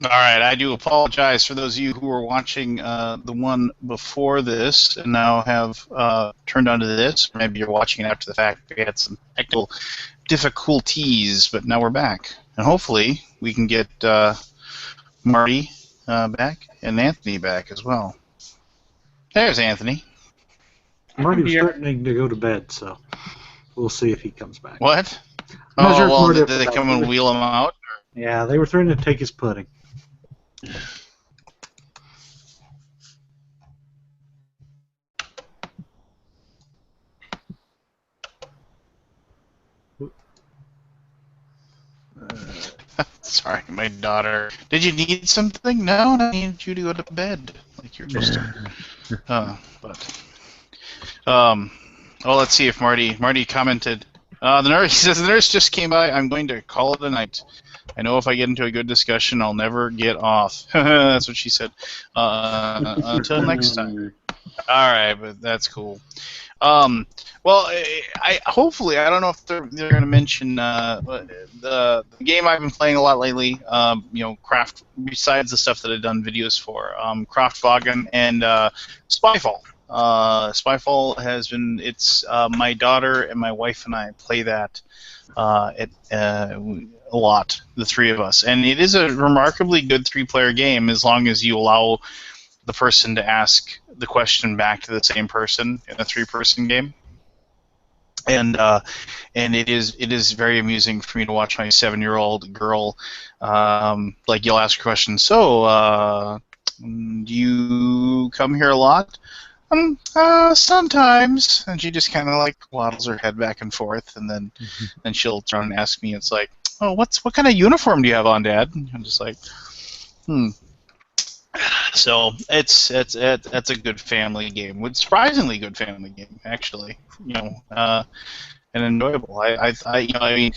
All right, I do apologize for those of you who were watching the one before this and now have turned onto this. Maybe you're watching it after the fact. We had some technical difficulties, but now we're back. And hopefully we can get Marty back and Anthony back as well. There's Anthony. Marty's threatening to go to bed, so we'll see if he comes back. What? I'm not sure if well, Marty did they come and wheel him out? Yeah, they were threatening to take his pudding. Sorry, my daughter. Did you need something? No, I needed you to go to bed like you're supposed to. Well, let's see if Marty commented. The nurse, he says, the nurse just came by. I'm going to call it a night. I know if I get into a good discussion, I'll never get off. That's what she said. Until next time. All right, but that's cool. Well, I hopefully I don't know if they're going to mention the game I've been playing a lot lately. Craft, besides the stuff that I've done videos for, Craftvagen and Spyfall. Spyfall has been. It's my daughter and my wife and I play that a lot, the three of us, and it is a remarkably good three-player game as long as you allow the person to ask the question back to the same person in a three-person game. And it is very amusing for me to watch my 7-year-old girl, you'll ask a question. So, do you come here a lot? Sometimes. And she just kind of waddles her head back and forth, and then she'll turn and ask me. It's like, oh, what kind of uniform do you have on, Dad? And I'm just like, So it's a good family game. It's surprisingly good family game, actually. And enjoyable. I think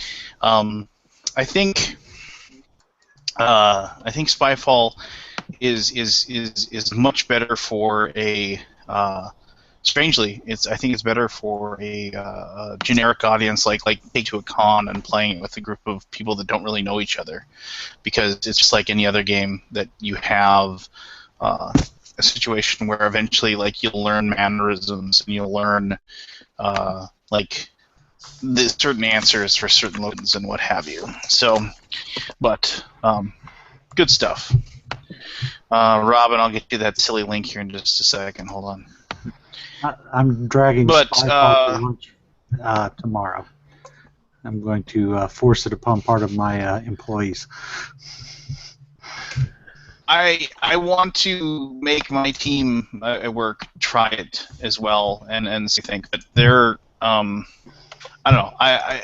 Spyfall is much better for a. Strangely, I think it's better for a generic audience like take to a con and playing it with a group of people that don't really know each other, because it's just like any other game that you have a situation where eventually you'll learn mannerisms and you'll learn the certain answers for certain loads and what have you. So, but good stuff. Robin, I'll get you that silly link here in just a second. Hold on. I'm dragging Spyfall to lunch tomorrow. I'm going to force it upon part of my employees. I want to make my team at work try it as well and see things, but they're I don't know.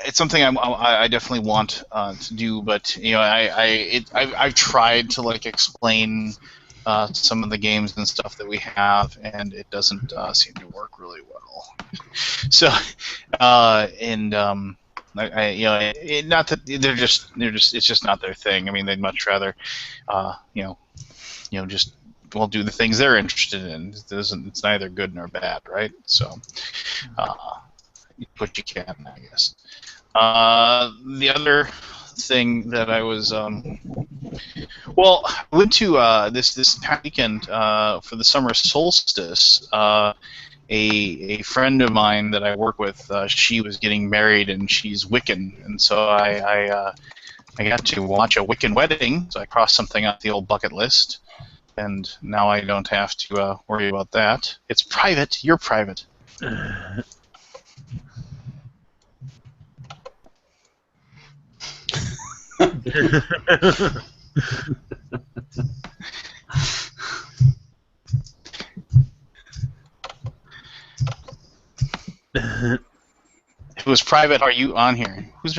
It's something I definitely want to do, but I've tried to explain some of the games and stuff that we have, and it doesn't seem to work really well. So, not that they're just it's just not their thing. I mean, they'd much rather, just do the things they're interested in. It's neither good nor bad, right? So, what you can, I guess. The other thing that I was I went to this past weekend for the summer solstice. A friend of mine that I work with, she was getting married and she's Wiccan, and so I got to watch a Wiccan wedding. So I crossed something off the old bucket list, and now I don't have to worry about that. It's private. You're private. If it was private, are you on here? Who's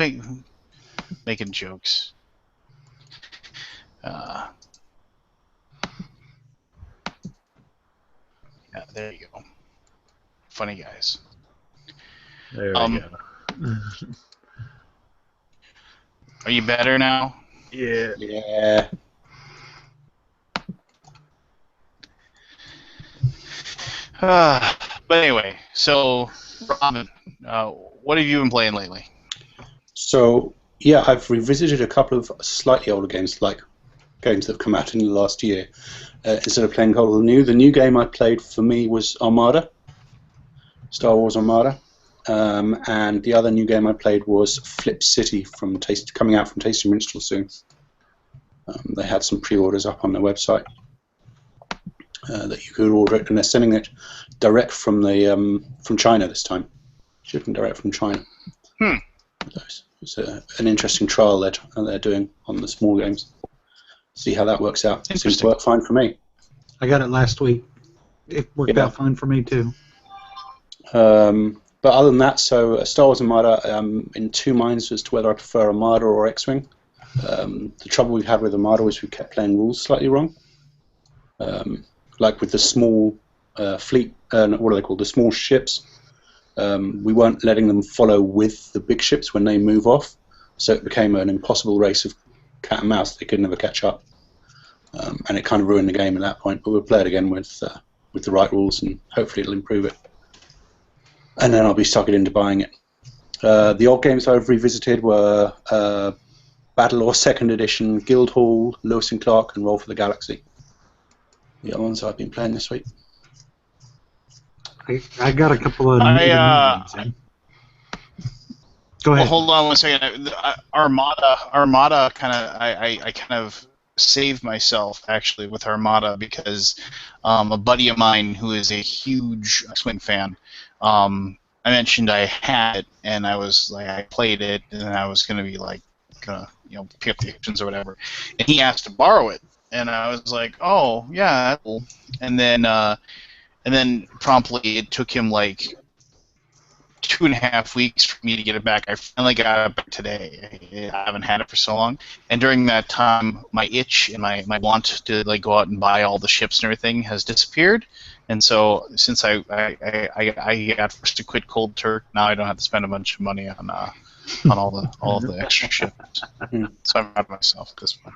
making jokes? Yeah, there you go. Funny guys. There we go. Are you better now? Yeah. Yeah. But anyway, so Robin, what have you been playing lately? So yeah, I've revisited a couple of slightly older games like games that have come out in the last year instead of playing Call of the New. The new game I played for me was Armada, Star Wars Armada, and the other new game I played was Flip City coming out from Tasty Minstrel soon. They had some pre-orders up on their website that you could order it, and they're sending it direct from China this time, shipping direct from China. It's an interesting trial that they're doing on the small games. See how that works out. It seems to work fine for me. I got it last week. It worked out fine for me too. But other than that, so Star Wars Armada, in two minds as to whether I prefer Armada or X-Wing. The trouble we've had with Armada was we kept playing rules slightly wrong. Like with the small fleet, what are they called? The small ships. We weren't letting them follow with the big ships when they move off, so it became an impossible race of cat and mouse. They could never catch up, and it kind of ruined the game at that point. But we'll play it again with the right rules, and hopefully it'll improve it. And then I'll be suckered into buying it. The old games I've revisited were Battlelore 2nd Edition, Guildhall, Lewis and Clark, and Roll for the Galaxy. The other ones I've been playing this week. I got a couple of games in. Go ahead. Well, hold on one second. Armada kind of, I kind of saved myself actually with Armada because a buddy of mine who is a huge X-Wing fan, I mentioned I had it and I was like, I played it and I was gonna be like, pick up the actions or whatever, and he asked to borrow it, and I was like, oh yeah, that's cool. And then promptly it took him like 2.5 weeks for me to get it back. I finally got it back today. I haven't had it for so long, and during that time, my itch and my want to like go out and buy all the ships and everything has disappeared. And so since I got forced to quit Cold Turk, now I don't have to spend a bunch of money on all the extra ships. So I'm proud of myself at this point.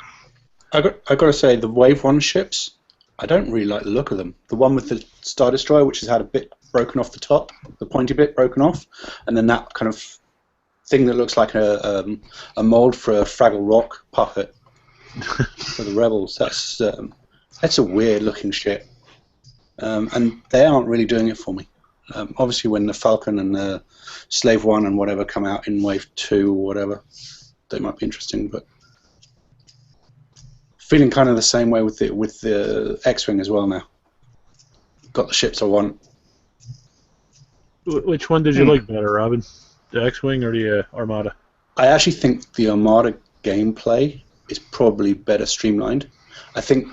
I got to say, the Wave 1 ships, I don't really like the look of them. The one with the Star Destroyer, which has had a bit broken off the top, the pointy bit broken off, and then that kind of thing that looks like a mold for a Fraggle Rock puppet for the Rebels. That's a weird looking ship, and they aren't really doing it for me. Obviously, when the Falcon and the Slave 1 and whatever come out in Wave 2 or whatever, they might be interesting, but feeling kind of the same way with the X-Wing as well now. Got the ships I want. Which one did you like better, Robin? The X-Wing or the Armada? I actually think the Armada gameplay is probably better streamlined. I think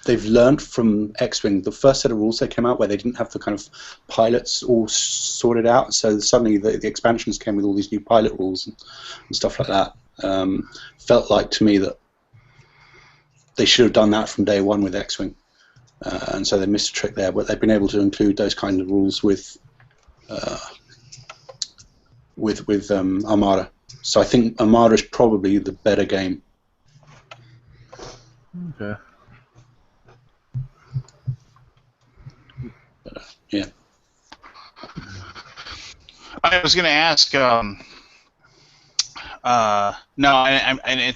they've learned from X-Wing. The first set of rules they came out where they didn't have the kind of pilots all sorted out, so suddenly the expansions came with all these new pilot rules and stuff like that. Felt like to me that they should have done that from day one with X-Wing, and so they missed a trick there. But they've been able to include those kind of rules with Armada. So I think Armada is probably the better game. Okay. Yeah. I was going to ask.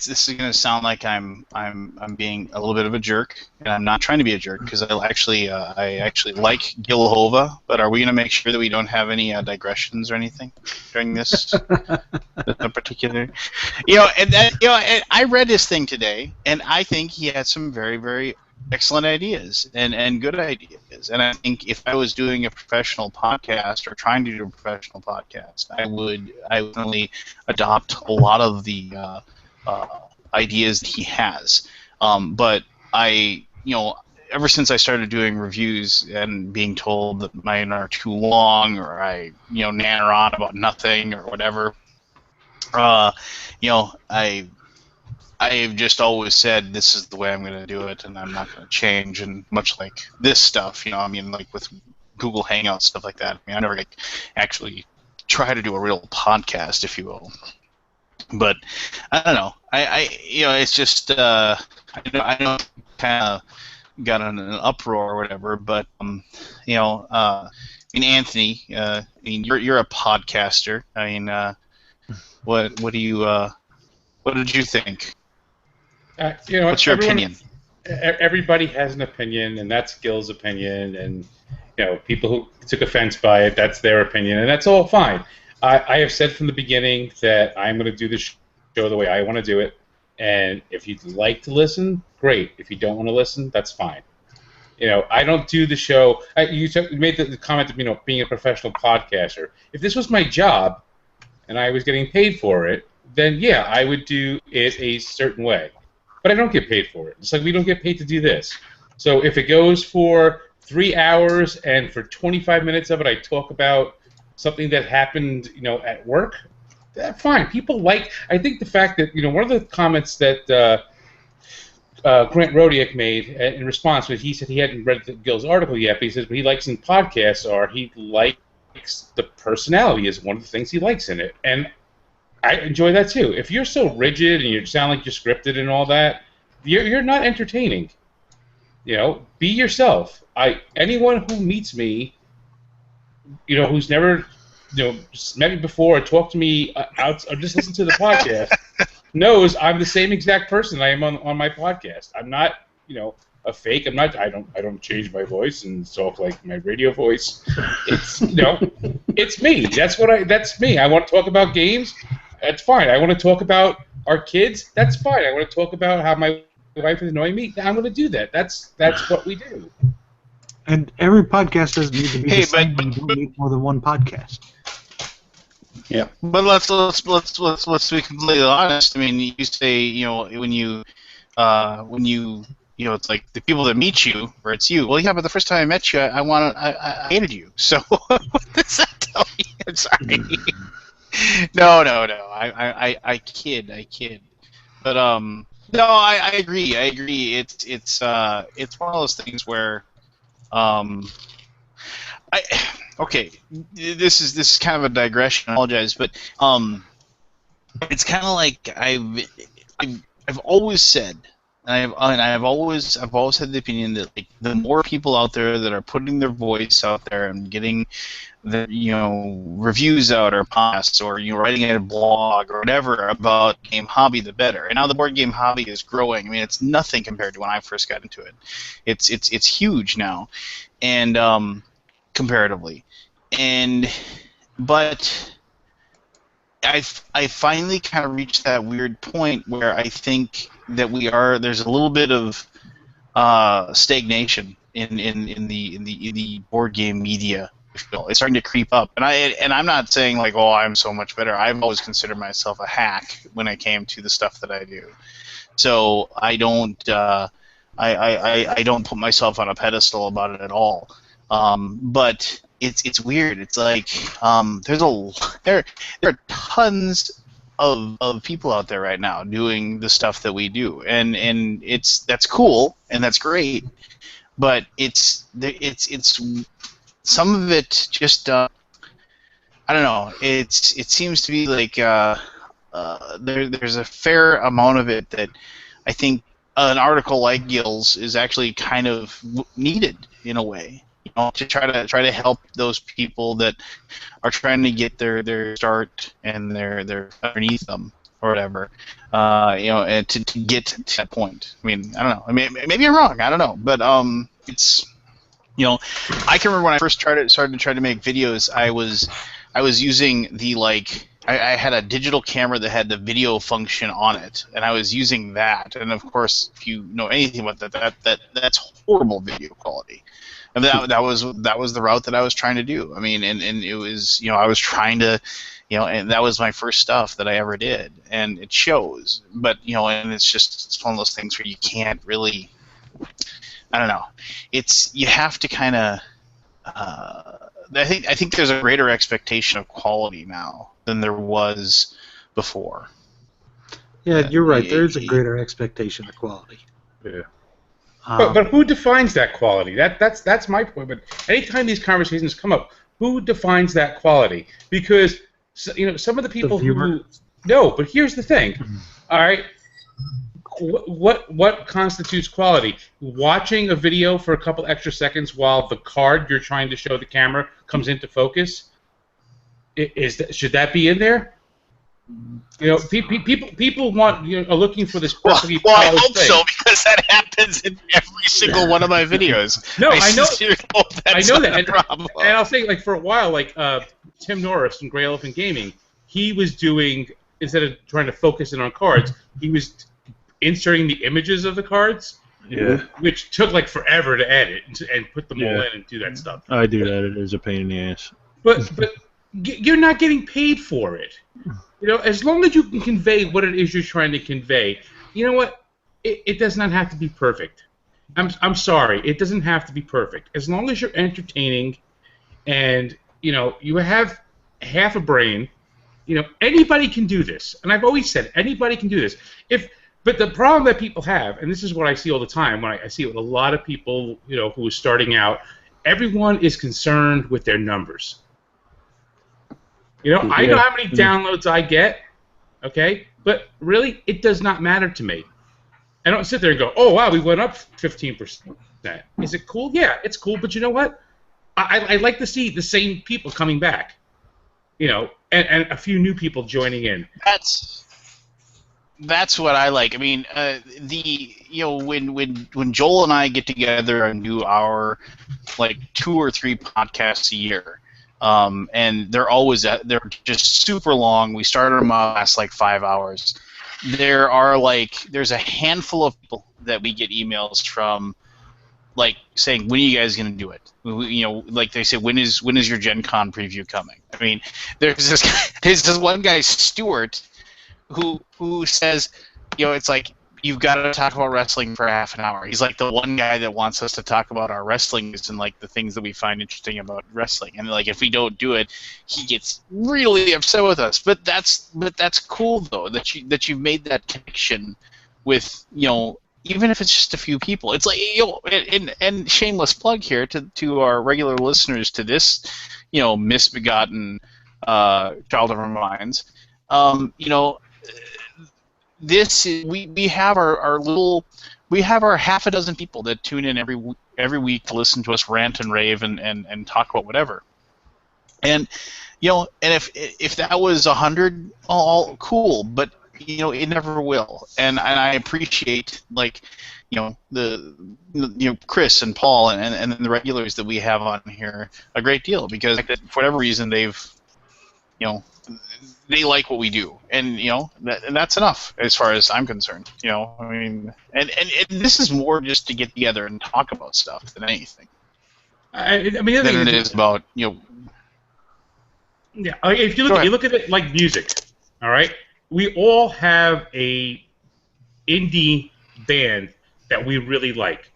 This is going to sound like I'm being a little bit of a jerk, and I'm not trying to be a jerk because I actually like Gilhova. But are we going to make sure that we don't have any digressions or anything during this particular? I read his thing today, and I think he had some very, very excellent ideas and good ideas. And I think if I was doing a professional podcast or trying to do a professional podcast, I would only adopt a lot of the ideas that he has. But ever since I started doing reviews and being told that mine are too long or I nanner on about nothing or whatever, I've just always said this is the way I'm going to do it, and I'm not going to change. And much like this stuff, like with Google Hangouts, stuff like that. I never actually try to do a real podcast, if you will. But I don't know. It's just I know kind of got in an uproar or whatever. But Anthony, you're a podcaster. What did you think? What's your opinion? Everybody has an opinion, and that's Gil's opinion, and people who took offense by it, that's their opinion, and that's all fine. I have said from the beginning that I'm going to do the show the way I want to do it, and if you'd like to listen, great. If you don't want to listen, that's fine. I don't do the show. You made the comment of being a professional podcaster. If this was my job, and I was getting paid for it, then yeah, I would do it a certain way. But I don't get paid for it. It's like we don't get paid to do this. So if it goes for 3 hours and for 25 minutes of it I talk about something that happened, at work, fine. People I think the fact that, one of the comments that Grant Rodiak made in response, but he said he hadn't read Gil's article yet, but he says what he likes in podcasts he likes the personality is one of the things he likes in it. And I enjoy that too. If you're so rigid and you sound like you're scripted and all that, you're not entertaining. Be yourself. Anyone who meets me, who's never, met me before or talked to me out or just listened to the podcast, knows I'm the same exact person I am on my podcast. I'm not, a fake. I'm not. I don't change my voice and talk like my radio voice. It's it's me. That's me. I want to talk about games. That's fine. I want to talk about our kids. That's fine. I want to talk about how my wife is annoying me. I'm going to do that. That's what we do. And every podcast doesn't need to be the same. You don't need more than one podcast. Yeah. But let's be completely honest. I mean, you say when you it's like the people that meet you, or it's you. Well, yeah, but the first time I met you, I hated you. So what does that tell me? I'm sorry. No. I kid. But no, I agree. It's one of those things where okay. This is kind of a digression. I apologize, but it's kind of like I've always said. And I've always had the opinion that the more people out there that are putting their voice out there and getting the reviews out or podcasts or writing a blog or whatever about game hobby, the better. And now the board game hobby is growing. I mean, it's nothing compared to when I first got into it. It's huge now, and comparatively, but I finally kind of reached that weird point where I think that there's a little bit of stagnation in the board game media. It's starting to creep up, and I'm not saying I'm so much better. I've always considered myself a hack when it came to the stuff that I do. So I don't I don't put myself on a pedestal about it at all. But it's weird. It's like there are tons of people out there right now doing the stuff that we do, and that's cool and that's great. But it's some of it just I don't know. It seems to be like there's a fair amount of it that I think an article like Gil's is actually kind of needed in a way. To try to help those people that are trying to get their start and their underneath them or whatever, and to get to that point. I mean, I don't know. I mean, maybe I'm wrong. I don't know, but it's I can remember when I first started to try to make videos. I was using the I had a digital camera that had the video function on it, and I was using that. And of course, if you know anything about that's horrible video quality. And that was the route that I was trying to do. I mean, and it was I was trying to, and that was my first stuff that I ever did, and it shows. But and it's one of those things where you can't really, I don't know. You have to kind of. I think there's a greater expectation of quality now than there was before. Yeah, you're right. There's a greater expectation of quality. Yeah. But who defines that quality? That's my point. But anytime these conversations come up, who defines that quality? Because some of the people who no. But here's the thing. All right. What constitutes quality? Watching a video for a couple extra seconds while the card you're trying to show the camera comes into focus. Should that be in there? You know, people want are looking for this Well, perfectly I polished hope thing. so, because that happens in every single one of my videos. No, I know. sincerely hope that's I know not that, a problem. and I'll say, like, for a while, like Tim Norris from Grey Elephant Gaming, he was doing, instead of trying to focus in on cards, he was inserting the images of the cards, which took like forever to edit and put them all in and do that stuff. I do that. It is a pain in the ass. But you're not getting paid for it. You know, as long as you can convey what it is you're trying to convey, you know what? It does not have to be perfect. I'm sorry, it doesn't have to be perfect. As long as you're entertaining, and you know you have half a brain, you know anybody can do this. And I've always said anybody can do this. But the problem that people have, and this is what I see all the time when I see it with a lot of people, you know, who are starting out, everyone is concerned with their numbers. You know, I know how many downloads I get, okay? But really, it does not matter to me. I don't sit there and go, oh, wow, we went up 15%. Is it cool? Yeah, it's cool, but you know what? I like to see the same people coming back, you know, and a few new people joining in. That's what I like. I mean, when Joel and I get together and do our like 2 or 3 podcasts a year, and they're just super long. We started them out last like 5 hours. There's a handful of people that we get emails from, like saying, when are you guys going to do it? You know, like they say, when is your Gen Con preview coming? I mean, there's this one guy, Stuart, who says, you know, it's like, you've got to talk about wrestling for half an hour. He's like the one guy that wants us to talk about our wrestling and like the things that we find interesting about wrestling. And like if we don't do it, he gets really upset with us. But that's cool though that you've made that connection with, you know, even if it's just a few people. It's like, you know, and shameless plug here to our regular listeners to this, you know, misbegotten child of our minds. You know, we have our half a dozen people that tune in every week to listen to us rant and rave and talk about whatever. And you know, and if that was 100, all cool, but you know, it never will. And I appreciate, like, you know, Chris and Paul and the regulars that we have on here a great deal, because for whatever reason they've, you know, they like what we do, and you know, and that's enough as far as I'm concerned. You know, I mean, and this is more just to get together and talk about stuff than anything. I mean, than it is about, you know. Yeah, if you look at it like music, all right. We all have a indie band that we really like,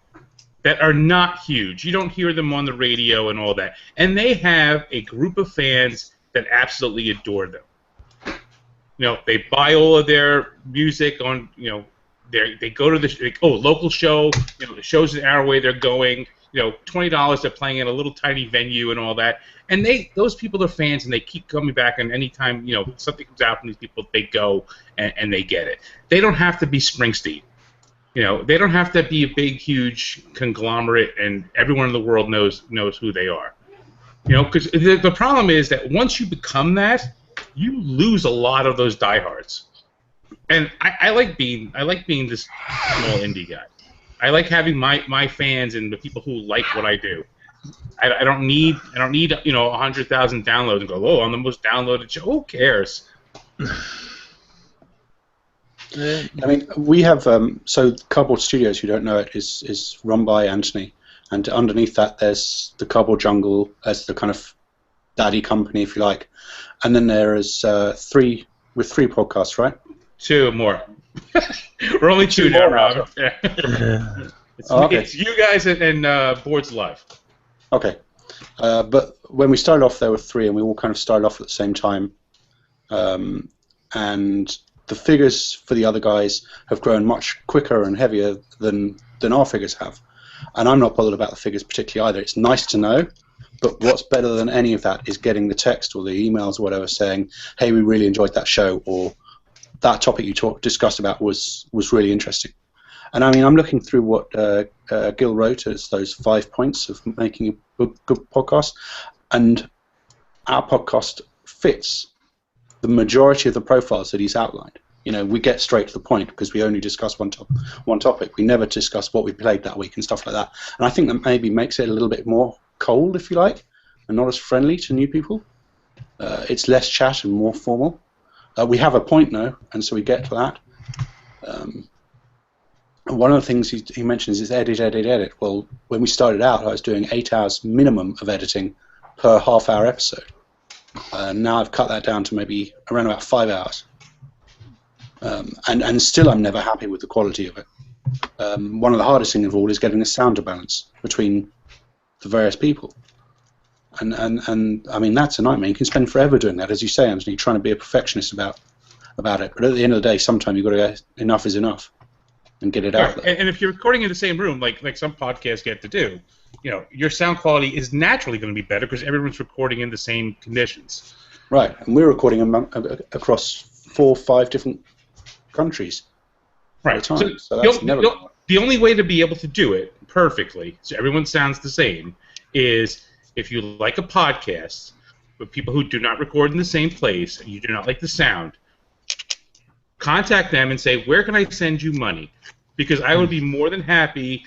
that are not huge. You don't hear them on the radio and all that, and they have a group of fans that absolutely adore them. You know, they buy all of their music on, you know, they go to the local show. You know, the show's an hour away. They're going. You know, $20. They're playing in a little tiny venue and all that. And those people are fans, and they keep coming back. And anytime, you know, something comes out from these people, they go and they get it. They don't have to be Springsteen. You know, they don't have to be a big, huge conglomerate, and everyone in the world knows who they are. You know, because the problem is that once you become that, you lose a lot of those diehards. And I like being this small indie guy. I like having my fans and the people who like what I do. I don't need you know 100,000 downloads and go, oh, I'm the most downloaded show. Who cares? I mean, we have so Cardboard Studios, who don't know it, is run by Anthony, and underneath that there's the Cardboard Jungle as the kind of daddy company, if you like, and then there is three podcasts, right? 2 more. We're only 2 now, Rob. It's you guys and Boards Live. Okay, but when we started off, there were 3, and we all kind of started off at the same time, and the figures for the other guys have grown much quicker and heavier than our figures have, and I'm not bothered about the figures particularly either. It's nice to know, but what's better than any of that is getting the text or the emails or whatever saying, hey, we really enjoyed that show, or that topic you discussed about was really interesting. And I mean, I'm looking through what Gil wrote as those 5 points of making a good podcast, and our podcast fits the majority of the profiles that he's outlined. You know, we get straight to the point because we only discuss one topic. We never discuss what we played that week and stuff like that. And I think that maybe makes it a little bit more cold, if you like, and not as friendly to new people. It's less chat and more formal. We have a point now, and so we get to that. And one of the things he mentions is edit. Well, when we started out, I was doing 8 hours minimum of editing per half-hour episode. Now I've cut that down to maybe around about 5 hours. And still I'm never happy with the quality of it. One of the hardest things of all is getting a sound to balance between the various people. And I mean, that's a nightmare. You can spend forever doing that, as you say, Anthony, trying to be a perfectionist about it. But at the end of the day, sometimes you've got to go, enough is enough, and get it out there. And if you're recording in the same room, like some podcasts get to do, you know, your sound quality is naturally going to be better because everyone's recording in the same conditions. Right, and we're recording across 4 or 5 different countries. Right. At a time. So that's the only way to be able to do it perfectly, so everyone sounds the same, is if you like a podcast with people who do not record in the same place and you do not like the sound, contact them and say, where can I send you money? Because I would be more than happy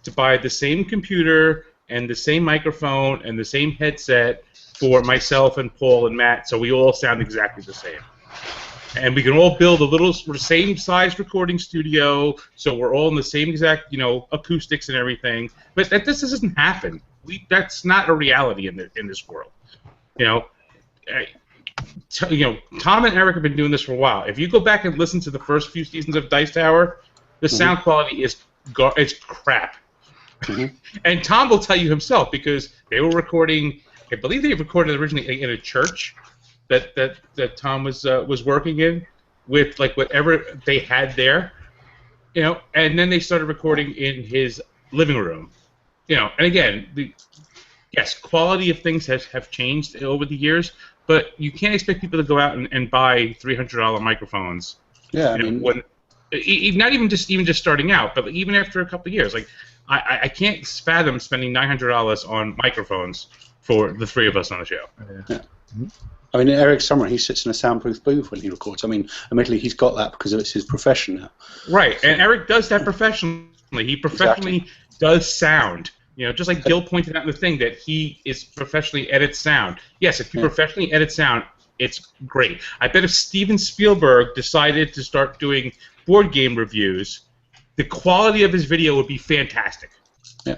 to buy the same computer and the same microphone and the same headset for myself and Paul and Matt, so we all sound exactly the same. And we can all build a little same size recording studio, so we're all in the same exact, you know, acoustics and everything. But this doesn't happen. That's not a reality in this world. You know, Tom and Eric have been doing this for a while. If you go back and listen to the first few seasons of Dice Tower, the sound quality is crap. Mm-hmm. And Tom will tell you himself because they were recording. I believe they recorded originally in a church that Tom was working in with like whatever they had there, you know. And then they started recording in his living room, you know. And again, yes, quality of things have changed over the years, but you can't expect people to go out and buy $300 microphones. Yeah, I mean, not even just starting out, but even after a couple of years, like I can't fathom spending $900 on microphones for the 3 of us on the show. Yeah. I mean, Eric Summer, he sits in a soundproof booth when he records. I mean, admittedly, he's got that because it's his profession now. Right, and Eric does that professionally. He professionally does sound. You know, just like Gil pointed out in the thing that he is professionally edits sound. Yes, if you professionally edit sound, it's great. I bet if Steven Spielberg decided to start doing board game reviews, the quality of his video would be fantastic. Yeah.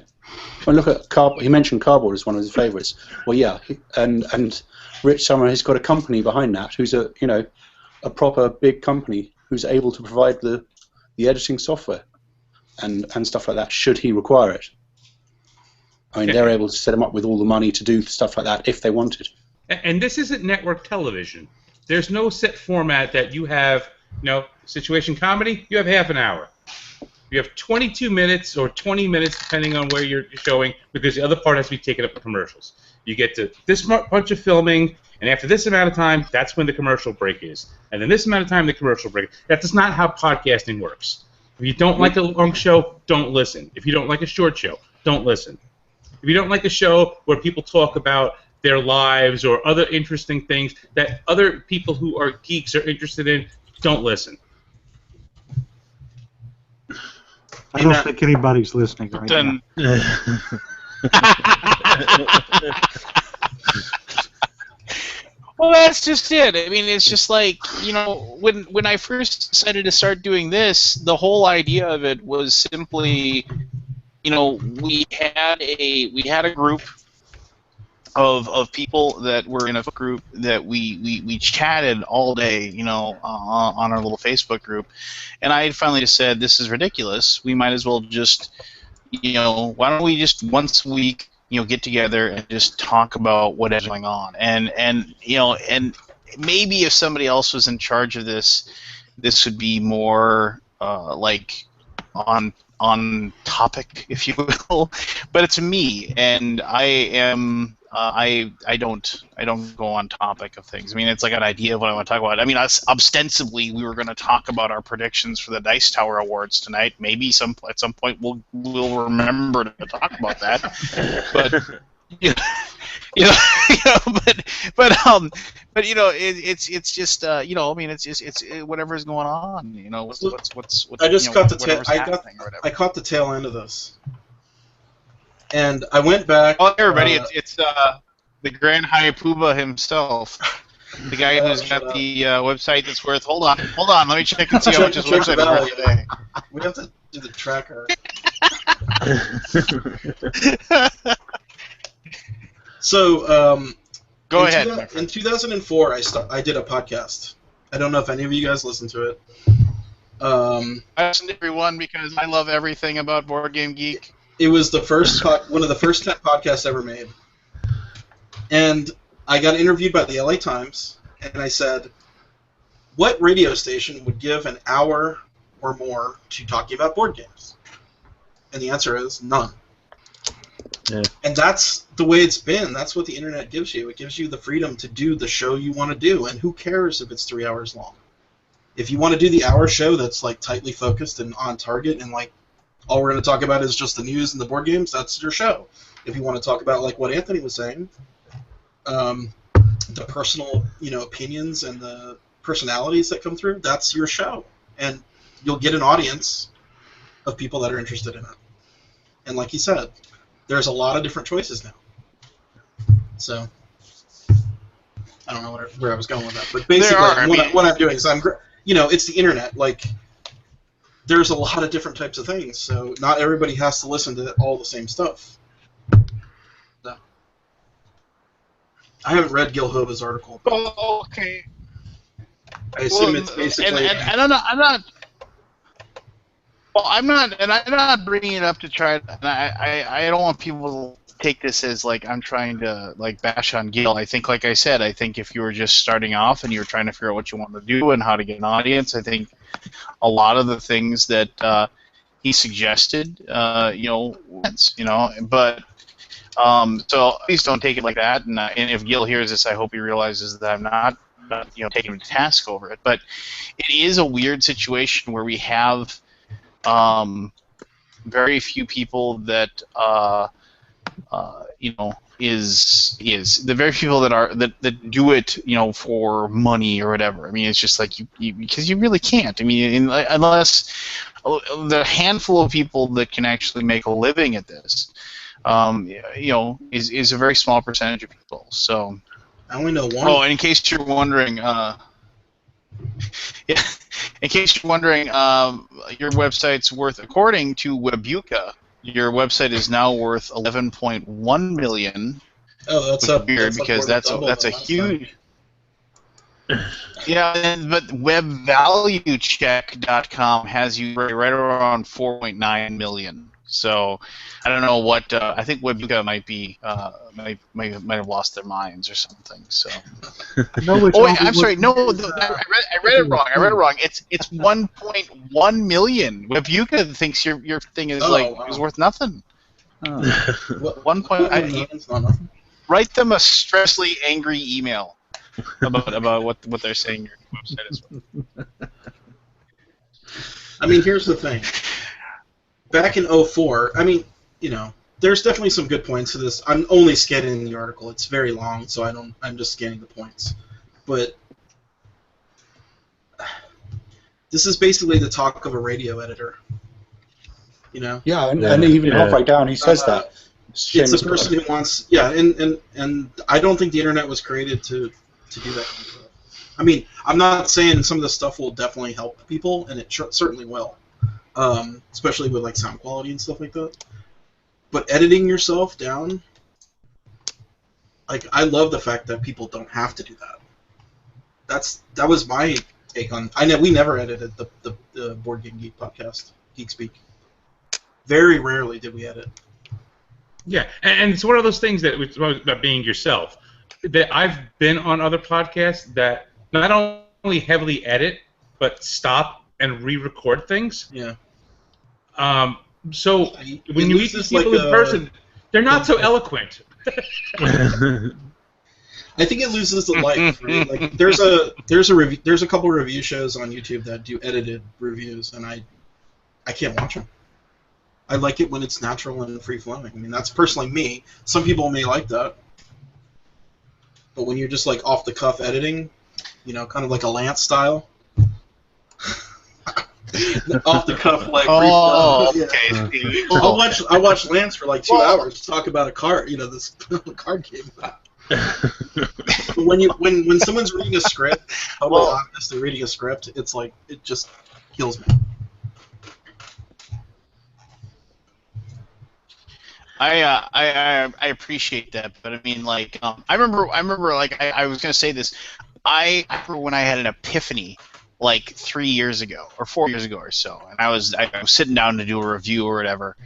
Well, look at cardboard. He mentioned cardboard as one of his favorites. Well, yeah, and Rich Summer has got a company behind that who's a proper big company who's able to provide the editing software and stuff like that should he require it. I mean, they're able to set him up with all the money to do stuff like that if they wanted. And this isn't network television. There's no set format that you have, situation comedy, you have half an hour. You have 22 minutes or 20 minutes, depending on where you're showing, because the other part has to be taken up with commercials. You get to this bunch of filming, and after this amount of time, that's when the commercial break is. And then this amount of time, the commercial break. That's not how podcasting works. If you don't like a long show, don't listen. If you don't like a short show, don't listen. If you don't like a show where people talk about their lives or other interesting things that other people who are geeks are interested in, don't listen. I don't think anybody's listening right now. Well, that's just it. I mean, it's just like, when I first decided to start doing this, the whole idea of it was simply, we had a group of people that were in a group that we chatted all day, on our little Facebook group, and I finally just said, this is ridiculous. We might as well just, why don't we just once a week, get together and just talk about what is going on, and maybe if somebody else was in charge of this would be more like on topic, if you will, but it's me, and I am. I don't go on topic of things. I mean, it's like an idea of what I want to talk about. I mean, ostensibly, we were going to talk about our predictions for the Dice Tower Awards tonight. Maybe at some point we'll remember to talk about that. But But it's just I mean, it's whatever's going on. What's I just caught the tail. I caught the tail end of this, and I went back. Oh, everybody! It's the Grand Hayapuba himself, the guy who's got the website that's worth. Hold on. Let me check and see how much his website is worth today. We have to do the tracker. So, go ahead. In 2004, I did a podcast. I don't know if any of you guys listened to it. I listened to everyone because I love everything about Board Game Geek. It was the first one of the first 10 podcasts ever made. And I got interviewed by the LA Times, and I said, what radio station would give an hour or more to talking about board games? And the answer is none. Yeah. And that's the way it's been. That's what the internet gives you. It gives you the freedom to do the show you want to do, and who cares if it's 3 hours long? If you want to do the hour show that's like tightly focused and on target, and like all we're going to talk about is just the news and the board games, that's your show. If you want to talk about like what Anthony was saying, the personal opinions and the personalities that come through, that's your show, and you'll get an audience of people that are interested in it. And like he said, there's a lot of different choices now. So I don't know where I was going with that, but basically what I'm doing is it's the internet. Like, there's a lot of different types of things, so not everybody has to listen to all the same stuff. No. I haven't read Gil Hoba's article. Oh, okay. I assume it's basically. And I'm not. Well, I'm not bringing it up to try. And I don't want people to take this as like I'm trying to like bash on Gil. I think, like I said, if you were just starting off and you were trying to figure out what you want to do and how to get an audience, I think a lot of the things that he suggested, but so please don't take it like that. And if Gil hears this, I hope he realizes that I'm not taking him to task over it. But it is a weird situation where we have very few people that is the very people that do it for money or whatever. I mean, it's just like you because you really can't. I mean, unless the handful of people that can actually make a living at this, is a very small percentage of people. So I only know one. Oh, and in case you're wondering, your website's worth, according to Webuka, your website is now worth 11.1 million. Oh, that's up. Weird, because that's a huge. Yeah, but webvaluecheck.com has you right around 4.9 million. So I don't know what I think Webuka might have lost their minds or something. So I'm sorry. No, I read it wrong. It's 1.1 million. Webuka thinks your thing is is worth nothing. Oh. 1 point. Write them a stressly angry email about what they're saying your website is worth. I mean, here's the thing. Back in 2004, there's definitely some good points to this. I'm only scanning the article. It's very long, so I'm just scanning the points. But this is basically the talk of a radio editor. Yeah, and even halfway down he says that. It's a person who wants, and I don't think the internet was created to do that kind of stuff. I mean, I'm not saying some of this stuff will definitely help people, and it certainly will. Especially with like sound quality and stuff like that. But editing yourself down, like, I love the fact that people don't have to do that. That was my take on. We never edited the Board Game Geek podcast, Geek Speak. Very rarely did we edit. Yeah, and it's one of those things that it's about being yourself. That I've been on other podcasts that not only heavily edit, but stop and re-record things. Yeah. So when you meet these people in person, they're not so eloquent. I think it loses the life. Right? Like there's a couple of review shows on YouTube that do edited reviews, and I can't watch them. I like it when it's natural and free flowing. I mean, that's personally me. Some people may like that. But when you're just like off the cuff editing, kind of like a Lance style. Off the cuff, like okay. I watched Lance for like 2 hours talk about a card, this card game. when someone's reading a script, honestly reading a script, it's like it just kills me. I appreciate that, but I mean, like, I remember, like, I was gonna say this. I remember when I had an epiphany, like 3 years ago or 4 years ago or so, and I was sitting down to do a review or whatever,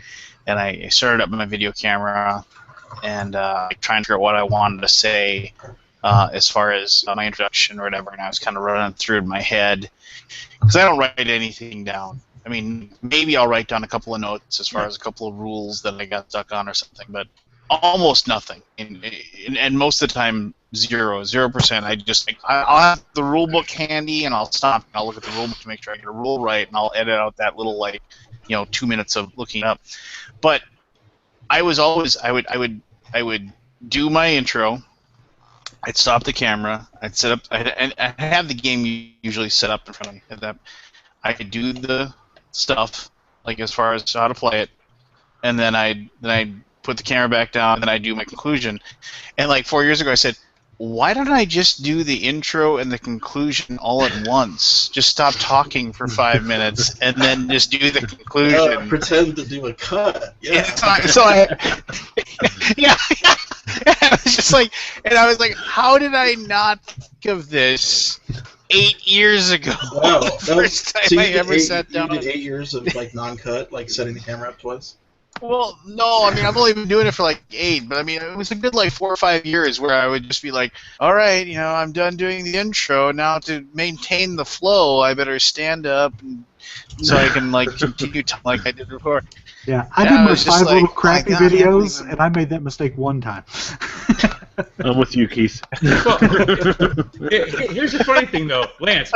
and I started up my video camera and trying to figure out what I wanted to say as far as my introduction or whatever, and I was kind of running through it in my head because I don't write anything down. I mean, maybe I'll write down a couple of notes as far as a couple of rules that I got stuck on or something, but almost nothing. And most of the time, 0%. I'll have the rule book handy, and I'll stop and I'll look at the rule book to make sure I get a rule right, and I'll edit out that little 2 minutes of looking up. But I would do my intro. I'd stop the camera. I'd set up. I have the game usually set up in front of me. I could do the stuff, like as far as how to play it, and then I'd put the camera back down, and then I'd do my conclusion. And like 4 years ago, I said, why don't I just do the intro and the conclusion all at once? Just stop talking for 5 minutes, and then just do the conclusion. Pretend to do a cut. Yeah. Yeah. I was just like, and I was like, how did I not think of this 8 years ago? Wow, The first time I ever sat down. You did 8 years of like non-cut, like setting the camera up twice. Well, no, I mean, I've only been doing it for like 8, but I mean, it was a good like 4 or 5 years where I would just be like, all right, I'm done doing the intro. Now to maintain the flow, I better stand up so I can like continue like I did before. Yeah, I did my 5 little crappy videos, and I made that mistake one time. I'm with you, Keith. Well, here's the funny thing, though, Lance.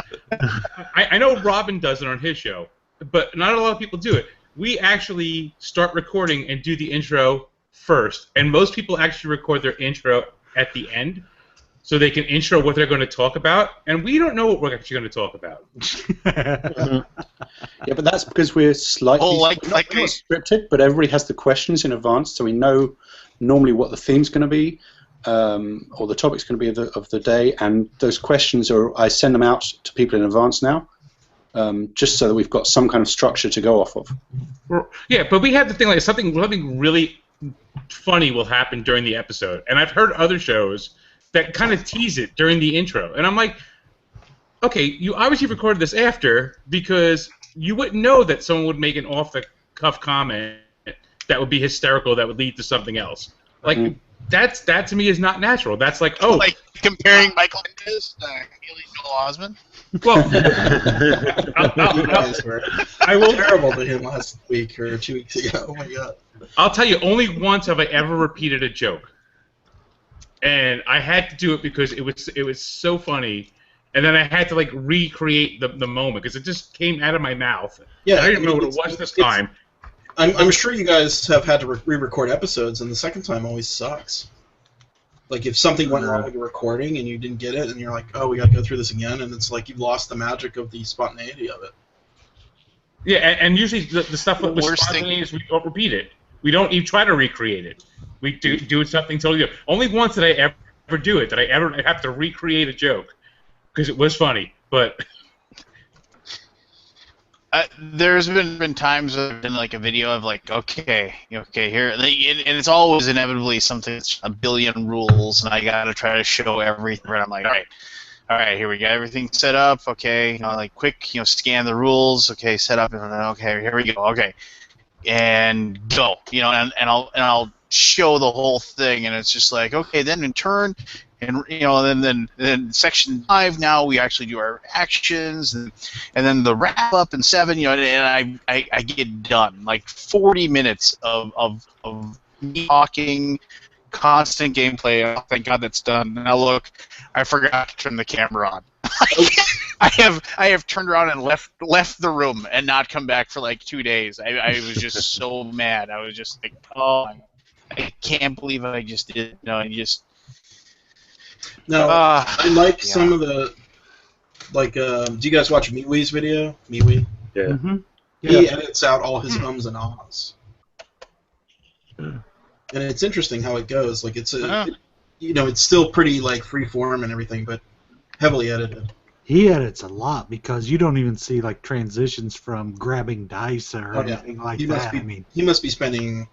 I know Robin does it on his show, but not a lot of people do it. We actually start recording and do the intro first, and most people actually record their intro at the end, so they can intro what they're going to talk about, and we don't know what we're actually going to talk about. Yeah, but that's because we're slightly not scripted, but everybody has the questions in advance, so we know normally what the theme's going to be, or the topic's going to be of the day, and those questions I send them out to people in advance now. Just so that we've got some kind of structure to go off of. Yeah, but we have the thing like something really funny will happen during the episode, and I've heard other shows that kind of tease it during the intro, and I'm like, okay, you obviously recorded this after because you wouldn't know that someone would make an off-the-cuff comment that would be hysterical that would lead to something else. Like that to me is not natural. That's like like comparing Michael Endes to Haley Joel Osment. Well, I will terrible to him last week or 2 weeks ago. Oh my god! I'll tell you, only once have I ever repeated a joke, and I had to do it because it was so funny, and then I had to like recreate the moment because it just came out of my mouth. Yeah, I didn't know what it was this time. I'm sure you guys have had to re-record episodes, and the second time always sucks. Like if something went wrong with your recording and you didn't get it, and you're like, oh, we got to go through this again, and it's like you've lost the magic of the spontaneity of it. Yeah, and usually the stuff that was spontaneous, we don't repeat it. We don't even try to recreate it. We do something totally different. Only once did I ever do it. Did I ever have to recreate a joke because it was funny, but. There's been times I've done like a video of like, okay, here, and it's always inevitably something that's a billion rules, and I gotta try to show everything. And I'm like, all right, here we got everything set up. Okay, like quick, scan the rules. Okay, set up, and okay, here we go. Okay, and go. And I'll show the whole thing, and it's just like, okay, then in turn. And then section 5 now we actually do our actions and then the wrap up in 7 and I get done like 40 minutes of me talking, constant gameplay. Oh, thank God that's done. And now look, I forgot to turn the camera on. I have turned around and left the room and not come back for like 2 days. I was just so mad. I was just like, oh, I can't believe I just did. Now, I like some of the, like, do you guys watch MeWe's video? MeWe? Yeah. Mm-hmm. He edits out all his ums and ahs. And it's interesting how it goes. Like, it's it's still pretty, like, free form and everything, but heavily edited. He edits a lot because you don't even see like transitions from grabbing dice or anything like that. He must be spending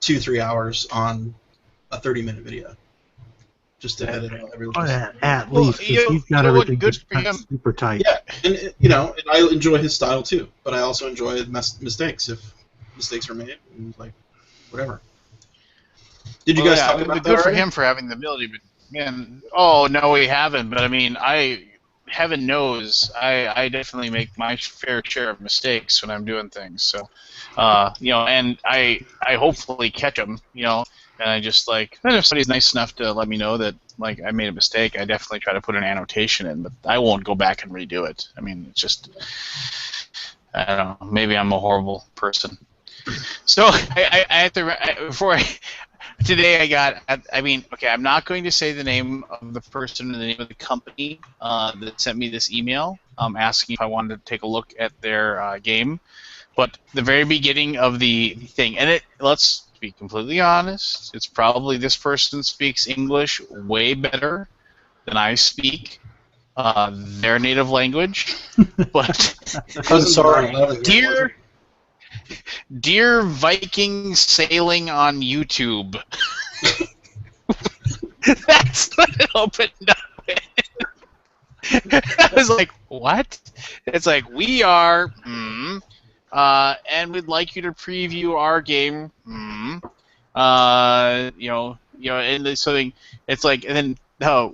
2-3 hours on a 30-minute video just to edit out everything. At least, because he's got everything just super tight. Yeah, and and I enjoy his style too, but I also enjoy mistakes if mistakes are made, and like whatever. Did you guys talk about that? Good for him for having the ability, but man, no, we haven't. But I mean, heaven knows, I definitely make my fair share of mistakes when I'm doing things. So, and I hopefully catch them, and I just and if somebody's nice enough to let me know that like I made a mistake, I definitely try to put an annotation in, but I won't go back and redo it. I mean, it's just, I don't know, maybe I'm a horrible person. So I have to, today I got, I'm not going to say the name of the person or the name of the company that sent me this email asking if I wanted to take a look at their game. But the very beginning of the thing, and let's be completely honest, it's probably this person speaks English way better than I speak their native language. But I'm sorry, Dear Viking sailing on YouTube. That's what it opened up with. I was like, what? It's like, we are, and we'd like you to preview our game, and something. It's like, and then,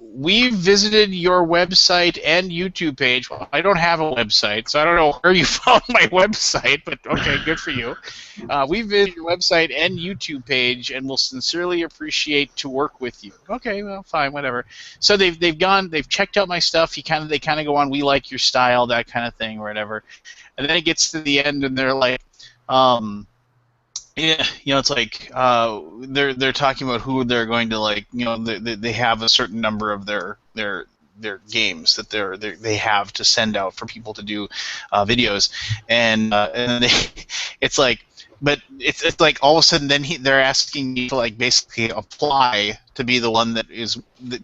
we visited your website and YouTube page. Well, I don't have a website, so I don't know where you found my website, but okay, good for you. We visited your website and YouTube page, and will sincerely appreciate to work with you. Okay, well, fine, whatever. So they've checked out my stuff. They kind of go on, we like your style, that kind of thing, or whatever. And then it gets to the end, and they're like, it's like they're talking about who they're going to they have a certain number of their games that they have to send out for people to do videos, and it's like, but it's like all of a sudden then they're asking me to like basically apply to be the one that is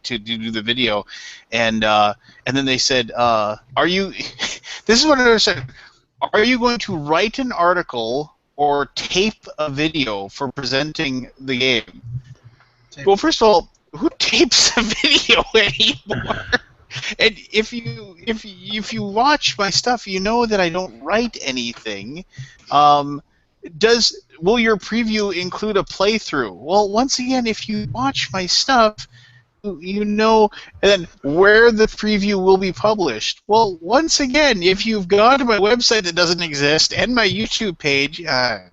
to do the video, and then they said, are you? This is what I said. Are you going to write an article or tape a video for presenting the game? Well, first of all, who tapes a video anymore? And if you watch my stuff, you know that I don't write anything. Will your preview include a playthrough? Well, once again, if you watch my stuff, you know, and then where the preview will be published. Well, once again, if you've gone to my website that doesn't exist and my YouTube page, I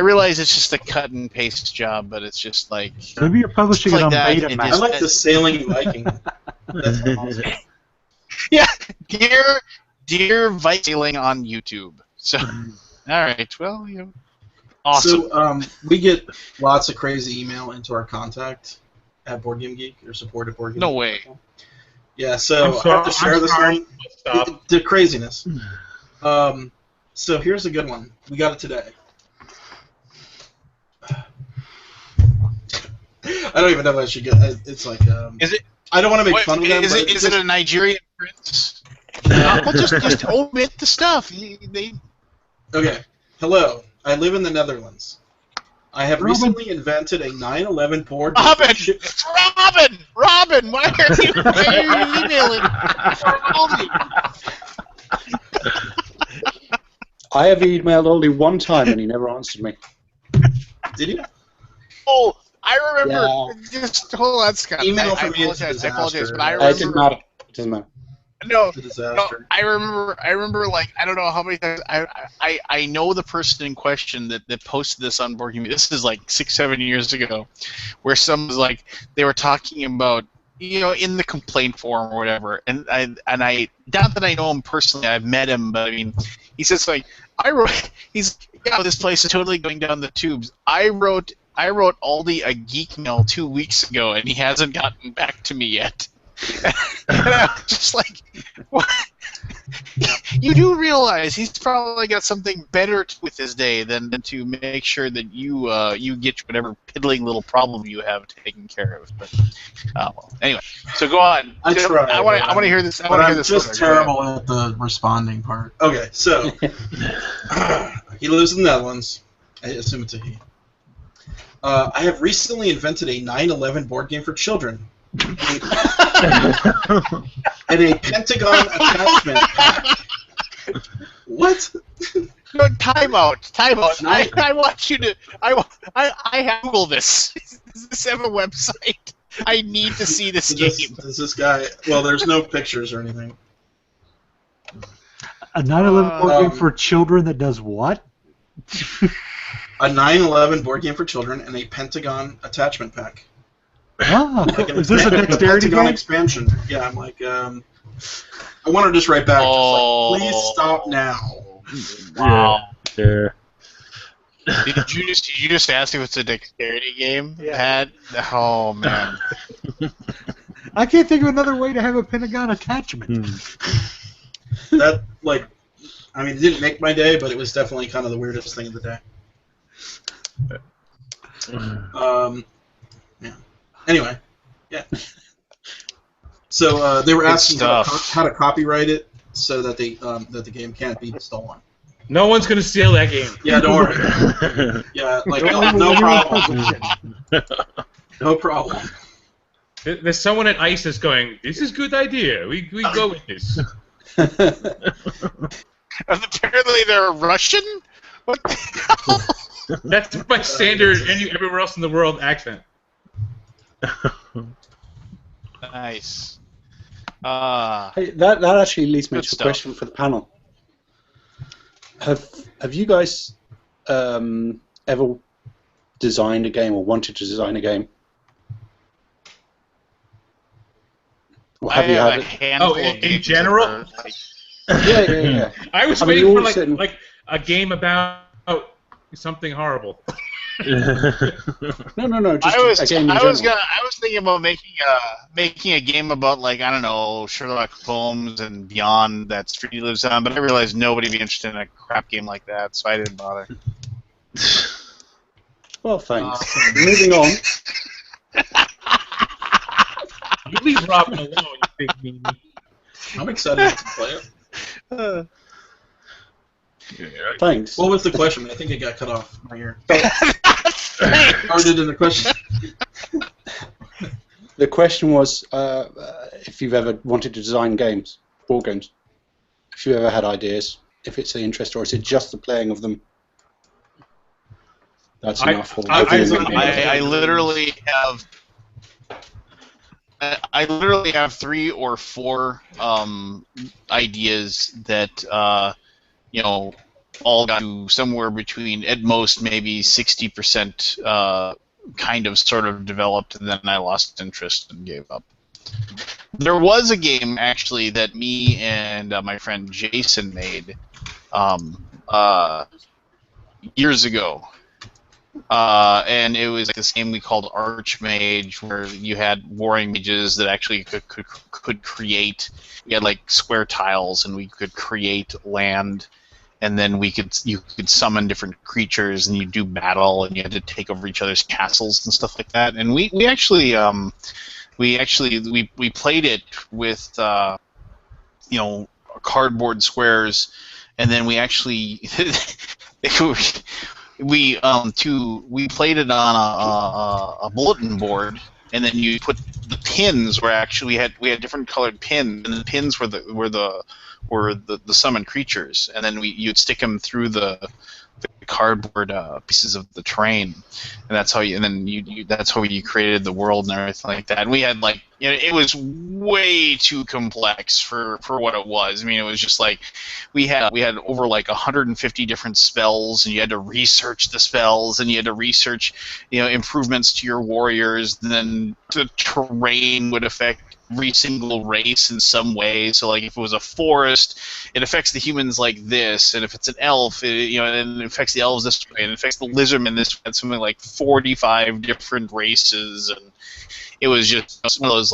realize it's just a cut and paste job, but it's just like, maybe you're publishing it on Betamax. I like the Sailing Viking. That's awesome. Yeah, dear Viking sailing on YouTube. So, all right, well, awesome. So we get lots of crazy email into our contact at Board Game Geek or support at Board Game Geek. No way. Yeah, so I have to share this one. The craziness. So here's a good one. We got it today. I don't even know if I should get. It's like. Is it? I don't want to make fun of them. Is it a Nigerian prince? Well, just omit the stuff. Okay. Hello. I live in the Netherlands. I have recently invented a 9/11 board. Robin, why are you emailing? I have emailed only one time and he never answered me. Did you? Oh, I remember. Yeah. Just hold on, Scott. Email I from me is a disaster. I apologize, but I remember. It doesn't matter. No, It's a disaster. I remember, like, I don't know how many times I know the person in question that posted this on Board Game. This is like 6-7 years ago, where some was like, they were talking about, in the complaint forum or whatever, and I not that I know him personally, I've met him, but I mean, he says like, this place is totally going down the tubes. I wrote I wrote Aldi a geek mail 2 weeks ago, and he hasn't gotten back to me yet. And I was just like, what? You do realize he's probably got something better with his day than to make sure that you get whatever piddling little problem you have taken care of. But well, anyway, so go on. I tried. I want to hear this. I want to hear this. I'm just terrible at the responding part. Okay, so he lives in the Netherlands. I assume it's a he. I have recently invented a 9/11 board game for children. And a Pentagon attachment pack. What? No, time out. I want you to. I have Google this. Does this have a website? I need to see this game. Does this guy? Well, there's no pictures or anything. A 9/11 board game for children that does what? A 9/11 board game for children and a Pentagon attachment pack. Ah, is this a dexterity Pentagon game? expansion? Yeah, I'm like, I want to just write back, just like, please stop now. Wow. Yeah. Did you just ask if it's a dexterity game? Yeah. Oh man. I can't think of another way to have a Pentagon attachment. That, like, I mean, it didn't make my day, but it was definitely kind of the weirdest thing of the day. Yeah. Anyway, yeah. So they were asking how to copyright it so that that the game can't be stolen. No one's gonna steal that game. Yeah, don't worry. Yeah, like no problem. No problem. There's someone at ISIS going, "This is a good idea. We go with this." Apparently they're Russian? What the hell? That's my standard everywhere else in the world accent. Nice. Hey, that actually leads me to a question for the panel. Have you guys ever designed a game or wanted to design a game? Or have you had a it? handful of in games general? Yeah. I was waiting for like a game about something horrible. No. Just a game in I was general. thinking about making a game about, like, I don't know, Sherlock Holmes and beyond that Street lives on, but I realized nobody would be interested in a crap game like that, so I didn't bother. Well, thanks. Moving on. You leave Robin alone, you big meanie. I'm excited to play it. Thanks. What was the question? I think it got cut off right here. Or did the question? The question was if you've ever wanted to design games, board games. If you ever had ideas, if it's the interest, or is it just the playing of them? That's enough. I literally have 3 or 4 ideas that all got to somewhere between, at most, maybe 60% kind of sort of developed, and then I lost interest and gave up. There was a game, actually, that me and my friend Jason made years ago. And it was like this game we called Archmage, where you had warring mages that actually could create. We had like square tiles, and we could create land, and then you could summon different creatures, and you do battle, and you had to take over each other's castles and stuff like that. And we actually played it with cardboard squares, and then we actually. We played it on a bulletin board, and then you put the pins were actually we had different colored pins, and the pins were the summoned creatures, and then you'd stick them through the cardboard pieces of the terrain, and that's how you created the world and everything like that. And we had it was way too complex for what it was. I mean, it was just like we had over 150 different spells, and you had to research the spells, and you had to research improvements to your warriors. And then the terrain would affect every single race in some way. So, like, if it was a forest, it affects the humans like this, and if it's an elf, and it affects the elves this way, and it affects the lizardmen this way. It's something like 45 different races, and it was just one of those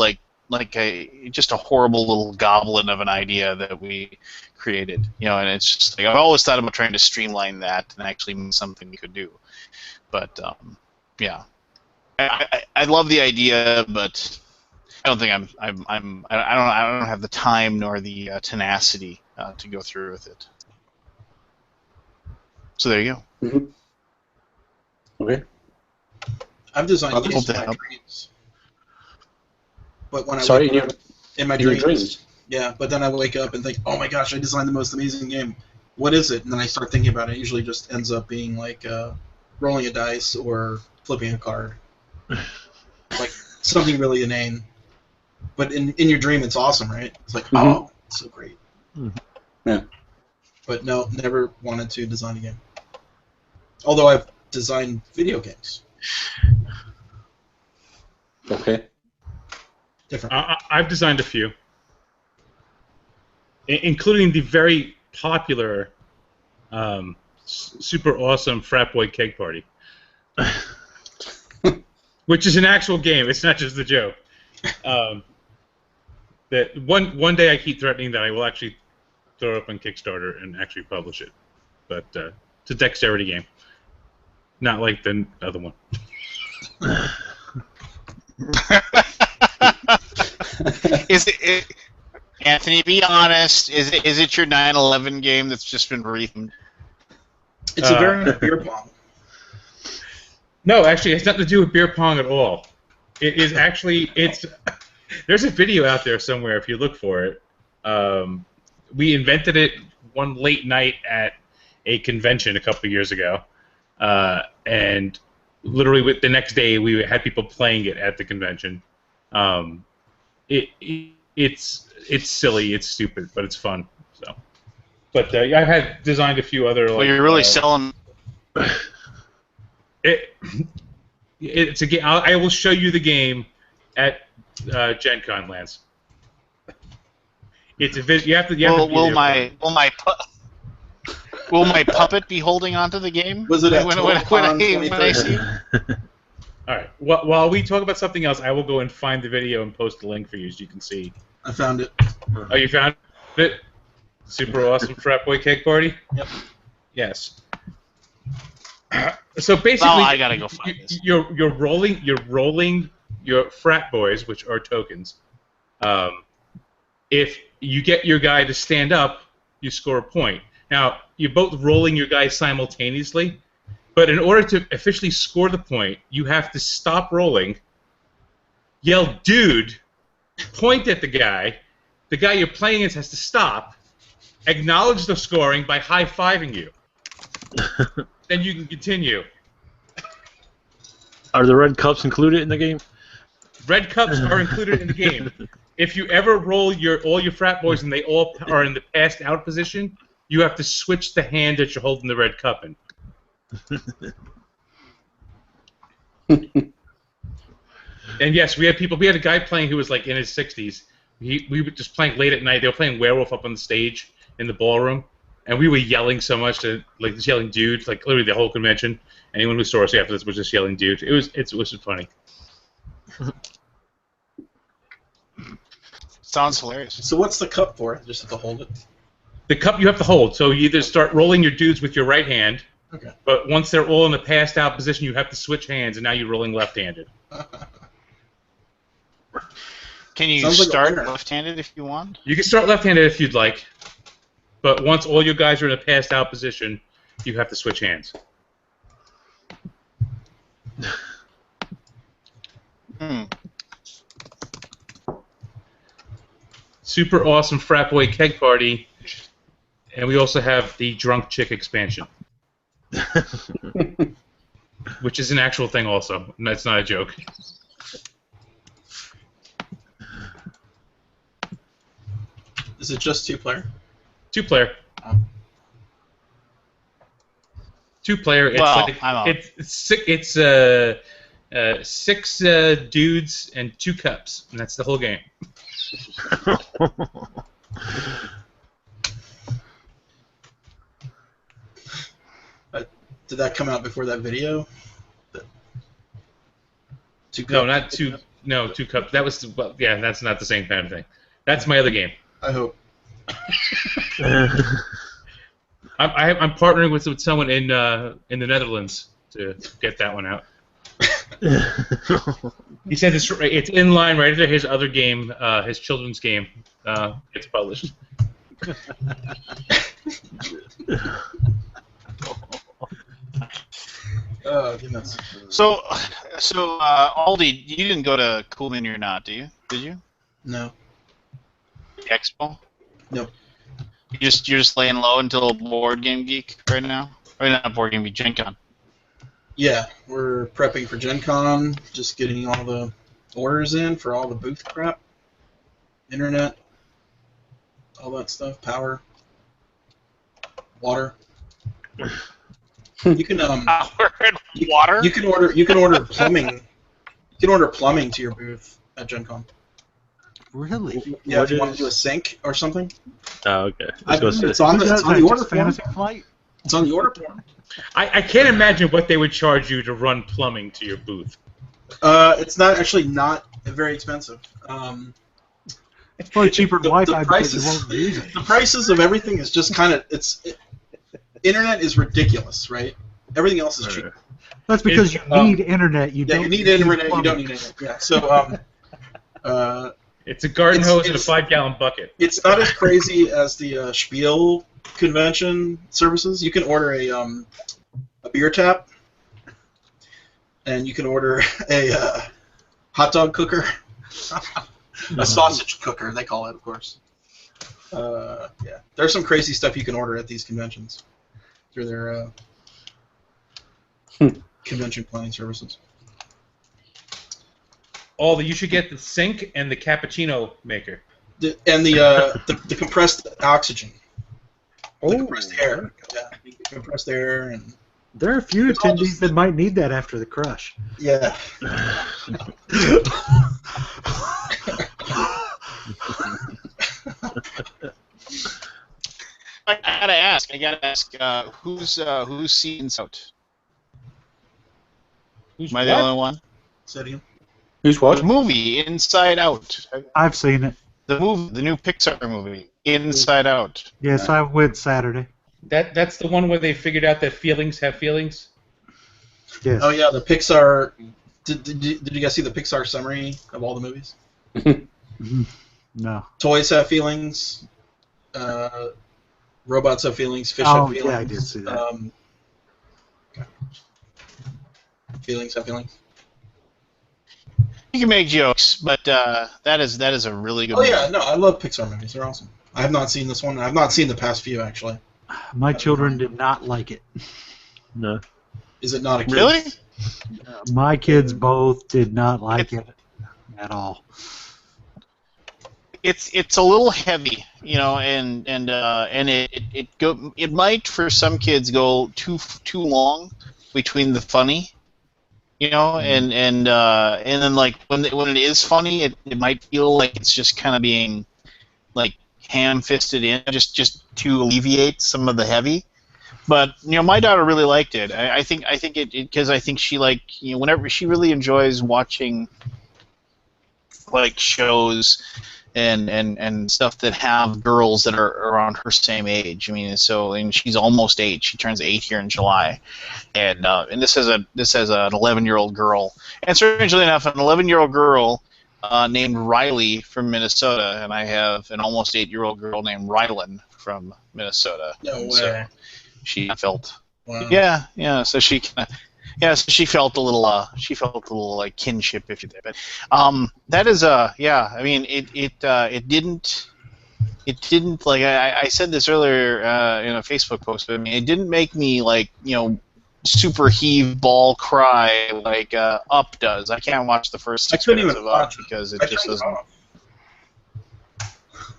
just a horrible little goblin of an idea that we created. And it's just like I've always thought about trying to streamline that and actually make something we could do. But yeah, I love the idea, but I don't think I don't have the time nor the tenacity to go through with it. So there you go. Mm-hmm. Okay. I've designed games in my dreams. But when in my dreams. Yeah, but then I wake up and think, oh my gosh, I designed the most amazing game. What is it? And then I start thinking about it. It usually just ends up being like rolling a dice or flipping a card. Like something really inane. But in your dream, it's awesome, right? It's like, oh, it's so great. Mm-hmm. Yeah. But no, never wanted to design a game. Although I've designed video games. Okay. Different. I've designed a few, including the very popular, super awesome Frat Boy Keg Party, which is an actual game. It's not just a joke. That one day I keep threatening that I will actually throw it up on Kickstarter and actually publish it, but it's a dexterity game, not like the other one. Is it, Anthony? Be honest. Is it your 9/11 game that's just been rethemed? It's a variant of beer pong. No, actually, it has nothing to do with beer pong at all. It is actually there's a video out there somewhere if you look for it. We invented it one late night at a convention a couple of years ago, and literally the next day we had people playing it at the convention. It's silly, it's stupid, but it's fun. So, but I had designed a few other. Well, you're really selling. It's a game. I will show you the game at Gen Con, Lance. It's a you have to. Will my puppet be holding onto the game? Was it at when I see it? All right. While we talk about something else, I will go and find the video and post a link for you so you can see. I found it. Oh, you found it? Super awesome Frat Boy Cake Party? Yep. Yes. So basically, I gotta go find this. You're rolling your frat boys, which are tokens. If you get your guy to stand up, you score a point. Now you're both rolling your guy simultaneously, but in order to officially score the point, you have to stop rolling, yell "dude," point at the guy. The guy you're playing against has to stop, acknowledge the scoring by high-fiving you. Then you can continue. Are the red cups included in the game? Red cups are included in the game. If you ever roll all your frat boys and they all are in the passed out position, you have to switch the hand that you're holding the red cup in. And yes, we had a guy playing who was like in his 60s. We were just playing late at night. They were playing Werewolf up on the stage in the ballroom. And we were yelling so much that, like, just yelling "dude," like literally the whole convention. Anyone who saw us after this was just yelling "dude." It was funny. Sounds hilarious. So what's the cup for? Just have to hold it? The cup you have to hold. So you either start rolling your dudes with your right hand, okay. But once they're all in the passed out position, you have to switch hands, and now you're rolling left-handed. Can you start left-handed if you want? You can start left-handed if you'd like. But once all your guys are in a passed-out position, you have to switch hands. Super awesome Frat Boy Keg Party, and we also have the Drunk Chick expansion, which is an actual thing also, and that's not a joke. Is it just 2-player? 2-player. Oh. 2-player. It's 6 dudes and 2 cups, and that's the whole game. Did that come out before that video? No, not two. No, 2 cups. That was yeah. That's not the same kind of thing. That's my other game. I hope. I'm partnering with someone in the Netherlands to get that one out. He said it's in line right after his other game, his children's game, gets published. Oh goodness. So, Aldi, you didn't go to Cool Mini or Not, do you? Did you? No. Expo? Nope. You're just laying low until Board Game Geek right now? Or not Board Game Geek, Gen Con. Yeah, we're prepping for Gen Con, just getting all the orders in for all the booth crap, internet, all that stuff, power, water. You can Power and water? You can order plumbing. You can order plumbing to your booth at Gen Con. Really? Yeah, if you want to do a sink or something. Oh, okay. It's on the order fantasy form. flight. It's on the order form. I can't imagine what they would charge you to run plumbing to your booth. It's not very expensive. It's probably cheaper than Wi-Fi the because you prices, won't use it. the prices of everything is just kind of internet is ridiculous, right? Everything else is cheap. That's because you need internet. You don't need internet. You plumbing. don't need internet. Yeah. So it's a garden hose and a 5-gallon bucket. It's not as crazy as the Spiel convention services. You can order a beer tap, and you can order a hot dog cooker, a sausage cooker. They call it, of course. Yeah, there's some crazy stuff you can order at these conventions through their convention planning services. You should get the sink and the cappuccino maker. And the compressed oxygen. Oh. The compressed air. Yeah, compressed air and. There are a few attendees that might need that after the crush. Yeah. I gotta ask. Who's seen out? Am I the only one? Say it again. Who's what? The movie Inside Out. I've seen it. The new Pixar movie Inside Out. Yes, I went Saturday. That's the one where they figured out that feelings have feelings? Yes. Oh yeah, the Pixar. Did you guys see the Pixar summary of all the movies? No. Toys have feelings. Robots have feelings. Fish have feelings. Yeah, I did see that. Feelings have feelings. You can make jokes, but that is a really good Oh movie. yeah, no, I love Pixar movies. They're awesome. I have not seen this one. I have not seen the past few actually. My children did not like it. No. Is it not a kid? Really? My kids both did not like it at all. It's a little heavy, and it might for some kids go too long between the funny, and then like when it is funny, it might feel like it's just kind of being like ham-fisted in just to alleviate some of the heavy. But my daughter really liked it. I think it because I think she whenever she really enjoys watching like shows and stuff that have girls that are around her same age. I mean, and she's almost 8. She turns 8 here in July, and this has an 11-year-old girl. And strangely enough, an 11-year-old girl named Riley from Minnesota, and I have an almost 8-year-old girl named Rylan from Minnesota. No way. So she felt. Wow. Yeah. So she kind of. Yeah, so she felt a little like kinship, if you did. But that is yeah. I mean, it didn't like I said this earlier in a Facebook post, but I mean, it didn't make me like super heave, ball, cry like Up does. I can't watch the first 6 minutes of Up because it just doesn't.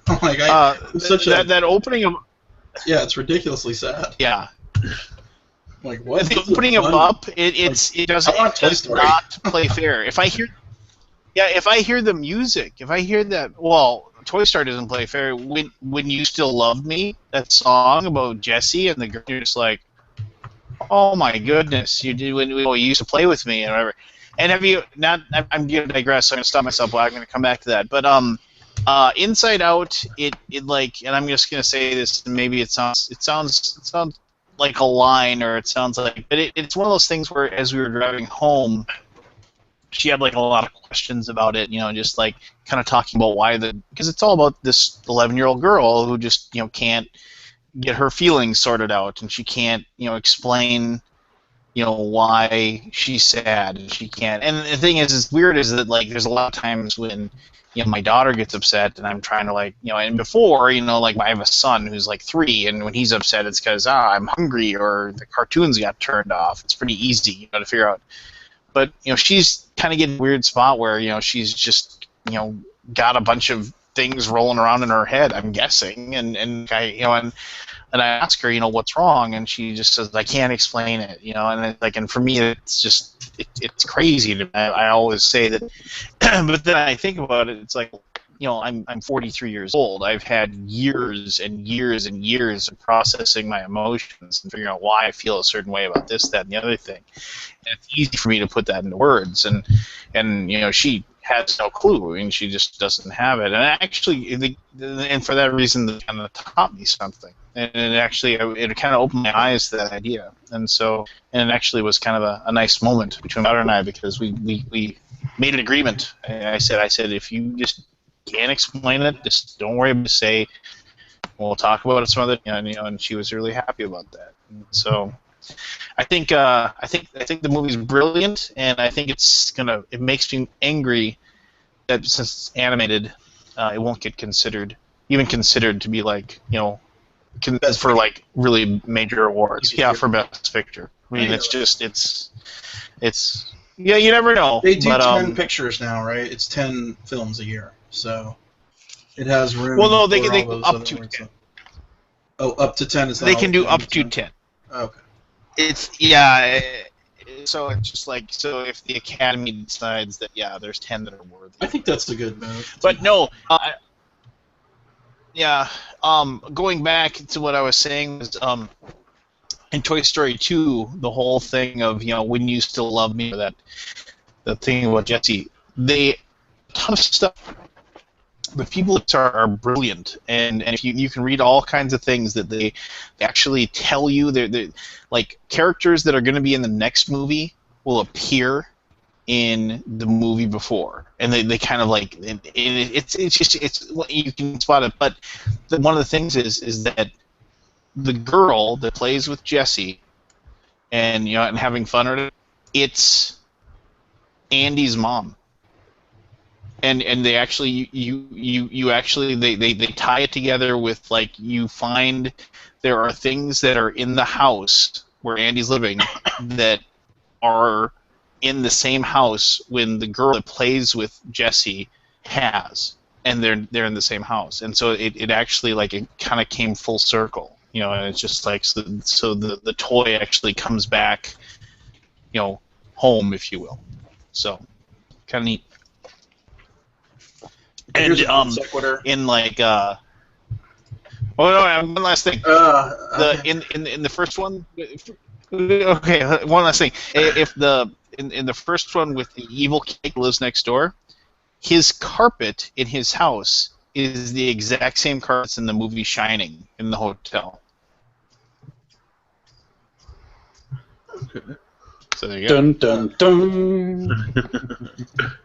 Oh my god! That opening of. Yeah, it's ridiculously sad. Yeah. Like what? The opening of Up, it does not play fair. If I hear Yeah, if I hear the music, if I hear that, well, Toy Story doesn't play fair. When You Still Love Me, that song about Jesse and the girl, you're just like, oh my goodness, you did when you used to play with me and whatever. And have you not? I'm going to digress. So I'm going to stop myself. But I'm going to come back to that. But Inside Out, it like, and I'm just going to say this. And maybe it sounds like a line, or it sounds like, but it's one of those things where as we were driving home, she had like a lot of questions about it. Just like kind of talking about because it's all about this 11-year-old girl who just can't get her feelings sorted out, and she can't explain why she's sad, and she can't. And the thing is weird is that like there's a lot of times when my daughter gets upset, and I'm trying to like and before like I have a son who's like 3, and when he's upset it's because I'm hungry or the cartoons got turned off. It's pretty easy to figure out. But she's kind of getting a weird spot where she's just got a bunch of things rolling around in her head, I'm guessing, and I ask her, what's wrong, and she just says, I can't explain it, and it's like, and for me, it's just, it's crazy to me. I always say that, but then I think about it, it's like, I'm 43 years old. I've had years and years and years of processing my emotions and figuring out why I feel a certain way about this, that, and the other thing. And it's easy for me to put that into words, and she has no clue. I mean, she just doesn't have it. And actually, and for that reason, it kind of taught me something. And it kind of opened my eyes to that idea. And it actually was kind of a nice moment between my daughter and I, because we made an agreement. And I said, if you just can't explain it, just don't worry about it. Say, we'll talk about it some other, and she was really happy about that. And so I think the movie's brilliant, and I think it makes me angry that since it's animated, it won't get considered to be like for like really major awards. Yeah, for Best Picture. I mean, it's yeah, you never know. They do 10 pictures now, right? It's 10 films a year, so it has room. Well, no, they for up to 10. Oh, up to 10 is not. They can do up to 10. Okay. So it's just like, so if the Academy decides that there's 10 that are worthy. I think that's a good move. But no, going back to what I was saying was in Toy Story 2, the whole thing of When You Still Love Me, or the thing about Jesse, a ton of stuff. The people are brilliant, and if you can read all kinds of things that they actually tell you. They're like characters that are going to be in the next movie will appear in the movie before, and they kind of like it's you can spot it. But one of the things is that the girl that plays with Jesse and and having fun with it, it's Andy's mom. And they actually they tie it together with, like, you find there are things that are in the house where Andy's living that are in the same house when the girl that plays with Jesse has, and they're in the same house, and so it actually, like, it kind of came full circle, and it's just like so the toy actually comes back, home, if you will. So kind of neat. And in like oh no, one last thing. Okay. In the first one, okay, one last thing. If in the first one with the evil kid who lives next door, his carpet in his house is the exact same carpets in the movie Shining in the hotel. So there you go. Dun dun dun.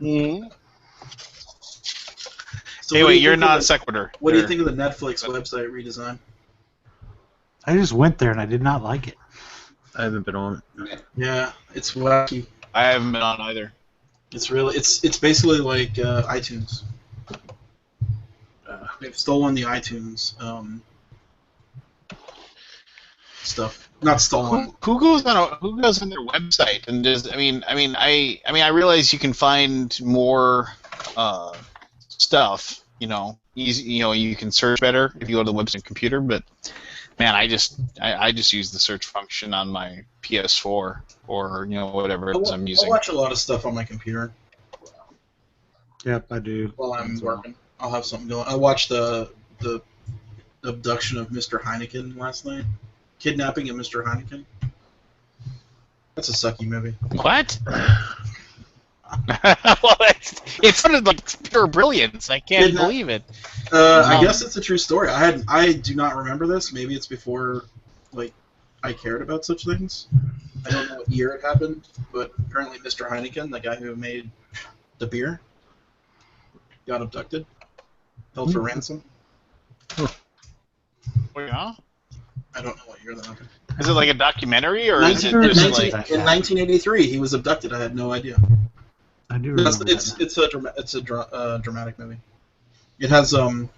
Mm-hmm. So anyway, you're non sequitur. What do you think of the Netflix website redesign? I just went there and I did not like it. I haven't been on it. Yeah, it's wacky. I haven't been on either. It's basically like iTunes. They've stolen the iTunes stuff. Not stolen. Who goes on their website and does? I realize you can find more stuff. You can search better if you go to the website computer. But man, I just use the search function on my PS4 or whatever it is I'm using. I watch a lot of stuff on my computer. Yep, I do. While I'm working, I'll have something going. I watched the abduction of Mr. Heineken last night. Kidnapping of Mr. Heineken. That's a sucky movie. What? Well, it sounded like pure brilliance. I can't believe it. I guess it's a true story. I do not remember this. Maybe it's before, like, I cared about such things. I don't know what year it happened, but apparently Mr. Heineken, the guy who made the beer, got abducted, held for ransom. Oh, yeah? I don't know what year that happened. Is it like a documentary, or is it in just like... 1983, he was abducted. I had no idea. I do remember It's a dramatic movie. It has Hannibal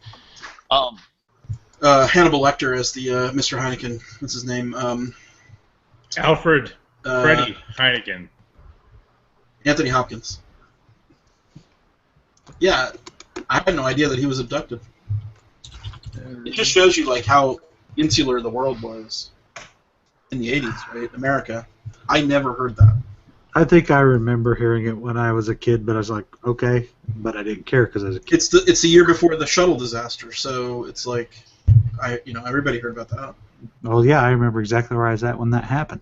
Lecter as the Mr. Heineken. What's his name? Alfred Freddie Heineken. Anthony Hopkins. Yeah, I had no idea that he was abducted. It just shows you like how insular the world was in the 80s, right? America. I never heard that. I think I remember hearing it when I was a kid, but I was like, okay, but I didn't care because I was a kid. It's the year before the shuttle disaster, so it's like, everybody heard about that. Well, yeah, I remember exactly where I was at when that happened.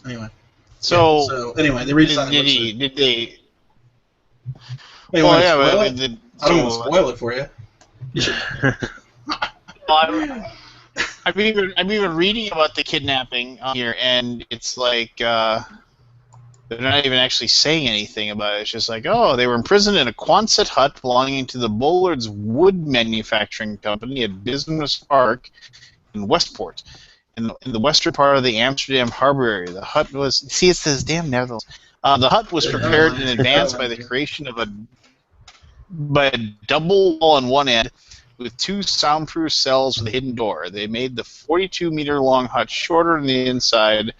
Anyway. So anyway, they redesigned did they? Hey, Well, I yeah, don't want to spoil it for you. I'm even reading about the kidnapping here, and it's like they're not even actually saying anything about it. It's just like, oh, they were imprisoned in a Quonset hut belonging to the Bullards Wood Manufacturing Company at Business Park in Westport, in the western part of the Amsterdam harbor area. The hut was, see, it says damn Netherlands. The hut was prepared in advance by the creation of a double wall on one end, with 2 soundproof cells with a hidden door. They made the 42-meter-long hut shorter on the inside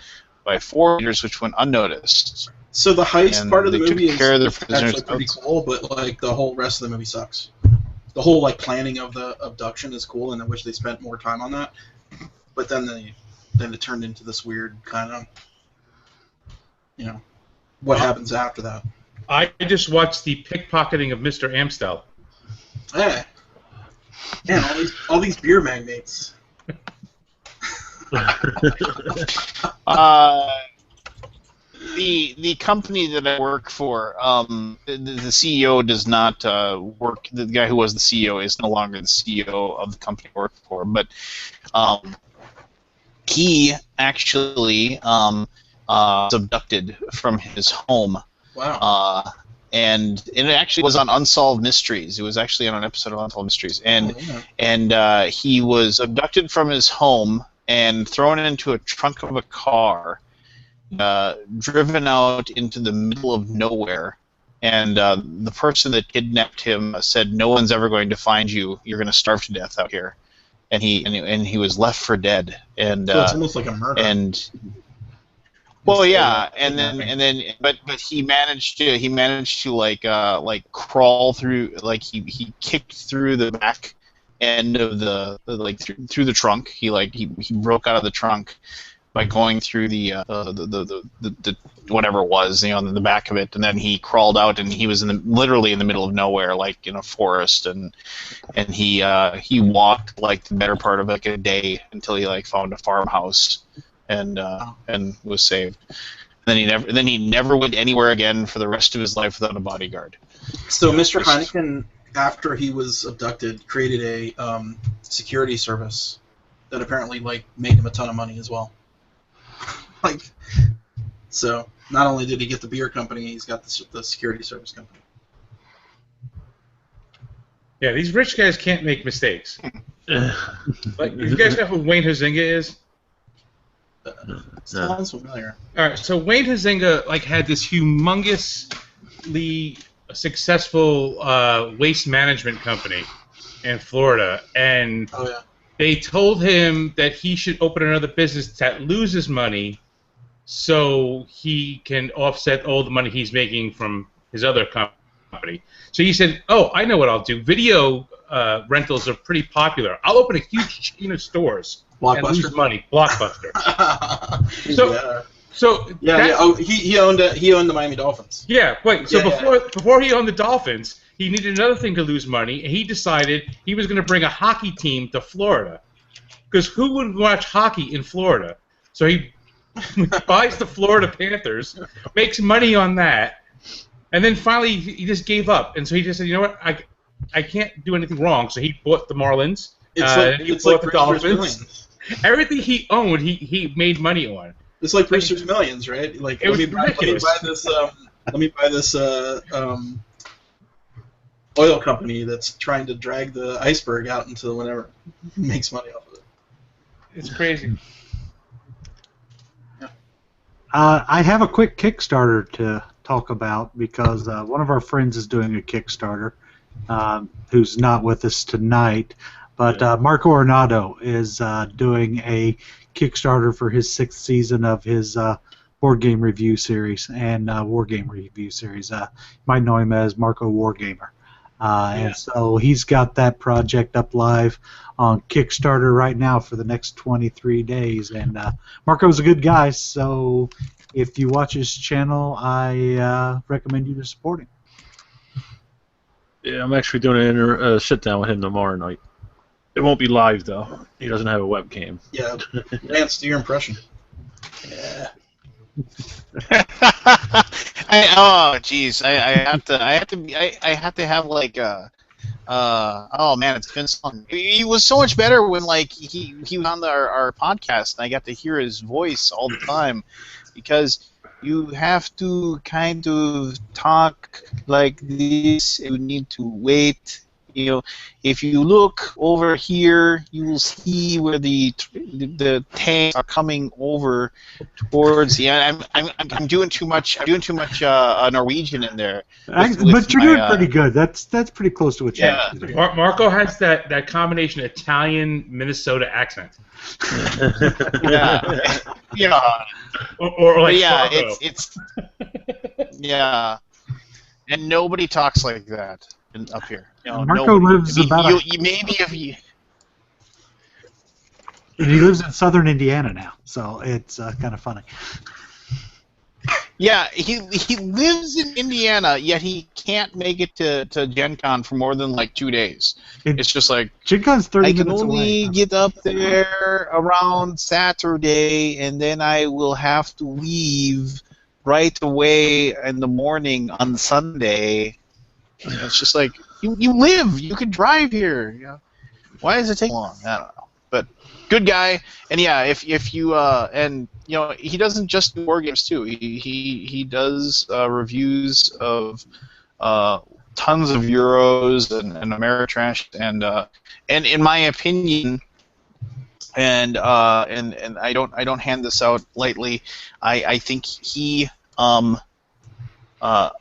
by 4 meters, which went unnoticed. So the heist part of the movie is actually pretty cool, but like the whole rest of the movie sucks. The whole like planning of the abduction is cool, and I wish they spent more time on that. But then it turned into this weird kind of, what happens after that. I just watched the pickpocketing of Mr. Amstel. Yeah. Man, all these beer magnates. The company that I work for, the CEO does not work. The guy who was the CEO is no longer the CEO of the company I work for, but he actually was abducted from his home. Wow. And it actually was on Unsolved Mysteries. It was actually on an episode of Unsolved Mysteries, and he was abducted from his home and thrown into a trunk of a car, driven out into the middle of nowhere. And the person that kidnapped him said, "No one's ever going to find you. You're going to starve to death out here." And he was left for dead. And so it's almost like a murder. Well, yeah, but he managed to like crawl through, like he kicked through the back end of the through the trunk. He broke out of the trunk by going through the whatever it was, the back of it, and then he crawled out, and he was literally in the middle of nowhere, like in a forest, and he walked like the better part of like a day until he found a farmhouse. And was saved. And then he never went anywhere again for the rest of his life without a bodyguard. So Mr. Heineken, after he was abducted, created a security service that apparently made him a ton of money as well. So not only did he get the beer company, he's got the security service company. Yeah, these rich guys can't make mistakes. You guys know who Wayne Huizinga is? Sounds familiar. All right, so Wayne Huizinga had this humongously successful waste management company in Florida, and they told him that he should open another business that loses money, so he can offset all the money he's making from his other company. So he said, "Oh, I know what I'll do. Video rentals are pretty popular. I'll open a huge chain of stores." Blockbuster. And lose money. Blockbuster. So he owned the Miami Dolphins. Yeah, wait. So before he owned the Dolphins, he needed another thing to lose money, and he decided he was going to bring a hockey team to Florida. Because who would watch hockey in Florida? So he buys the Florida Panthers, makes money on that, and then finally he just gave up. And so he just said, you know what, I can't do anything wrong. So he bought the Marlins. He bought the Dolphins. Millions. Everything he owned, he made money on. It's like Brewster's Millions, right? Like let me buy this oil company that's trying to drag the iceberg out into whatever makes money off of it. It's crazy. I have a quick Kickstarter to talk about because one of our friends is doing a Kickstarter who's not with us tonight. But Marco Arnaudo is doing a Kickstarter for his 6th season of his board game review series and war game review series. You might know him as Marco Wargamer. And so he's got that project up live on Kickstarter right now for the next 23 days. And Marco's a good guy, so if you watch his channel, I recommend you to support him. Yeah, I'm actually doing a sit-down with him tomorrow night. It won't be live, though. He doesn't have a webcam. Yeah, Lance, do your impression. Yeah. I have to have like oh man, it's been so long. He was so much better when like he was on our podcast and I got to hear his voice all the time, because you have to kind of talk like this. You need to wait. You know, if you look over here, you will see where the tanks are coming over towards the end. I'm doing too much. I'm doing too much Norwegian in there. But you're doing pretty good. That's pretty close to what you have to do. Marco has that combination Italian Minnesota accent. Yeah. Or like yeah, Fargo. it's yeah, and nobody talks like that up here. You know, Marco lives about. Maybe if you. And he lives in southern Indiana now, so it's kind of funny. Yeah, he lives in Indiana, yet he can't make it to Gen Con for more than like 2 days. It's just like Gen Con's 30 I can minutes only away. get up there around Saturday, and then I will have to leave right away in the morning on Sunday. It's just like you live, you could drive here. You know? Why does it take long? I don't know. But good guy, and yeah, if you and you know, he doesn't just do war games too. He does reviews of tons of Euros and Ameritrash, and in my opinion, and I don't hand this out lightly. I think he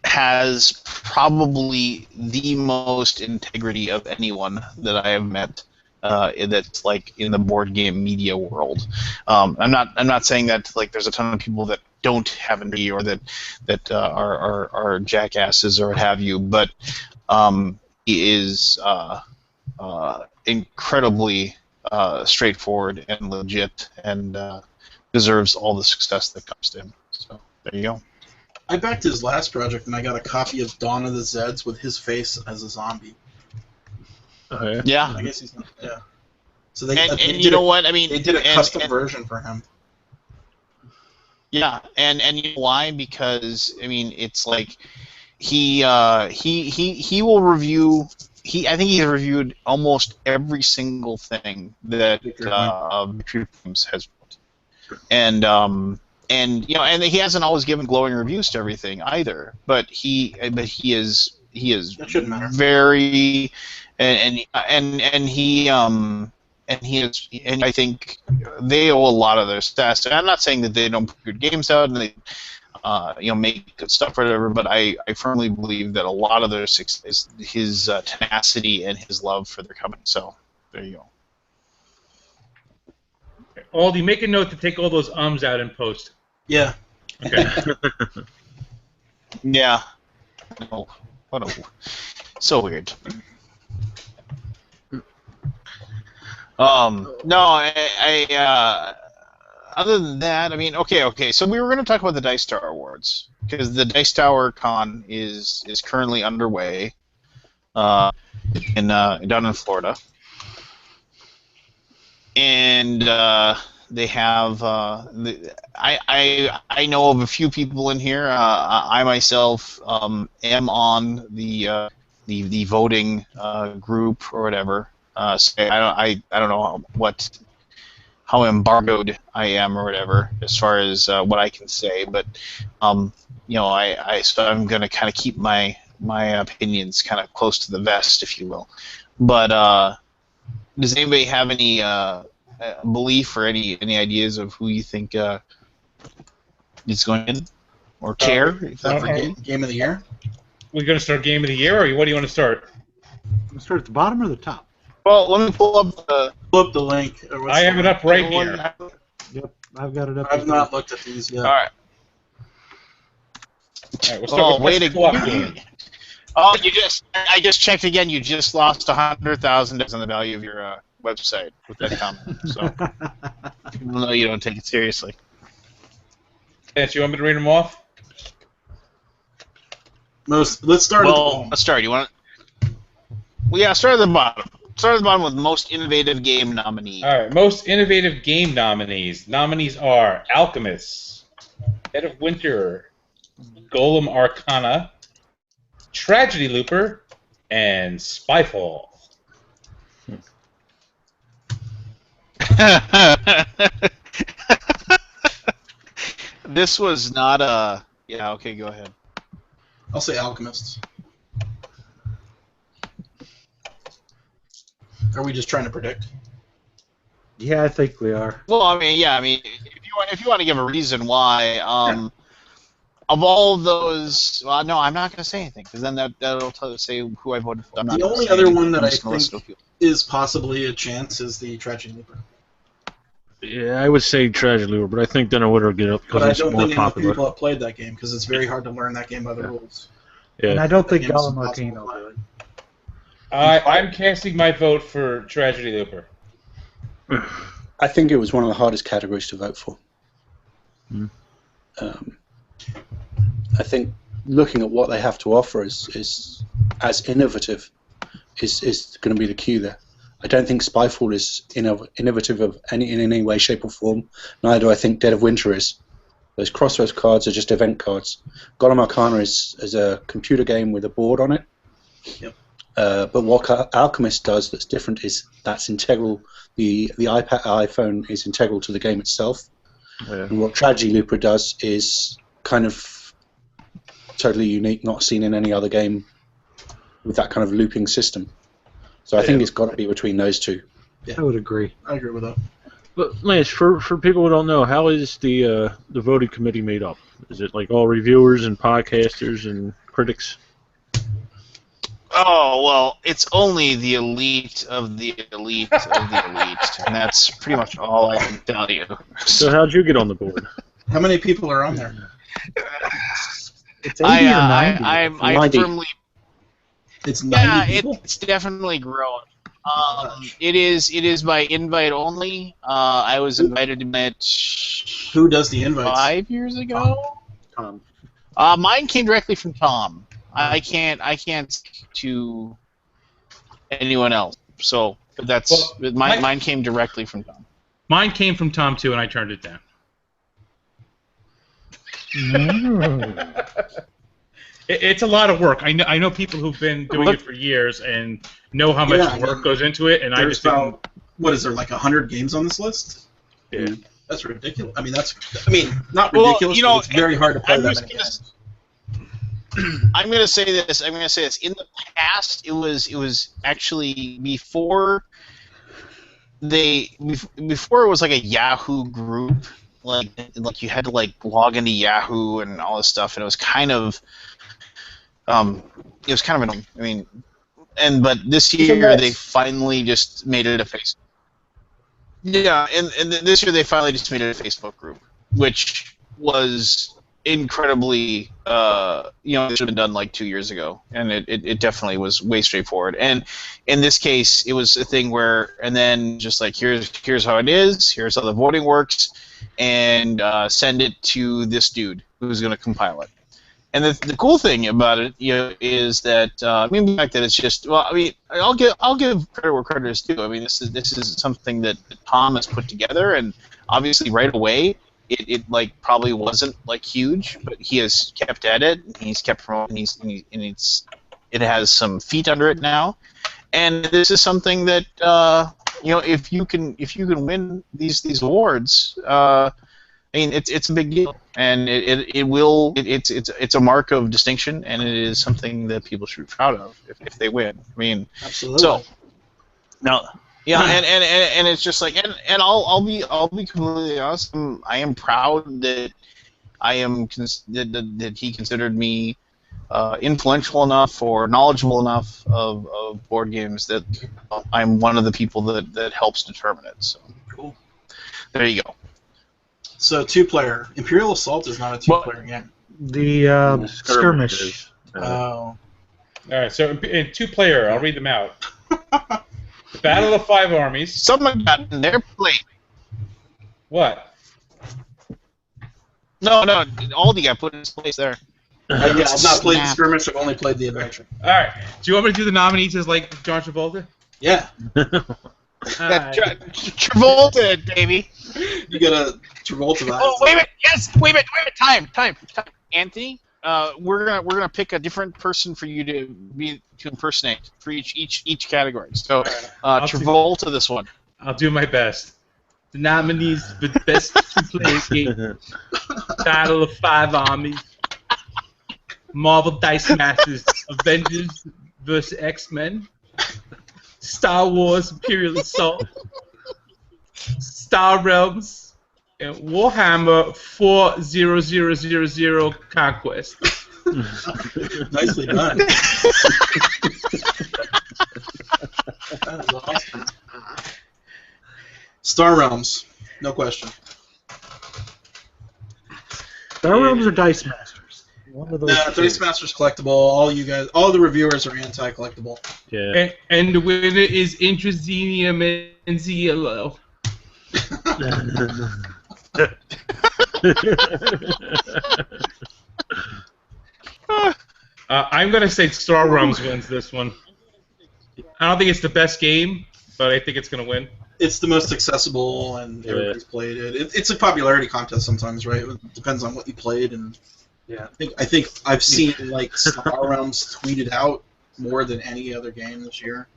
has probably the most integrity of anyone that I have met. That's like in the board game media world. I'm not saying that like there's a ton of people that don't have integrity or that are jackasses or what have you, but he is incredibly straightforward and legit and deserves all the success that comes to him. So there you go. I backed his last project and I got a copy of Dawn of the Zeds with his face as a zombie. Oh, yeah? Yeah. I guess he's not. Yeah. So they And you know what I mean? They did a custom version for him. Yeah, and you know why? Because I mean, it's like he will review. I think he's reviewed almost every single thing that Victory Games has built, and you know, and he hasn't always given glowing reviews to everything either. But he is That shouldn't matter. very and he is, and I think they owe a lot of their success. And I'm not saying that they don't put good games out and they you know, make good stuff or whatever, but I firmly believe that a lot of their success is his tenacity and his love for their company. So there you go. Aldi, make a note to take all those ums out in post. Yeah. Okay. Yeah. Oh, so weird. No, other than that, I mean, okay. So we were going to talk about the Dice Tower Awards because the Dice Tower Con is currently underway, down in Florida, and they have. I know of a few people in here. I myself am on the voting group or whatever. So I don't know how embargoed I am or whatever as far as what I can say, but so I'm going to kind of keep my opinions kind of close to the vest, if you will. But does anybody have any belief or any ideas of who you think is going in or care? Is that for game of the year? We're going to start Game of the Year, or what do you want to start? Want to start at the bottom or the top? Well, let me pull up the link. I have it up right here. Yep, I've got it up. I've not looked at these yet. All right. We'll start with Best Co-op game. Oh, I just checked again. You just lost 100,000 on the value of your website with that comment. So people know you don't take it seriously. Yes, you want me to read them off? Let's start. Let's start. You want? Well, yeah, start at the bottom. Start at the bottom with most innovative game nominee. All right, most innovative game nominees. Nominees are Alchemist, Dead of Winter, Golem Arcana, Tragedy Looper, and Spyfall. This was not a... Yeah, okay, go ahead. I'll say Alchemist. Are we just trying to predict? Yeah, I think we are. Well, I mean, if you want to give a reason why, of all of those, well, no, I'm not going to say anything because then that'll say who I voted for. The only other one that I think is possibly a chance is the Tragedy Looper. Yeah, I would say Tragedy Looper, but I think then I would have get up because it's more popular. But I don't think enough people have played that game because it's very hard to learn that game by the rules. Yeah. And I don't think Golem Arcana will do it. I'm casting my vote for Tragedy Looper. I think it was one of the hardest categories to vote for. I think looking at what they have to offer is as innovative is going to be the key there. I don't think Spyfall is innovative in any way, shape, or form. Neither I think Dead of Winter is. Those Crossroads cards are just event cards. Golem Arcana is a computer game with a board on it. Yep. But what Alchemist does that's different is that's integral. The iPhone is integral to the game itself. Yeah. And what Tragedy Looper does is kind of totally unique, not seen in any other game with that kind of looping system. So I think it's got to be between those two. Yeah. I would agree. I agree with that. But Lance, for people who don't know, how is the voting committee made up? Is it like all reviewers and podcasters and critics? Oh, well, it's only the elite of the elite of the elite, and that's pretty much all I can tell you. So how'd you get on the board? How many people are on there? It's 80 or 90. I firmly... It's 90 people? It's definitely grown. It is by invite only. I was invited to it... Who does the invites? 5 years ago? Tom. Mine came directly from Tom. I can't speak to anyone else. So mine came directly from Tom. Mine came from Tom too, and I turned it down. It's a lot of work. I know people who've been doing it for years and know how much work goes into it, and I just didn't. What is there, like 100 games on this list? Yeah. That's ridiculous. Not ridiculous, but it's very hard to play that many games. I'm gonna say this. In the past, it was actually before it was like a Yahoo group. Like you had to log into Yahoo and all this stuff, and it was kind of annoying. But this year they finally just made it a Facebook. Yeah, and this year they finally just made it a Facebook group, which was incredibly, it should have been done like 2 years ago, and it definitely was way straightforward. And in this case, it was a thing where, and then just like here's how it is, here's how the voting works, and send it to this dude who's going to compile it. And the cool thing about it, is that the fact that it's just I'll give credit where credit is due. I mean, this is something that Tom has put together, and obviously right away it like probably wasn't like huge, but he has kept at it. And he's kept promoting. It has some feet under it now, and this is something that if you can win these awards. I mean, it's a big deal, and it's a mark of distinction, and it is something that people should be proud of if they win. I mean, Absolutely. So now, and it's just like, and I'll be completely honest. I am proud that that he considered me influential enough or knowledgeable enough of board games that I'm one of the people that helps determine it. So Cool. There you go. So 2-player. Imperial Assault is not a 2-player game. The skirmish. Oh. All right, so in 2-player, I'll read them out. The Battle of 5 Armies. Someone got in their plate. What? No, Aldi got put in his place there. Yeah, I've not played the skirmish. I've only played the adventure. All right. Do you want me to do the nominees as like John Travolta? Yeah. Travolta, baby. You got a Travolta vibe. Oh, wait a minute. Yes, wait a minute. Time. Anthony, we're gonna pick a different person for you to impersonate for each category. So, Travolta, this one. I'll do my best. The nominees for the best 2-player game: Battle of 5 Armies, Marvel Dice Masters, Avengers vs. X-Men, Star Wars Imperial Assault, Star Realms, and Warhammer 4,000 Conquest. Nicely done. That is awesome. Star Realms, no question. Star Realms or Dice Masters? One of those. Dice Masters collectible. All the reviewers are anti-collectible. Yeah. And the winner is Intraxenia Manziello. I'm going to say Star Realms wins this one. I don't think it's the best game, but I think it's going to win. It's the most accessible, and everybody's played it. It's a popularity contest sometimes, right? It depends on what you played, and Yeah. I think I've seen like Star Realms tweeted out more than any other game this year,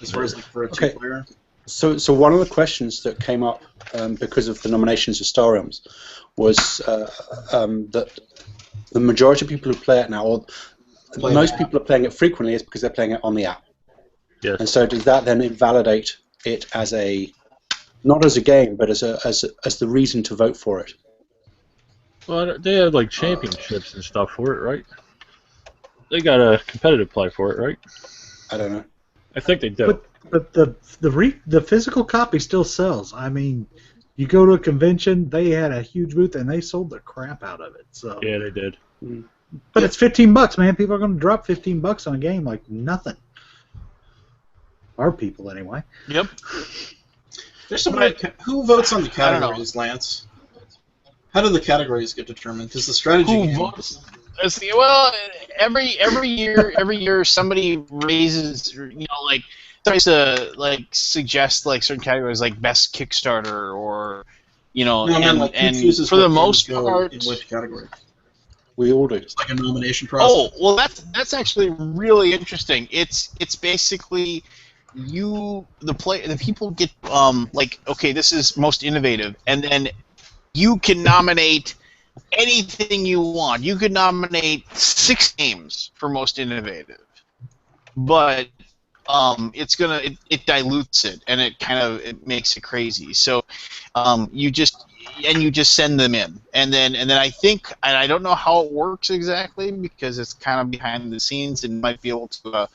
as far as like for a 2-player. So one of the questions that came up because of the nominations of Star Realms was that the majority of people who play it now, or most people are playing it frequently, is because they're playing it on the app. Yes. And so does that then invalidate it as not as a game, but as the reason to vote for it? Well, they have like championships and stuff for it, right? They got a competitive play for it, right? I don't know. I think they do. But the physical copy still sells. I mean, you go to a convention, they had a huge booth, and they sold the crap out of it. So. Yeah, they did. But it's $15, man. People are going to drop $15 on a game like nothing. Our people, anyway. Yep. There's somebody who votes on the categories, Lance. How do the categories get determined? Because the strategy game. Votes? Well, every year somebody raises, like tries to like suggest like certain categories like best Kickstarter or and for the most part, in which category? We all do. It's like a nomination process. Oh, well, that's actually really interesting. It's basically the people get like, okay, this is most innovative, and then you can nominate anything you want. You could nominate 6 games for most innovative, but it dilutes it, and it makes it crazy. So you just send them in, and then I think, and I don't know how it works exactly because it's kind of behind the scenes and might be able to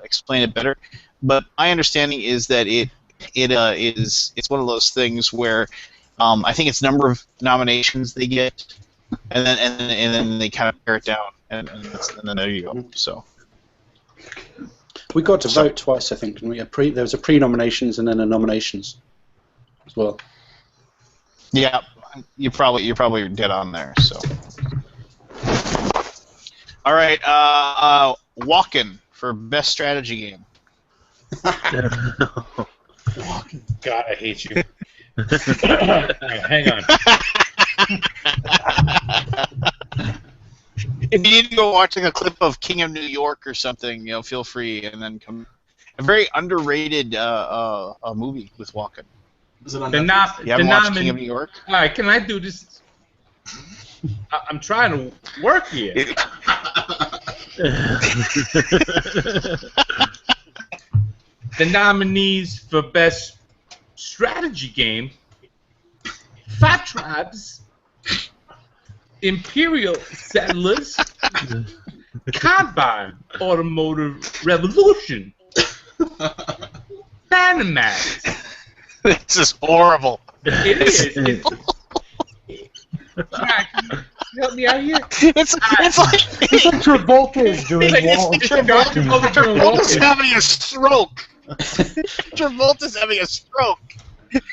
explain it better. But my understanding is that it's one of those things where I think it's number of nominations they get, and then they kind of pare it down, and then there you go. So we got to vote twice, I think, didn't we? There was a pre-nominations and then a nominations as well. Yeah, you're probably dead on there. So, all right, Walken for best strategy game. God, I hate you. Hang on. If you need to go watching a clip of King of New York or something, feel free, and then come. A very underrated movie with Walken. Is it on The Netflix? You haven't watched King of New York? All right, can I do this? I'm trying to work here. The nominees for best strategy game: Five Tribes, Imperial Settlers, Kanban, Automotive Revolution, Dynamax. This is horrible. It is. Jack, can you help me out here? It's like Travolta is doing Travolta's having a stroke. Travolta's having a stroke.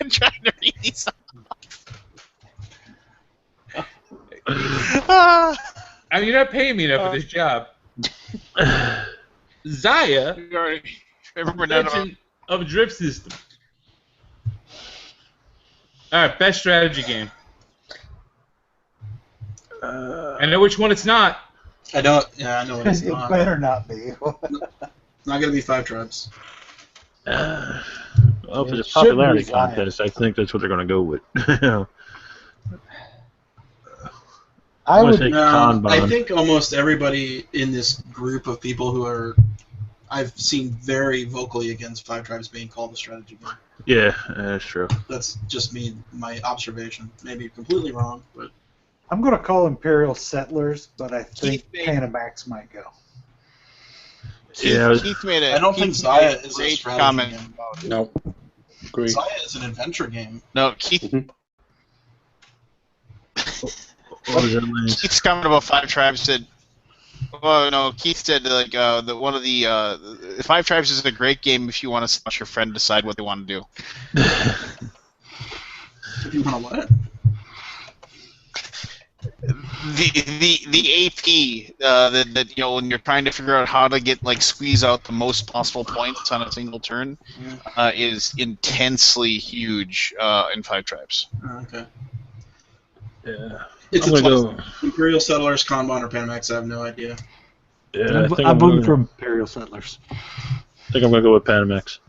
I'm trying to read these off. I mean, you're not paying me enough for this job. Zaya, Legend of Drift System. All right, best strategy game. I know which one it's not. I know. Yeah, I know what it's It not. better not be. Not gonna be Five Tribes. Well, for It the should popularity be Zion. contest, I think that's what they're going to go with. I I'm gonna would. say No, Kanban. I think almost everybody in this group of people who are, I've seen very vocally against Five Tribes being called a strategy game. Yeah, that's true. That's just me, my observation. Maybe completely wrong, but I'm going to call Imperial Settlers, but I think Keith made- Panamax might go. Yeah, Keith made a. I don't think Keith Zaya made a is a great strategy comment. game. No. Agree. Zaya is an adventure game. No, Keith. What was that, Lance? Keith's comment about Five Tribes said. Oh no, Keith said like one of the Five Tribes is a great game if you want to let your friend decide what they want to do. If you want to what? The AP that when you're trying to figure out how to get squeeze out the most possible points on a single turn is intensely huge in Five Tribes. Oh, okay. Yeah. It's I'm a gonna toss. Imperial Settlers, Kanban, or Panamax. I have no idea. Yeah, I think I'm voting for gonna, Imperial Settlers. I think I'm going to go with Panamax.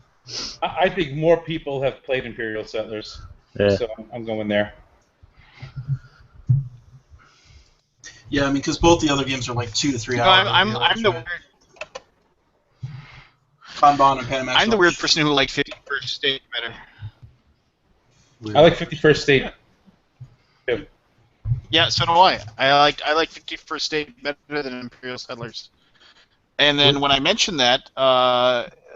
I think more people have played Imperial Settlers, Yeah. so I'm going there. Yeah, I mean, because both the other games are like 2 to 3 No, hours. I'm the weird, Kanban and Panamax. I'm the weird person who likes 51st State better. I like 51st State. Yeah, so do I. I like 51st State better than Imperial Settlers. And then when I mentioned that,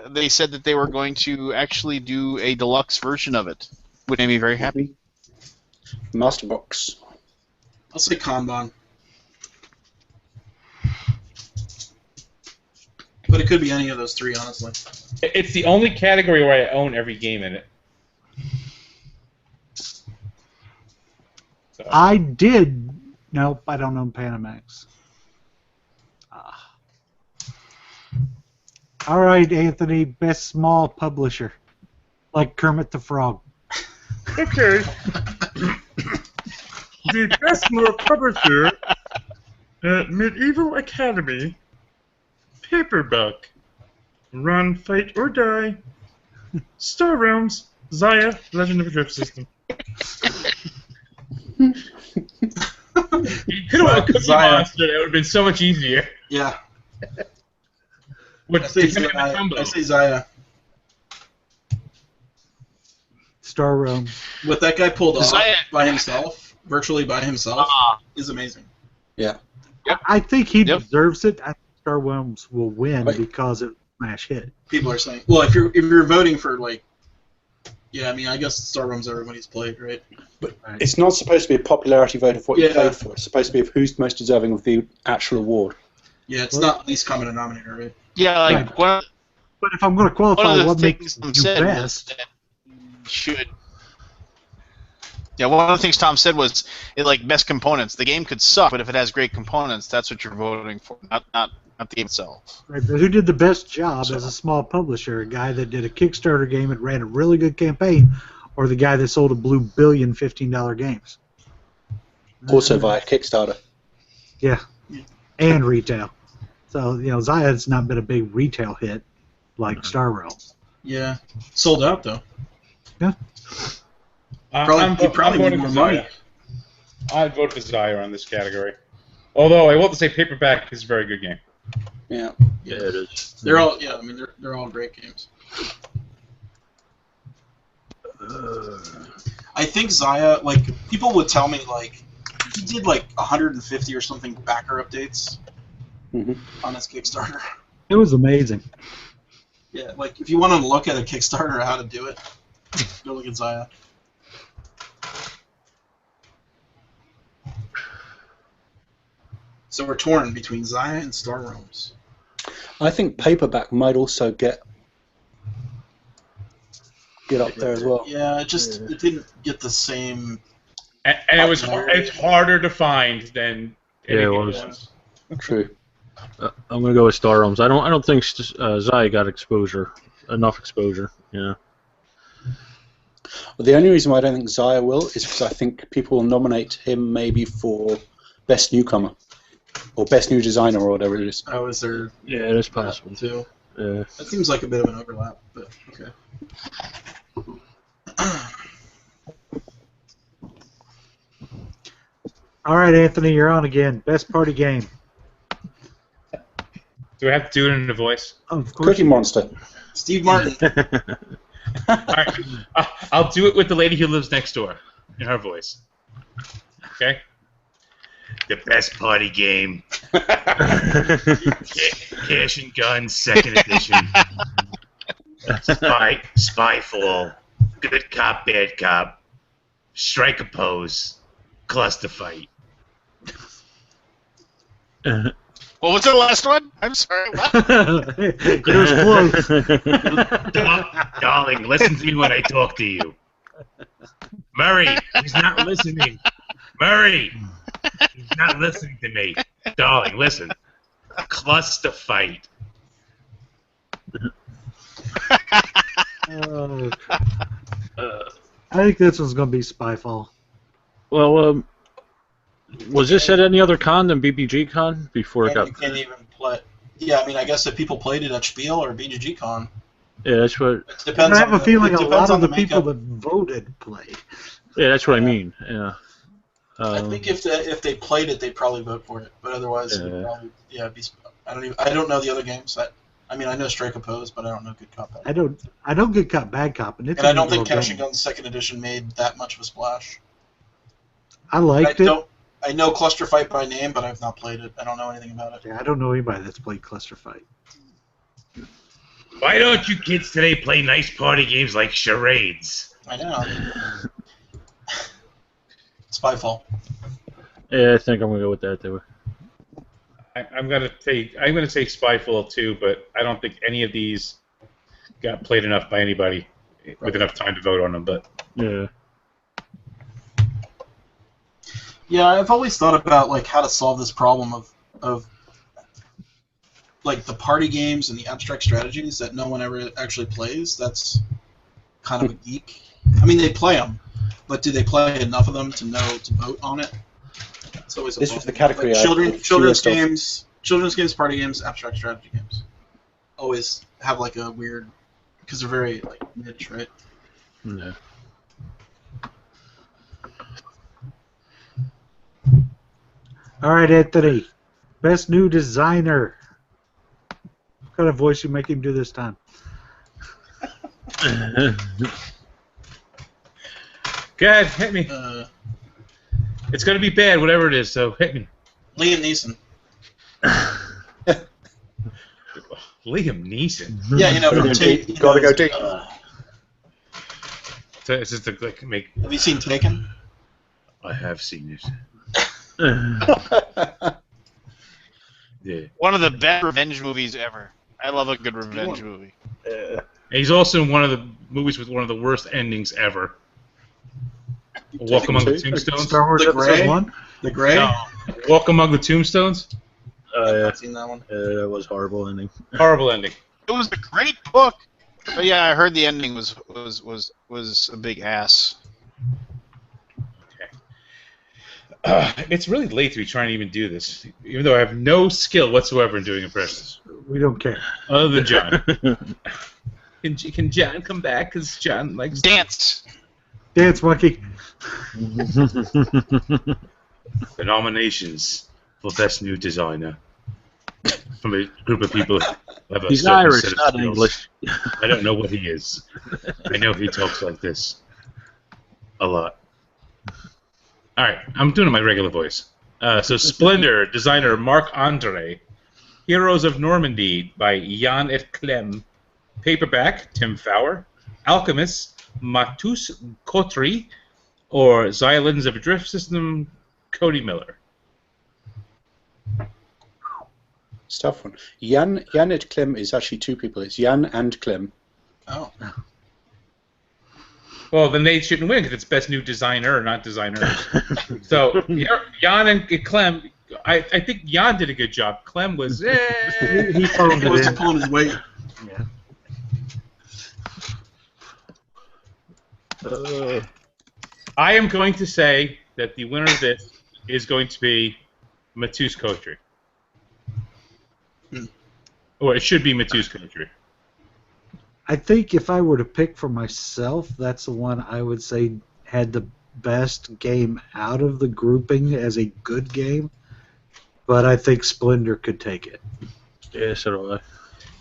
they said that they were going to actually do a deluxe version of it. Would make me very happy. Master Box. I'll say Kanban. But it could be any of those three, honestly. It's the only category where I own every game in it. So, I did. Nope, I don't own Panamax. All right, Anthony, best small publisher, like Kermit the Frog. Okay. The best small publisher, Medieval Academy, Paperback, Run, Fight, or Die, Star Realms, Zaya, Legend of a Drift System. you could have won Cookie Zaya. Monster. That would have been so much easier. Yeah. What, I say depending on the Zaya. combo. I say Zaya. Star Realms. What that guy pulled off Zaya. by himself, virtually by himself, Ah. is amazing. Yeah. I think he Yep. deserves it. I think Star Realms will win Right. because it smash hit. People are saying, well, if you're voting for yeah, I mean, I guess Star Realms everybody's played, right? But it's not supposed to be a popularity vote of what you Yeah. played for. It's supposed to be of who's most deserving of the actual award. Yeah, it's not least common denominator, right? Yeah, Right. one But if I'm going to of qualify the what things makes you said was best, that should. Yeah, one of the things Tom said was best components. The game could suck, but if it has great components, that's what you're voting for, not the game itself. Right, but who did the best job as a small publisher? A guy that did a Kickstarter game and ran a really good campaign, or the guy that sold a blue billion $15 games? Also via Kickstarter. Yeah, and retail. So, Zayad's not been a big retail hit like Star Realms. Yeah, sold out though. Yeah. He probably I'm made voting more for money. Zaya. I'd vote for Zaya on this category. Although I will have to say, Paperback is a very good game. Yeah. Yeah, it is. They're all they're all great games. I think Zaya, people would tell me he did 150 or something backer updates on his Kickstarter. It was amazing. Yeah, if you want to look at a Kickstarter how to do it, go look at Zaya. So we're torn between Zaya and Star Realms. I think Paperback might also get up there as well. Yeah, it didn't get the same. And it's harder to find than anything it was. else. True. I'm gonna go with Star Realms. I don't think Zaya got enough exposure. Yeah. Well, the only reason why I don't think Zaya will is because I think people will nominate him maybe for Best Newcomer or Best New Designer or whatever it is. Oh, is there? Yeah, it is possible. Too. Yeah. That seems like a bit of an overlap, but okay. All right, Anthony, you're on again. Best party game. Do I have to do it in a voice? Of course. Cookie Monster. Steve Martin. All right. I'll do it with the lady who lives next door in her voice. Okay? The best party game. Cash and Guns, second edition. Spyfall. Good cop, bad cop. Strike a pose. Cluster fight. What was the last one? I'm sorry. What? It was close. Darling, listen to me when I talk to you. Murray, he's not listening. Murray, he's not listening to me. Darling, listen. Cluster fight. I think this one's going to be Spyfall. Well, was this at any other con than BBG Con before it got? You can't even play. Yeah, I mean, I guess if people played it at Spiel or BGG Con, Yeah, that's what. it depends. I have a feeling a lot of the makeup. people that voted played. Yeah, that's what I mean. Yeah. I think if they played it, they'd probably vote for it. But otherwise, it would probably be. I don't know the other games. I know Strike a Pose, but I don't know Good Cop. Bad Cop. I don't Good Cop Bad Cop, and it's. And I don't think game. Cash and Guns Second Edition made that much of a splash. I liked it. I know Cluster Fight by name, but I've not played it. I don't know anything about it. Yeah, I don't know anybody that's played Cluster Fight. Why don't you kids today play nice party games like charades? I know. Spyfall. Yeah, I think I'm gonna go with that too. I'm gonna say Spyfall too, but I don't think any of these got played enough by anybody with enough time to vote on them. But Yeah. Yeah, I've always thought about how to solve this problem of the party games and the abstract strategies that no one ever actually plays. That's kind of a geek. I mean, they play them, but do they play enough of them to know to vote on it? It's always a This problem. was the category. Children's games, party games, abstract strategy games. Always have a weird, because they're very niche, right? Yeah. All right, Anthony. Best new designer. What kind of voice you make him do this time? go ahead, hit me. It's gonna be bad, whatever it is. So hit me. Liam Neeson. Liam Neeson. Yeah, from Taken. Gotta go deep. So it's just make. Have you seen Taken? I have seen it. Yeah. One of the best revenge movies ever. I love a good revenge movie. And he's also in one of the movies with one of the worst endings ever. Walk Among the two. Tombstones. Star Wars The Episode Gray? 1? The Gray? No. Walk Among the Tombstones. I've Yeah, not seen that one. that was horrible ending. Horrible ending. It was a great book, but yeah, I heard the ending was a big ass. It's really late to be trying to even do this, even though I have no skill whatsoever in doing impressions. We don't care. Other than John. Can John come back? Because John likes Dance. Dance Monkey. the nominations for Best New Designer from a group of people who have a He's certain Irish, set of not skills. English. I don't know what he is. I know he talks like this a lot. All right, I'm doing my regular voice. So Splendor, designer Marc-Andre. Heroes of Normandy by Jan et Clem. Paperback, Tim Fowler. Alchemist, Matus Kotri. Or Xylons of a Drift System, Cody Miller. It's a tough one. Jan and Clem is actually two people. It's Jan and Clem. Oh. Well, then they shouldn't win because it's Best New Designer, not Designer. So, Jan and Clem, I think Jan did a good job. Clem was, He phoned He it wasn't in. pulling his weight. Yeah. I am going to say that the winner of this is going to be Matus Kotri. Or it should be Matus Kotri. I think if I were to pick for myself, that's the one I would say had the best game out of the grouping as a good game. But I think Splendor could take it. Yeah, so do I.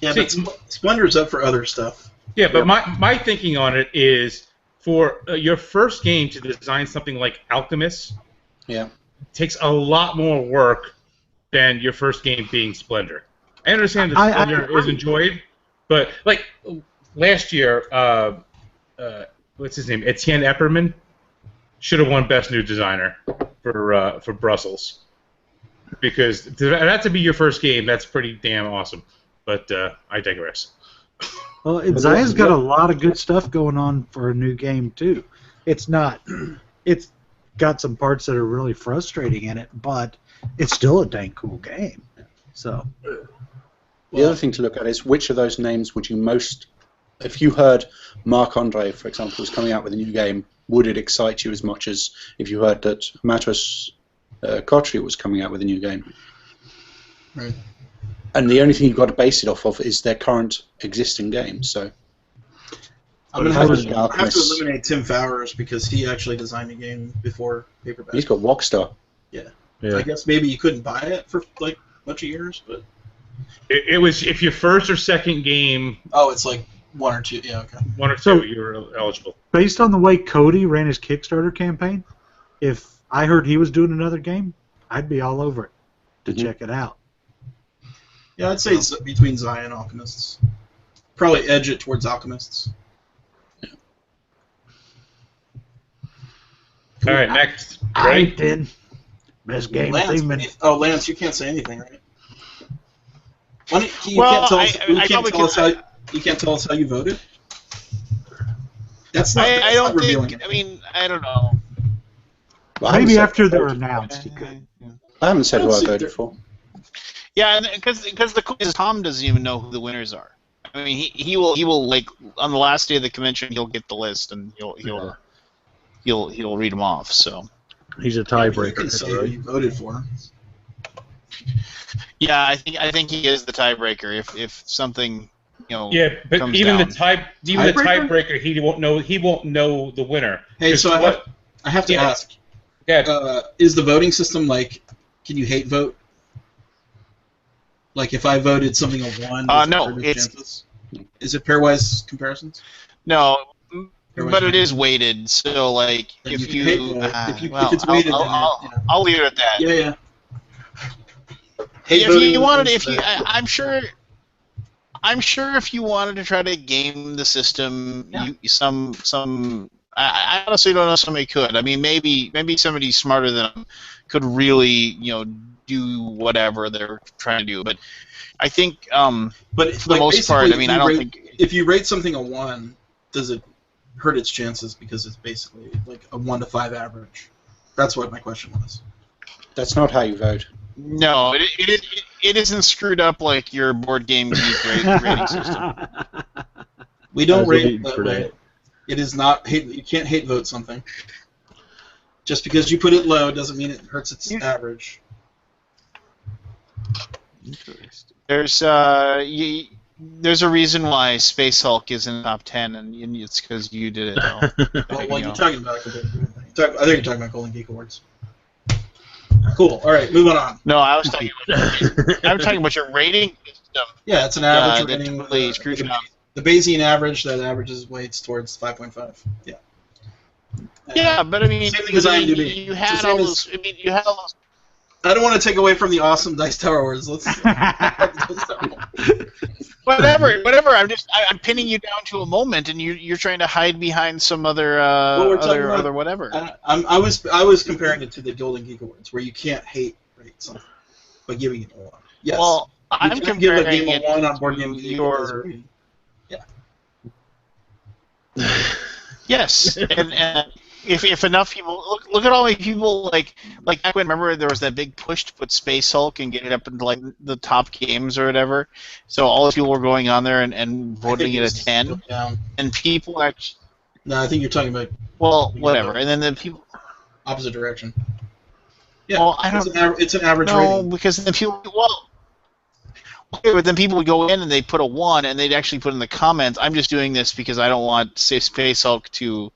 Yeah, See, but Splendor's up for other stuff. Yeah, but my thinking on it is for your first game to design something like Alchemist Yeah. takes a lot more work than your first game being Splendor. I understand that Splendor is enjoyed, but like last year, what's his name? Etienne Epperman should have won Best New Designer for Brussels because that to be your first game, that's pretty damn awesome. But I digress. Well, Zaya's got a lot of good stuff going on for a new game too. It's got some parts that are really frustrating in it, but it's still a dang cool game. So The other thing to look at is which of those names would you most, if you heard Marc-Andre, for example, was coming out with a new game, would it excite you as much as if you heard that Matus Kotri was coming out with a new game? Right. And the only thing you've got to base it off of is their current existing game. So I'm going to have to Alchemist. eliminate Tim Fowers because he actually designed a game before Paperback. He's got Rockstar. Yeah. Yeah. I guess maybe you couldn't buy it for like a bunch of years, but... It was if your first or second game, Oh, it's like one or two. Yeah, okay. one or two, So- you were eligible. based on the way Cody ran his Kickstarter campaign, if I heard he was doing another game, I'd be all over it to check it out. Yeah, I'd say it's between Zaya and Alchemists. Probably edge it towards Alchemists. All right, next. I Ready? did. Best game Lance, achievement. Lance, you can't say anything, right? Why don't, you Well, you can't tell us how you voted? That's not, I that's don't not revealing think. it. I mean, I don't know. Well, I haven't Maybe said after who I they're voted for. announced, you could. I haven't said who I Let's see. voted for. Yeah, because the cool thing is Tom doesn't even know who the winners are. I mean, he will like on the last day of the convention he'll get the list and he'll read them off. So He's a You tiebreaker. can say who you voted for. yeah, I think he is the tiebreaker. If something Yeah, but comes even down. the tiebreaker, he won't know the winner. Hey, 'Cause so I have to Yeah. ask, Yeah, is the voting system like, can you hate vote? Like if I voted something of one, does it no, hurt his it's- chances? Is it pairwise comparisons? no, Pairwise but it is comparisons? weighted. So like Then if you can you, hate vote. well, if it's weighted, then I'll leave it at that. yeah. Hate If voting you wanted, is, I'm sure if you wanted to try to game the system, Yeah. I honestly don't know if somebody could. I mean, maybe somebody smarter than them could really, do whatever they're trying to do. But I think, but for the most part, I mean, I don't think. If you rate something a 1, does it hurt its chances because it's basically like a 1 to 5 average. That's what my question was. That's not how you vote. No, it isn't screwed up like your board game geek rating system. We don't I was rate waiting that for way. that. It is not hate. You can't hate vote something. Just because you put it low doesn't mean it hurts its average. There's a reason why Space Hulk is in the top 10, and it's because you did it. Well, you're talking about a completely different thing. I think you're talking about Golden Geek Awards. Cool. All right, moving on. No, I was talking about. I'm talking about your rating system. Yeah, it's an average that rating. totally screws it up. The Bayesian average that averages weights towards 5.5. Yeah. Yeah, but I mean, Same thing as IMDb. you had all those. I mean, you had all those. I don't want to take away from the awesome Dice Tower Awards. Let's. Whatever. I'm pinning you down to a moment, and you're trying to hide behind some other other whatever. I was comparing it to the Golden Geek Awards, where you can't rate something by giving it a 1. Yes. Well, you I'm can give a comparing game it a 1 on Board to Game Geek. your. Yeah. Yes, and if enough people look at all the people like back when, remember there was that big push to put Space Hulk and get it up into like the top games or whatever. So all the people were going on there and voting it a 10, and people actually. No, I think you're talking about. Well, whatever, and then the people. Opposite direction. Yeah, well, I don't. It's an average no, rating. Because then people. Well. Okay, but then people would go in and they'd put a 1, and they'd actually put in the comments, "I'm just doing this because I don't want, say, Space Hulk to,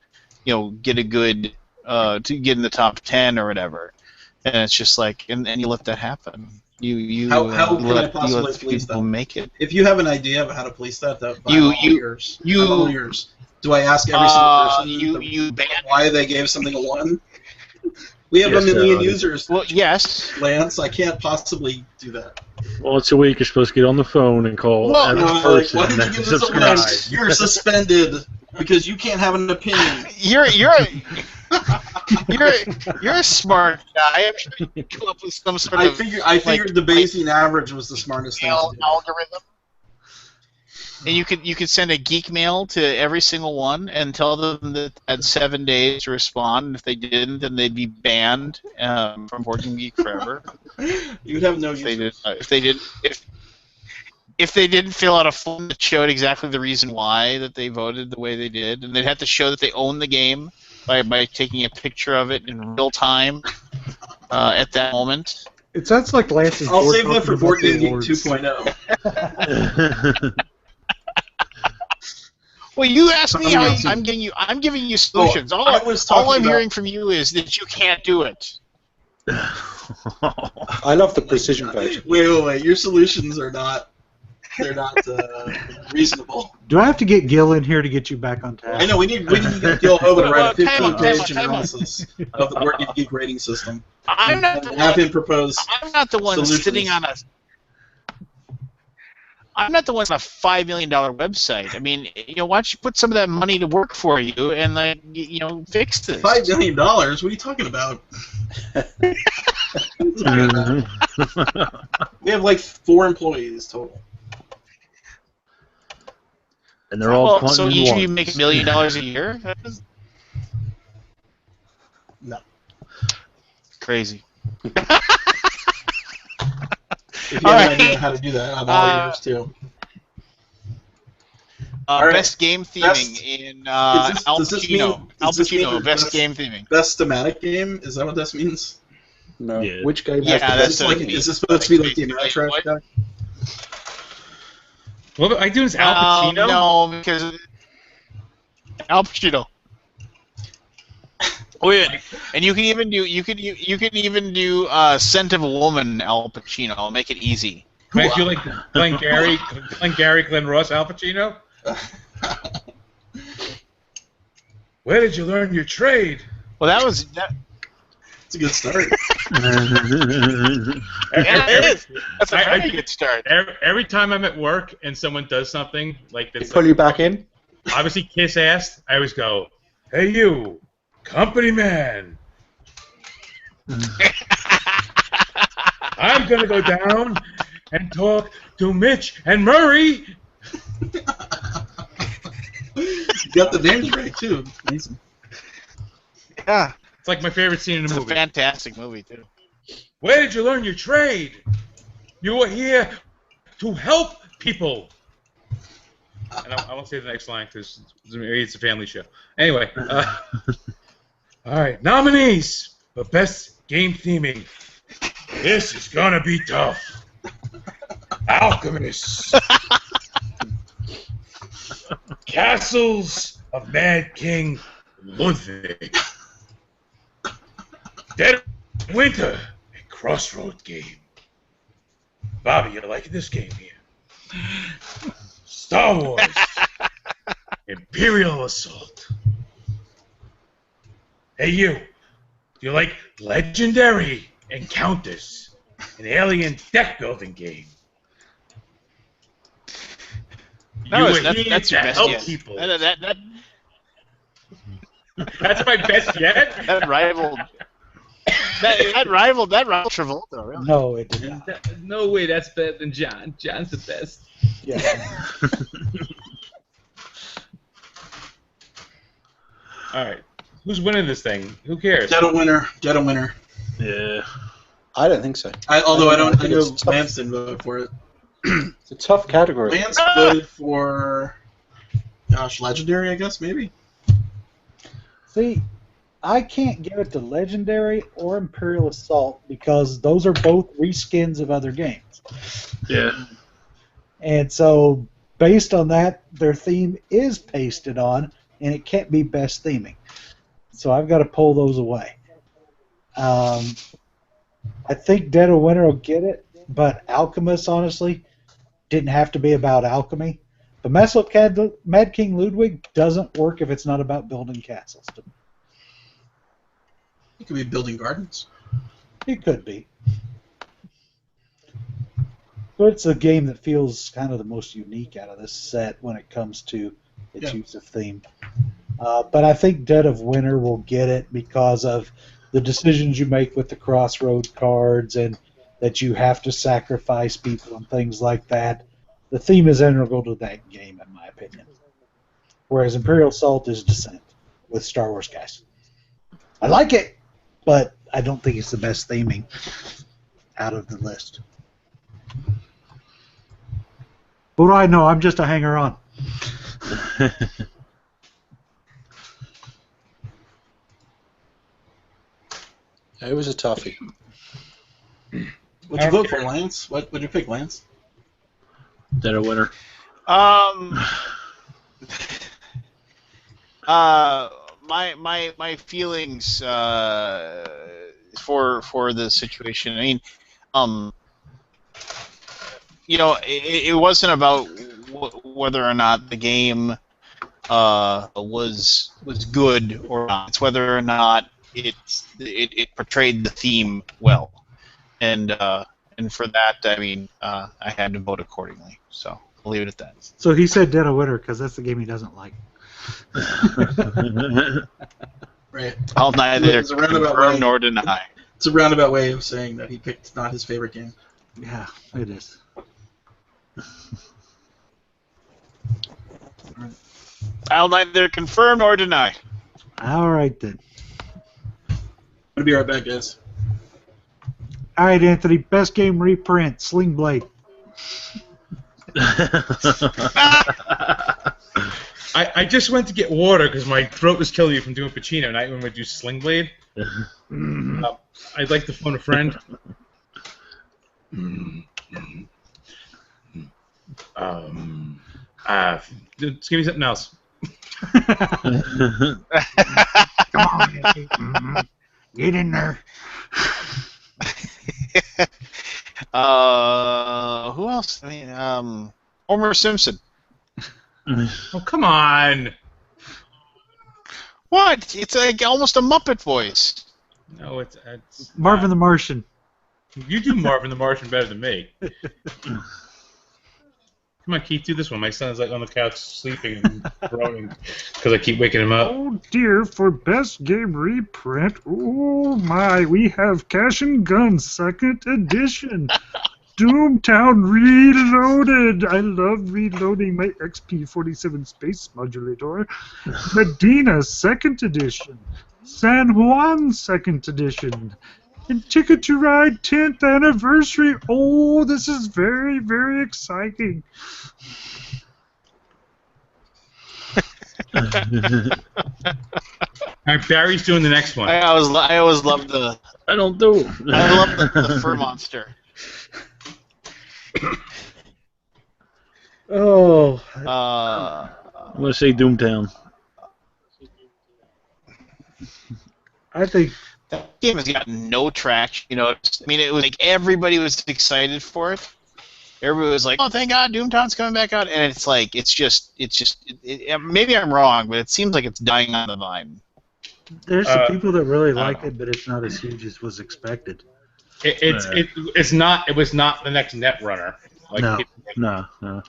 get a good, to get in the top 10 or whatever." And it's just like, and you let that happen. How can I possibly police people that? make it. If you have an idea of how to police that, I'm all ears. Do I ask every single person why they gave something a 1? We have a million users. Well, yes. Lance, I can't possibly do that. Once a week, you're supposed to get on the phone and call every person why did you and give this a 1? subscribe. You're suspended because you can't have an opinion. You're a smart guy. I'm sure you could come up with some sort of. I figured the Bayesian average was the smartest thing to do. Algorithm. And you could send a geek mail to every single one and tell them that they had 7 days to respond. And if they didn't, then they'd be banned from Board Game Geek forever. You'd have no use. If they didn't fill out a form that showed exactly the reason why that they voted the way they did, and they'd have to show that they own the game by taking a picture of it in real time at that moment. It sounds like Lance is. I'll save that for Board Game Geek 2.0. Well, you asked me how I'm giving you solutions. All I'm hearing from you is that you can't do it. I love the precision vote. Wait. Your solutions are not. They're not reasonable. Do I have to get Gil in here to get you back on task? I know we need to get Gil Hogan to write a 15-page analysis of the Board Game Geek rating system. Have him propose. I'm not the one solutions. sitting on a. I'm not the one on a $5 million website. I mean, why don't you put some of that money to work for you and fix this? $5 million? What are you talking about? We have like 4 employees total. And they're all so each of you make $1 million a year? No. Crazy. If you have an idea how to do that, I'm all ears too. Best game theming in Al Pacino. Best game theming. Best thematic game? Is that what this means? No. Yeah. Which game? Yeah, Is this supposed to be like the Ameritrash guy? What I do is Al Pacino. No, because Al Pacino. Wait, and you can even do Scent of a Woman, Al Pacino. I'll make it easy. Make you like Glenn Gary, Glenn Ross, Al Pacino. Where did you learn your trade? Well, that. It's a good start. Yeah, it is. That's a very good start. Every time I'm at work and someone does something like this, Pull you back in. Obviously kiss ass, I always go, "Hey you, company man, I'm gonna go down and talk to Mitch and Murray." got the names right too. Amazing. Yeah, It's like my favorite scene in it's the a movie. fantastic movie too. Where did you learn your trade? You were here to help people. And I won't say the next line because it's a family show. Anyway, all right, nominees for best game theming. This is gonna be tough. Alchemists, Castles of Mad King Ludwig, Dead of Winter, and Crossroad game. Bobby, you liking this game here? Star Wars, Imperial Assault. Hey you, do you like Legendary Encounters, an alien deck building game? No, You were that's here your to best help yet. people. That That's my best yet. rivaled. That rivaled Travolta. Really. No, it did not. No way, that's better than John. John's the best. Yeah. All right, who's winning this thing? Who cares? Dead of Winter. Dead of Winter. Yeah. I don't think so. Although I know it's tough. Lance didn't vote for it. It's a tough category. Lance voted for, Legendary, I guess, maybe? See, I can't give it to Legendary or Imperial Assault because those are both reskins of other games. Yeah. And so, based on that, their theme is pasted on, and it can't be best theming. So I've got to pull those away. I think Dead of Winter will get it, but Alchemist, honestly, didn't have to be about alchemy. But Mad King Ludwig doesn't work if it's not about building castles. It could be building gardens. It could be. But it's a game that feels kind of the most unique out of this set when it comes to its use of theme. But I think Dead of Winter will get it because of the decisions you make with the Crossroad cards and that you have to sacrifice people and things like that. The theme is integral to that game, in my opinion. Whereas Imperial Assault is Descent with Star Wars guys. I like it, but I don't think it's the best theming out of the list. What do I know? I'm just a hanger-on. It was a toughie. What'd you vote for, Lance? What'd you pick, Lance? Dead of Winter. My feelings for the situation. I mean, it wasn't about whether or not the game was good or not. It's whether or not it portrayed the theme well, and for that, I mean, I had to vote accordingly. So I'll leave it at that. So he said Dead of Winter because that's the game he doesn't like. Right. I'll neither It's a roundabout confirm way. nor deny. It's a roundabout way of saying that he picked not his favorite game. Yeah, it is. I'll neither confirm nor deny. All right, then. I'll be right back, guys. All right, Anthony. Best game reprint, Sling Blade. I just went to get water because my throat was killing me from doing Pacino, and I went to do Sling Blade. I'd like to phone a friend. Just give me something else. Come on, Anthony. Get in there. Who else? I mean, Homer Simpson. Oh, come on. What? It's like almost a Muppet voice. No, it's Marvin the Martian. You do Marvin the Martian better than me. Come on, Keith, do this one. My son's like on the couch sleeping and groaning because I keep waking him up. Oh dear, for best game reprint, oh my, we have Cash and Guns 2nd edition. Doomtown Reloaded. I love reloading my XP-47 Space Modulator. Medina 2nd Edition. San Juan 2nd Edition. And Ticket to Ride 10th Anniversary. Oh, this is very, very exciting. All right, Barry's doing the next one. I always love the. I don't do. I love the fur monster. Oh, I'm gonna say Doomtown. I think That game has gotten no traction. You know, I mean, it was like everybody was excited for it. Everybody was like, "Oh, thank God, Doomtown's coming back out," and it's like, maybe I'm wrong, but it seems like it's dying on the vine. there's some people that really like it, but it's not as huge as was expected. It's not. It was not the next Netrunner. Like No. No.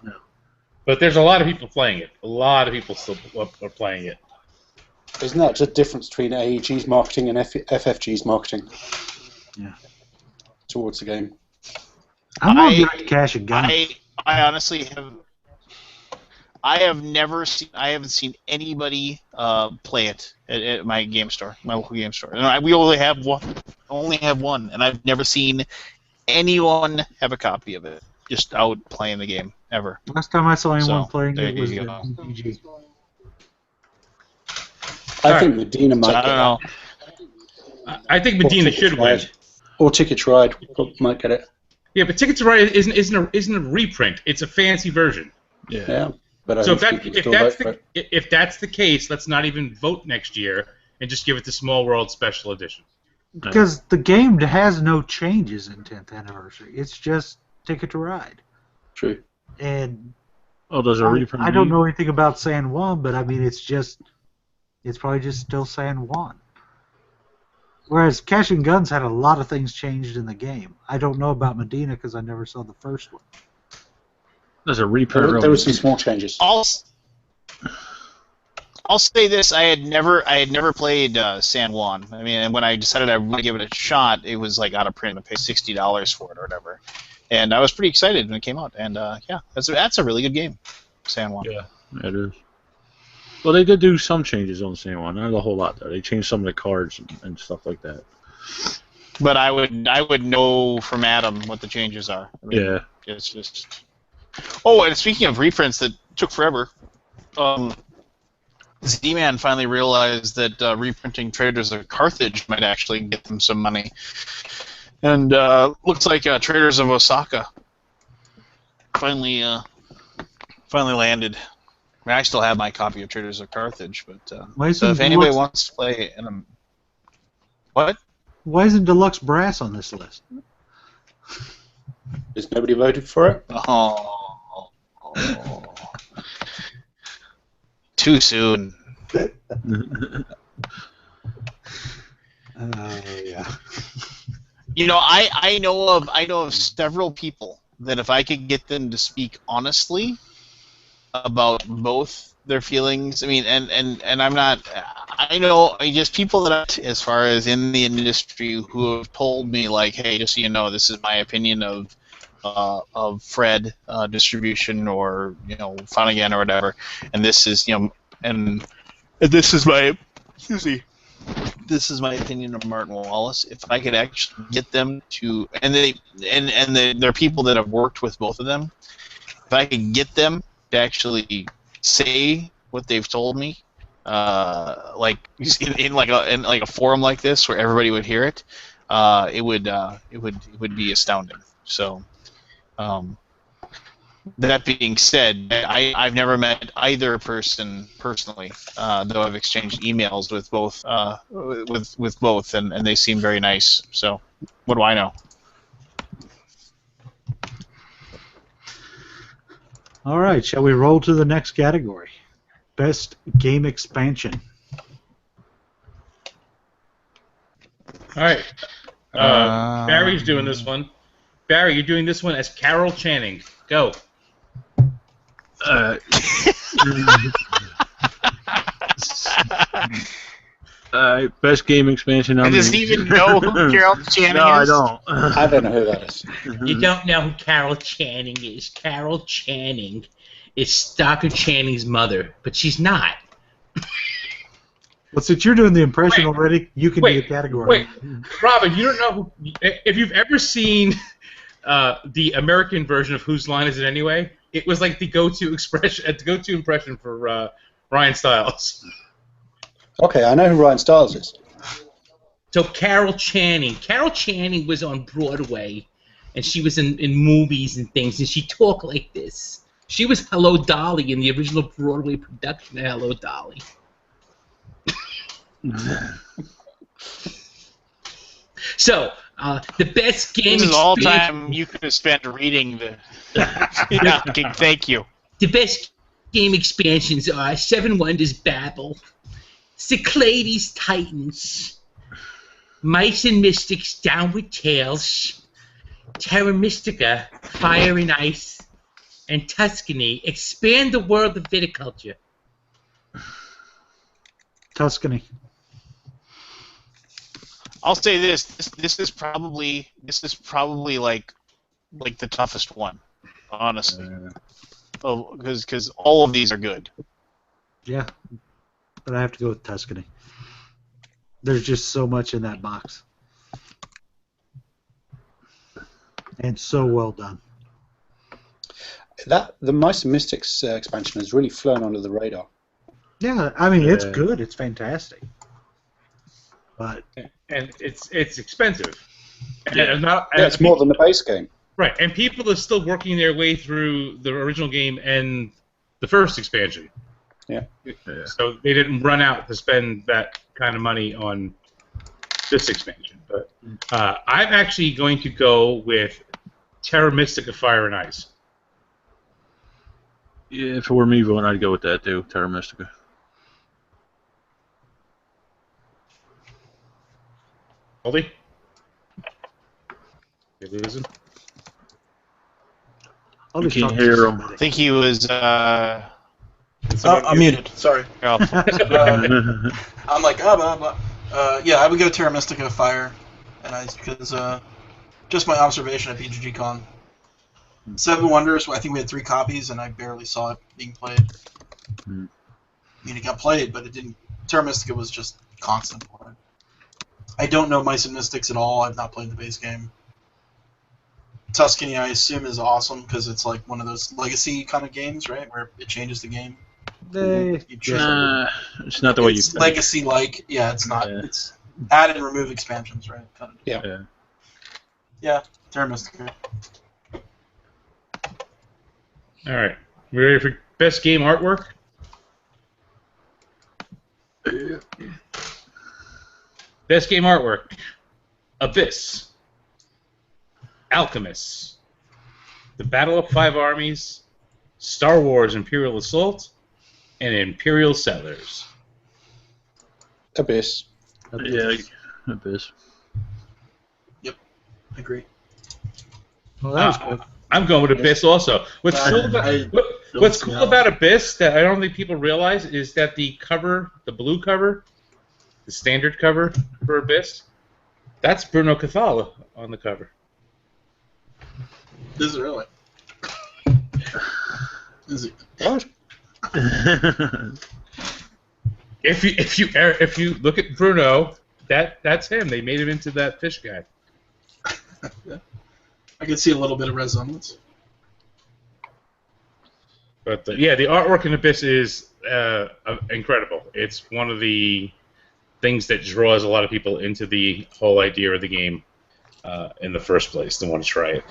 But there's a lot of people playing it. A lot of people still are playing it. Isn't that just a difference between AEG's marketing and FFG's marketing? Yeah. Towards the game. I'm gonna give it Cash and Gun. I honestly have. I haven't seen anybody play it at my game store, my local game store. And we only have one, and I've never seen anyone have a copy of it just out playing the game ever. Last time I saw anyone So, playing there it was you at go. EG. I think Medina might So, I get don't it. know. I think Medina should win. Or Ticket to Ride might get it. Yeah, but Ticket to Ride isn't a reprint. It's a fancy version. Yeah. But I So think people still vote for it. if that's the case, let's not even vote next year and just give it the Small World Special Edition. Because the game has no changes in 10th anniversary. It's just Ticket to Ride. True. And Oh, there's a reprint. I don't know anything about San Juan, but I mean, it's probably just still San Juan. Whereas Cash and Guns had a lot of things changed in the game. I don't know about Medina because I never saw the first one. There's a reprint. There were some small changes. I'll say this: I had never played San Juan. I mean, and when I decided I would give it a shot, it was like out of print. I paid $60 for it or whatever, and I was pretty excited when it came out. And yeah, that's a really good game, San Juan. Yeah, it is. Well, they did do some changes on San Juan. Not a whole lot though. They changed some of the cards and stuff like that. But I would know from Adam what the changes are. I mean, Yeah. It's just. Oh, and speaking of reprints that took forever, Z-Man finally realized that reprinting Traders of Carthage might actually get them some money. And looks like Traders of Osaka finally landed. I mean, I still have my copy of Traders of Carthage, but so if anybody wants to play in what? Why isn't Deluxe Brass on this list? Has nobody voted for it? Oh. Too soon. Yeah. You know, I know of several people that if I could get them to speak honestly about both their feelings, I mean, and I'm not. I know just people that, as far as in the industry, who have told me like, hey, just so you know, this is my opinion of Fred distribution, or Fun Again or whatever, and this is and this is my this is my opinion of Martin Wallace. If I could actually get them to, and they're people that have worked with both of them, if I could get them to actually say what they've told me, like in a forum like this where everybody would hear it, it would be astounding. So. That being said, I've never met either person personally, though I've exchanged emails with both, with both, and they seem very nice. So, what do I know? All right, shall we roll to the next category? Best game expansion. All right. Barry's doing this one. Barry, you're doing this one as Carol Channing. Go. Best game expansion. And does he even know who Carol Channing No, I is? don't. I don't know who that is. You don't know who Carol Channing is. Carol Channing is Dr. Channing's mother, but she's not. Well, since you're doing the impression already, you can do the category. Wait, Robin, you don't know who... If you've ever seen the American version of Whose Line Is It Anyway, it was like the go-to impression for Ryan Stiles. Okay, I know who Ryan Stiles is. So Carol Channing was on Broadway, and she was in movies and things, and she talked like this. She was Hello Dolly in the original Broadway production of Hello Dolly. So, the best game... This is all time you could have spent reading the... Thank you. The best game expansions are Seven Wonders Babel, Cyclades Titans, Mice and Mystics Downward Tales, Terra Mystica Fire and Ice, and Tuscany Expand the World of Viticulture. Tuscany. I'll say this. This is probably like the toughest one, honestly. Oh, because all of these are good. Yeah, but I have to go with Tuscany. There's just so much in that box, and so well done. The Mice and Mystics expansion has really flown under the radar. Yeah, I mean it's good. It's fantastic. But and it's expensive. Yeah. It's more than the base game. Right, and people are still working their way through the original game and the first expansion. Yeah. So they didn't run out to spend that kind of money on this expansion. But I'm actually going to go with Terra Mystica Fire and Ice. Yeah, if it were me voting, I'd go with that too, Terra Mystica. Goldie? You losing? I'll You just can't talk to hear him. somebody. I think he was. I'm muted. Sorry. Oh, I'm like, blah, blah. Yeah, I would go Terra Mystica Fire and Ice because just my observation at BGG Con. Seven Wonders, I think we had 3 copies and I barely saw it being played. I mean, it got played, but it didn't. Terra Mystica was just constant for it. I don't know Mice and Mystics at all. I've not played the base game. Tuscany, I assume, is awesome because it's like one of those legacy kind of games, right? Where it changes the game. It's not the way you It's think. legacy-like. Yeah, it's not. Yeah. It's add and remove expansions, right? Kind of. Yeah. Yeah, Terra Mystica. All right. We ready for best game artwork? Best game artwork. Abyss. Alchemist. The Battle of Five Armies. Star Wars Imperial Assault. And Imperial Settlers. Abyss. Yeah, Abyss. Agree. Well, that was good. I'm going with Abyss also. What's cool about Abyss that I don't think people realize is that the cover, the blue cover, the standard cover for Abyss, that's Bruno Cathala on the cover. Is it really? Is it? What? If you look at Bruno, that's him. They made him into that fish guy. Yeah. I can see a little bit of resemblance. But the artwork in Abyss is incredible. It's one of the things that draws a lot of people into the whole idea of the game in the first place. They want to try it.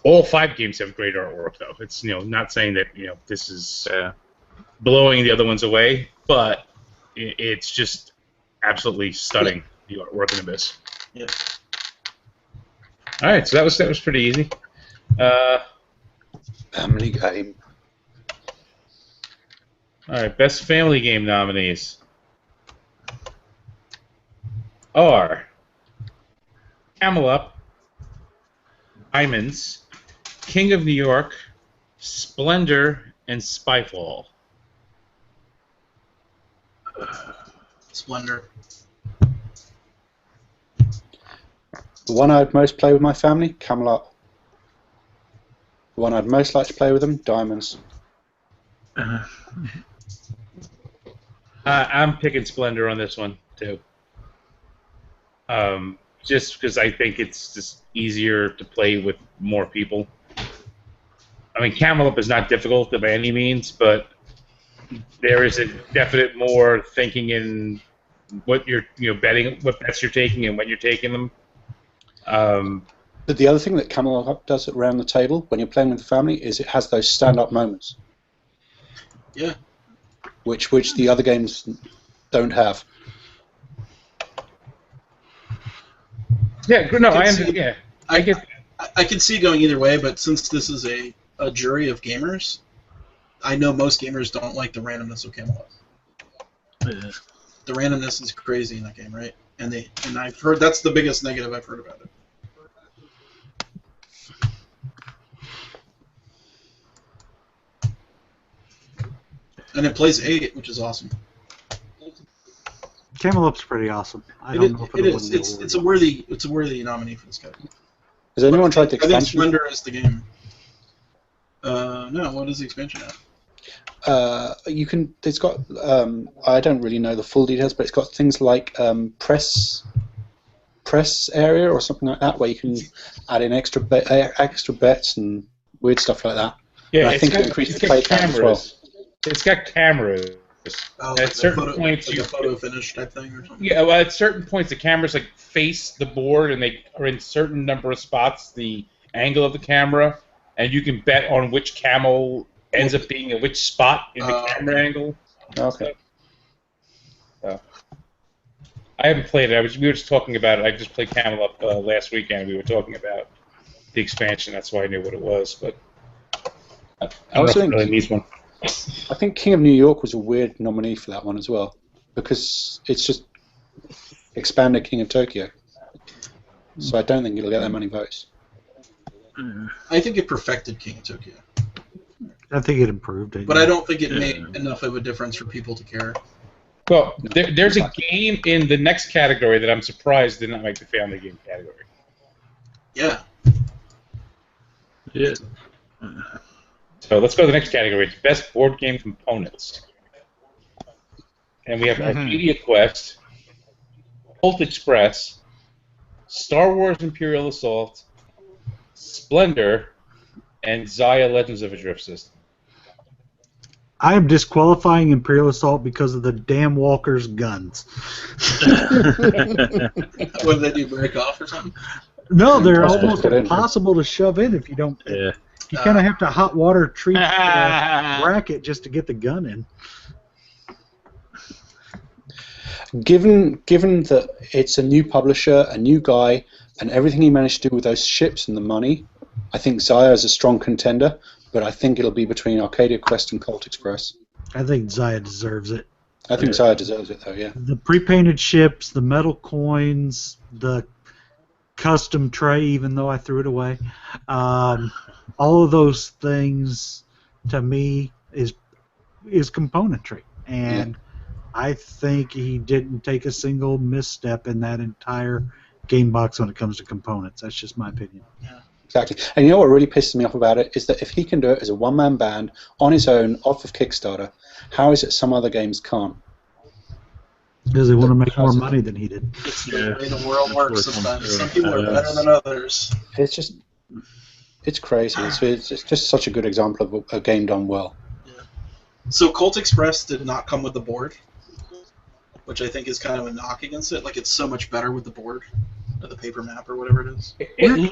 All 5 games have great artwork, though. It's not saying that this is blowing the other ones away, but it's just absolutely stunning. The artwork in Abyss. Yeah. All right, so that was pretty easy. Family game. All right, best family game nominees are Camelot, Diamonds, King of New York, Splendor, and Spyfall. Splendor. The one I'd most play with my family, Camelot. The one I'd most like to play with them, Diamonds. I'm picking Splendor on this one too. Just because I think it's just easier to play with more people. I mean, Camelot is not difficult by any means, but there is a definite more thinking in what you're betting, what bets you're taking, and when you're taking them. But the other thing that Camelot does around the table when you're playing with the family is it has those stand-up moments. Yeah. Which the other games don't have. Yeah, no, I get. I can see going either way, but since this is a jury of gamers, I know most gamers don't like the randomness of Camelot. Yeah. The randomness is crazy in that game, right? And I've heard that's the biggest negative I've heard about it. And it plays 8, which is awesome. Camelot's pretty awesome. I don't know if it is. It's a worthy nominee for this category. Has anyone tried the I think expansion? Splendor is the game. No, what is the expansion at? You can. It's got. I don't really know the full details, but it's got things like press area or something like that, where you can add in extra bets and weird stuff like that. Yeah, and I think it increases the play count as well. It's got cameras. Oh, At certain points, like a photo finish type thing or something. Yeah, well, at certain points, the cameras like face the board, and they are in certain number of spots. The angle of the camera, and you can bet on which camel ends up being in which spot in the camera angle. Okay. So, I haven't played it. We were just talking about it. I just played Camelot last weekend. We were talking about the expansion. That's why I knew what it was. But I don't know if it really needs one. I think King of New York was a weird nominee for that one as well, because it's just expanded King of Tokyo. So I don't think it'll get that many votes. I think it perfected King of Tokyo. I think it improved it. But I don't think it made enough of a difference for people to care. Well, there's a game in the next category that I'm surprised did not make the family game category. Yeah. Yeah. So let's go to the next category. It's Best Board Game Components. And we have Arcadia Quest, Colt Express, Star Wars Imperial Assault, Splendor, and Zaya Legends of a Drift System. I am disqualifying Imperial Assault because of the damn walkers' guns. What did they do, break off or something? No, they're almost impossible to shove in if you don't. Yeah. You kind of have to hot water treat the bracket just to get the gun in. Given that it's a new publisher, a new guy, and everything he managed to do with those ships and the money, I think Zaya is a strong contender, but I think it'll be between Arcadia Quest and Colt Express. I think Zaya deserves it. I think Zaya deserves it, though, yeah. The pre-painted ships, the metal coins, the custom tray, even though I threw it away, all of those things, to me, is componentry. And I think he didn't take a single misstep in that entire game box when it comes to components. That's just my opinion. Yeah. Exactly. And you know what really pisses me off about it is that if he can do it as a one-man band, on his own, off of Kickstarter, how is it some other games can't? Because they want to make more money than he did. It's the way the world works sometimes. Some people are better than others. It's crazy. It's just such a good example of a game done well. Yeah. So Colt Express did not come with the board, which I think is kind of a knock against it. Like, it's so much better with the board, or the paper map, or whatever it is.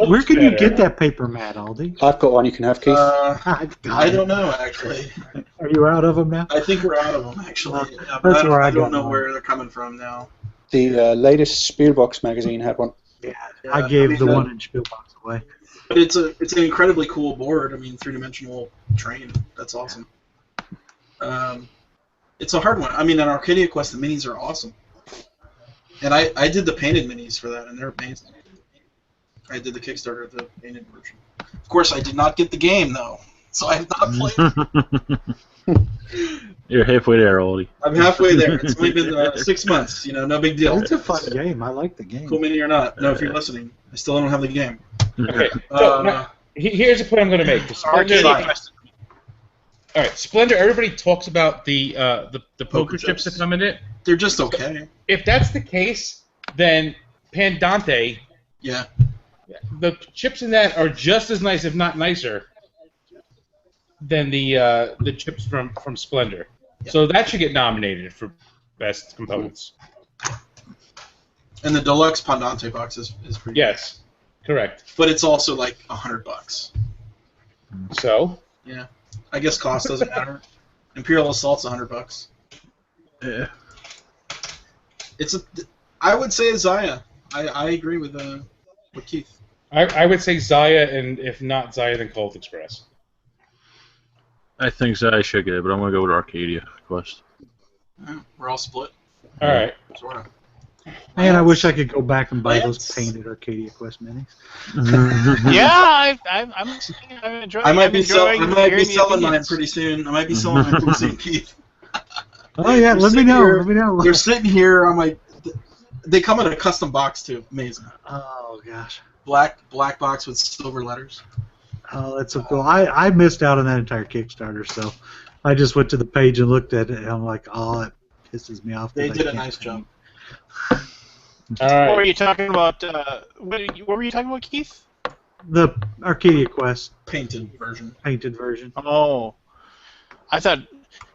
Where can you get that paper mat, Aldi? I've got one you can have, Keith. I don't know, actually. Are you out of them now? I think we're out of them, actually. That's where I don't know got where they're coming from now. The latest Spielbox magazine had one. Yeah, I gave the one in Spielbox away. But it's an incredibly cool board. I mean, three-dimensional train. That's awesome. It's a hard one. I mean, on Arcadia Quest, the minis are awesome. And I did the painted minis for that, and they're amazing. I did the Kickstarter of the painted version. Of course, I did not get the game, though. So I have not played it. You're halfway there, Aldi. I'm halfway there. It's only been 6 months. No big deal. It's a fun game. I like the game. Cool Mini or not. No, if you're listening, I still don't have the game. Okay. So now, here's the point I'm going to make. Splendor, all right, Splendor. Everybody talks about the poker chips that come in it. They're just okay. If that's the case, then Pandante. Yeah. The chips in that are just as nice, if not nicer, than the chips from Splendor. Yeah. So that should get nominated for best components. And the deluxe Pandante box is pretty. Yes, correct. But it's also like $100. So. Yeah. I guess cost doesn't matter. Imperial Assault's $100. Yeah. I would say Zaya. I agree with Keith. I would say Zaya, and if not Zaya, then Colt Express. I think I should get it, but I'm going to go with Arcadia Quest. Yeah, we're all split. All right. Sort of. Man, I wish I could go back and buy those painted Arcadia Quest minis. Yeah, I'm enjoying. I might be hearing selling mine opinions. pretty soon. I might be selling mine pretty soon, Keith. Oh yeah, let me know. Let me know. They're sitting here on my. They come in a custom box too. Amazing. Oh gosh. Black box with silver letters. Oh, that's so cool. I missed out on that entire Kickstarter, so I just went to the page and looked at it, and I'm like, oh, it pisses me off. They did a nice job. All right. What were you talking about? What were you talking about, Keith? The Arcadia Quest Painted version. painted version. Oh, I thought.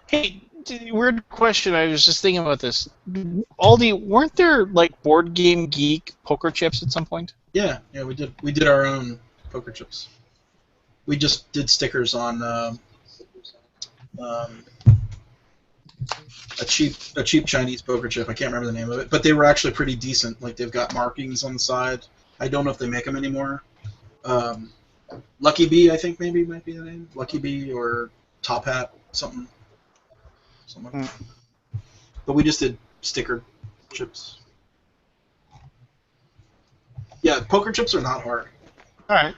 Hey, weird question. I was just thinking about this. Aldi, weren't there like Board Game Geek poker chips at some point? Yeah, we did. We did our own poker chips. We just did stickers on a cheap Chinese poker chip. I can't remember the name of it, but they were actually pretty decent. Like they've got markings on the side. I don't know if they make them anymore. Lucky Bee, I think maybe might be the name. Lucky Bee or Top Hat, something like that. But we just did sticker chips. Yeah, poker chips are not hard. All right.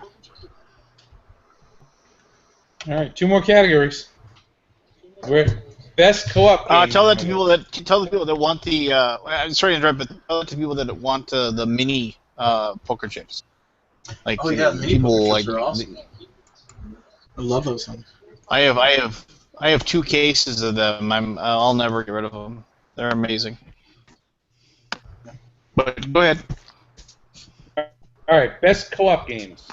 All right. 2 more categories. We're best co-op. Game. Tell the people that want the. I'm sorry to interrupt, but tell it to people that want the mini poker chips. Like mini people poker like. chips are awesome. I love those things. I have 2 cases of them. I'll never get rid of them. They're amazing. But go ahead. All right. Best co-op games.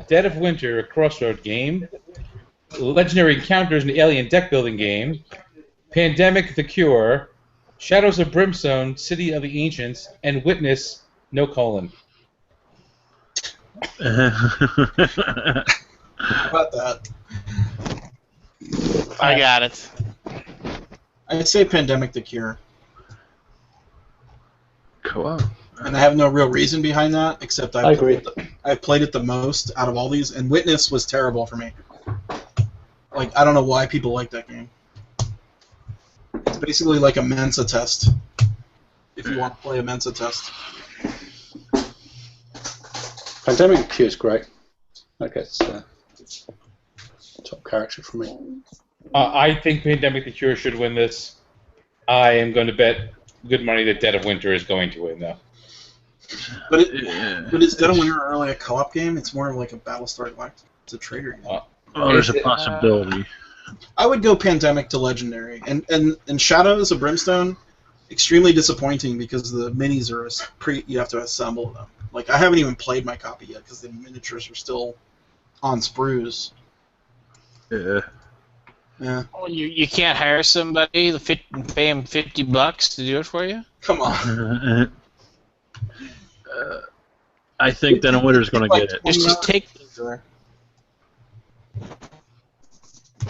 Dead of Winter, a Crossroad game. Legendary Encounters, an alien deck building game. Pandemic, The Cure. Shadows of Brimstone, City of the Ancients, and Witness, No Colon. How about that? I got it. I'd say Pandemic the Cure. Co-op. And I have no real reason behind that, except I agree. I've played it the most out of all these, and Witness was terrible for me. Like, I don't know why people like that game. It's basically like a Mensa test, if you want to play a Mensa test. Pandemic Q is great. That gets top character for me. I think Pandemic The Cure should win this. I am going to bet good money that Dead of Winter is going to win, though. But is Dead of Winter really a co-op game? It's more like a Battlestar Galactica. It's a trader game. Oh, there's a possibility. I would go Pandemic to Legendary. And Shadows of Brimstone, extremely disappointing because the minis are you have to assemble them. Like, I haven't even played my copy yet because the miniatures are still on sprues. Yeah. Yeah. Oh, you can't hire somebody to pay him $50 to do it for you? Come on. I think Dead of Winter's going to get it. Just take.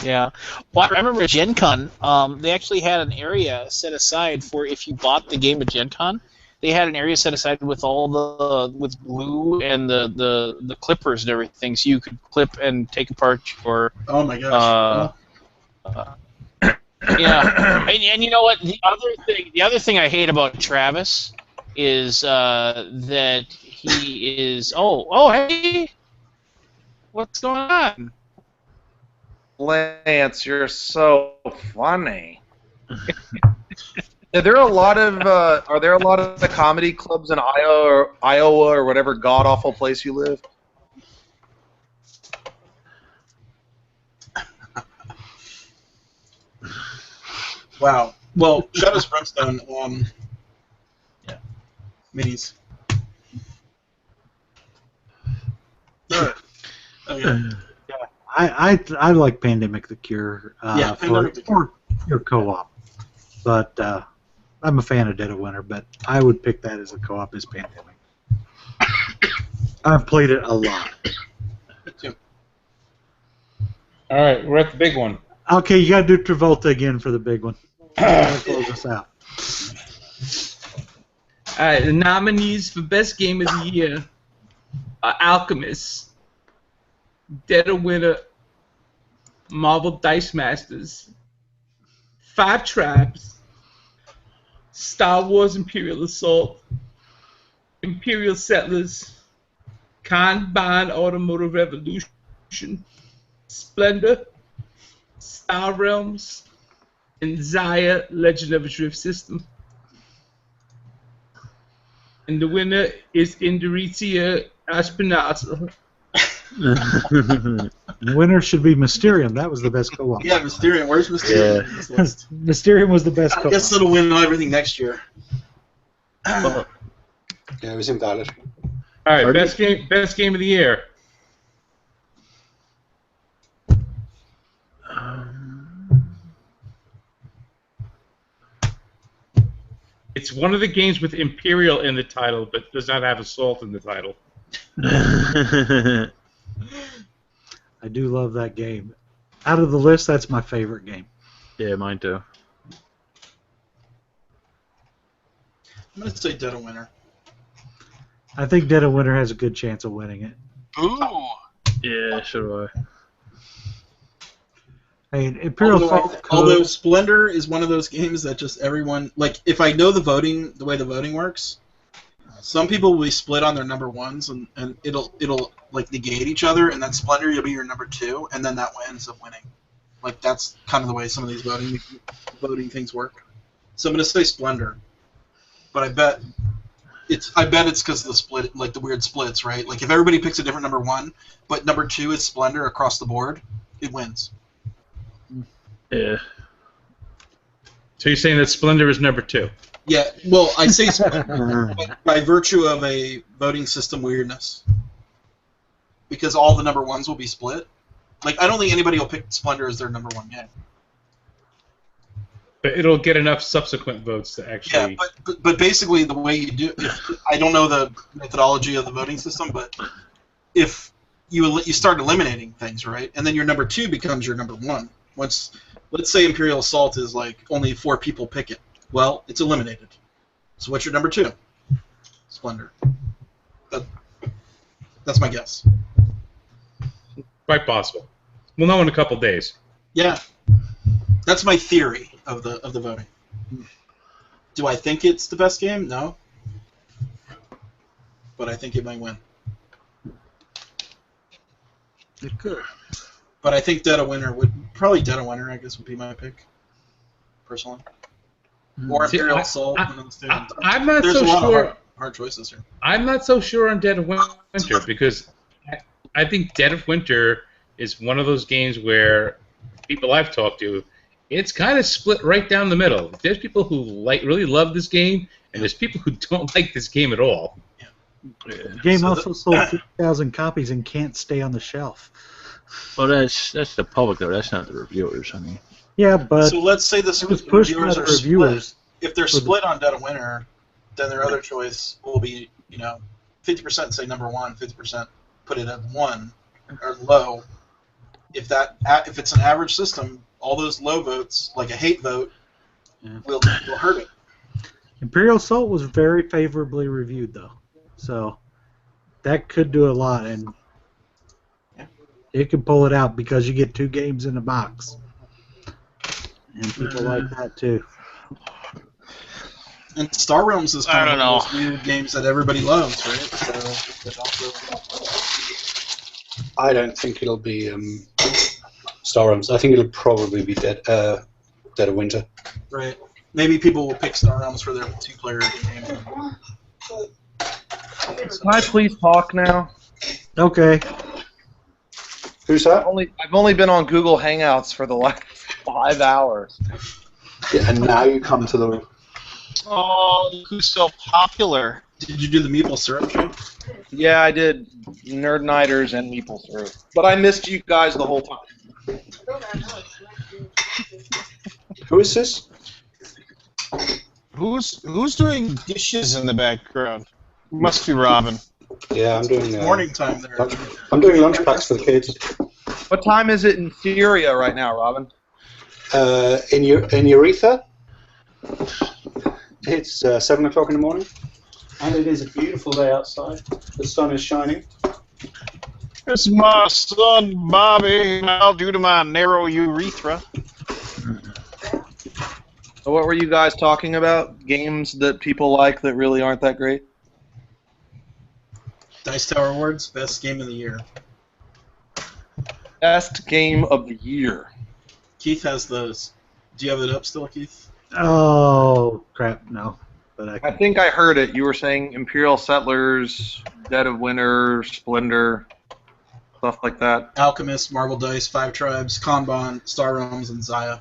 Yeah. Well, I remember at Gen Con, they actually had an area set aside for if you bought the game at Gen Con. They had an area set aside with with glue and the clippers and everything, so you could clip and take apart your. Oh my gosh. Yeah, and you know what? The other thing I hate about Travis is that he is. Oh, hey, what's going on? Lance, you're so funny. Are there a lot of the comedy clubs in Iowa or whatever god awful place you live? Wow. Well, Shadows Brimstone, yeah, minis. Oh, yeah. I like Pandemic: The Cure Yeah, Pandemic: The for your co-op, but I'm a fan of Dead of Winter, but I would pick that as a co-op as Pandemic. I've played it a lot. All right, we're at the big one. Okay, you got to do Travolta again for the big one. Close us out. All right, the nominees for Best Game of the Year are Alchemist, Dead of Winter, Marvel Dice Masters, Five Tribes, Star Wars Imperial Assault, Imperial Settlers, Kanban Automotive Revolution, Splendor, Star Realms, and Zaya Legend of a Drift System. And the winner is Indiritia Aspinaza. The winner should be Mysterium. That was the best co-op. Yeah, Mysterium. Where's Mysterium in this list? Mysterium was the best co-op. I guess it'll win everything next year. Yeah, it was invalid. All right, best game of the year. It's one of the games with Imperial in the title, but does not have Assault in the title. I do love that game. Out of the list, that's my favorite game. Yeah, mine too. I'm going to say Dead of Winter. I think Dead of Winter has a good chance of winning it. Ooh. Yeah, so do I. I mean, Imperial Assault. Although Splendor is one of those games that just everyone, like, if I know the way the voting works, some people will be split on their number ones, and it'll like negate each other, and then Splendor will be your number two, and then that one ends up winning. Like, that's kind of the way some of these voting things work. So I'm gonna say Splendor, but I bet it's because of the split, like the weird splits, right? Like if everybody picks a different number one, but number two is Splendor across the board, it wins. Yeah. So you're saying that Splendor is number two? Yeah, well, I say Splendor by virtue of a voting system weirdness. Because all the number ones will be split. Like, I don't think anybody will pick Splendor as their number one game. But it'll get enough subsequent votes to actually... Yeah, but basically the way you do... I don't know the methodology of the voting system, but if you start eliminating things, right? And then your number two becomes your number one. Let's say Imperial Assault is like only 4 people pick it. Well, it's eliminated. So what's your number two? Splendor. That's my guess. Quite possible. We'll know in a couple days. Yeah. That's my theory of the voting. Do I think it's the best game? No. But I think it might win. It could. But I think Dead of Winter would I guess would be my pick, personally. Or Imperial Assault. I'm not There's so a lot sure. of hard choices here. I'm not so sure on Dead of Winter because I think Dead of Winter is one of those games where people I've talked to, it's kind of split right down the middle. There's people who really love this game, and there's people who don't like this game at all. Yeah. The game also sold 3,000 copies and can't stay on the shelf. Well, that's the public though. That's not the reviewers. I mean. Yeah, but so let's say it was pushed by the reviewers. If they're split on Dead of Winter, then their other choice will be 50% say number one, 50% put it at one or low. If it's an average system, all those low votes, like a hate vote, will hurt it. Imperial Assault was very favorably reviewed, though, so that could do a lot, and it could pull it out because you get 2 games in a box, and people like that too. And Star Realms is kind of one of those weird games that everybody loves, right? So I don't think it'll be. Star Realms. I think it'll probably be Dead of Winter. Right. Maybe people will pick Star Realms for their 2-player game. Can I please talk now? Okay. Who's that? I've only been on Google Hangouts for the last 5 hours. Yeah, and now you come to the... Oh, who's so popular? Did you do the maple syrup show? Yeah, I did Nerd Nighters and Meeple Syrup. But I missed you guys the whole time. Who is this? Who's doing dishes in the background? Must be Robin. Yeah, I'm doing... Morning time there. I'm doing lunch packs for the kids. What time is it in Syria right now, Robin? In Urethra, it's 7 o'clock in the morning, and it is a beautiful day outside. The sun is shining. It's my son, Bobby, now due to my narrow urethra. So what were you guys talking about? Games that people like that really aren't that great? Dice Tower Awards, best game of the year. Best game of the year. Keith has those. Do you have it up still, Keith? Oh crap! No, but I think I heard it. You were saying Imperial Settlers, Dead of Winter, Splendor, stuff like that. Alchemist, Marble Dice, 5 Tribes, Kanban, Star Realms, and Zaya.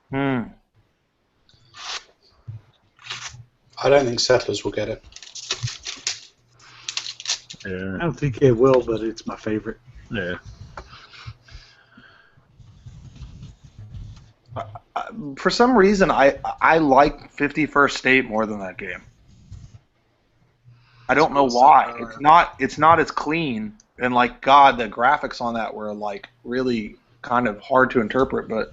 Hmm. I don't think Settlers will get it. Yeah. I don't think it will, but it's my favorite. Yeah. For some reason, I like 51st State more than that game. I don't know why. It's not as clean, and like God, the graphics on that were like really kind of hard to interpret. But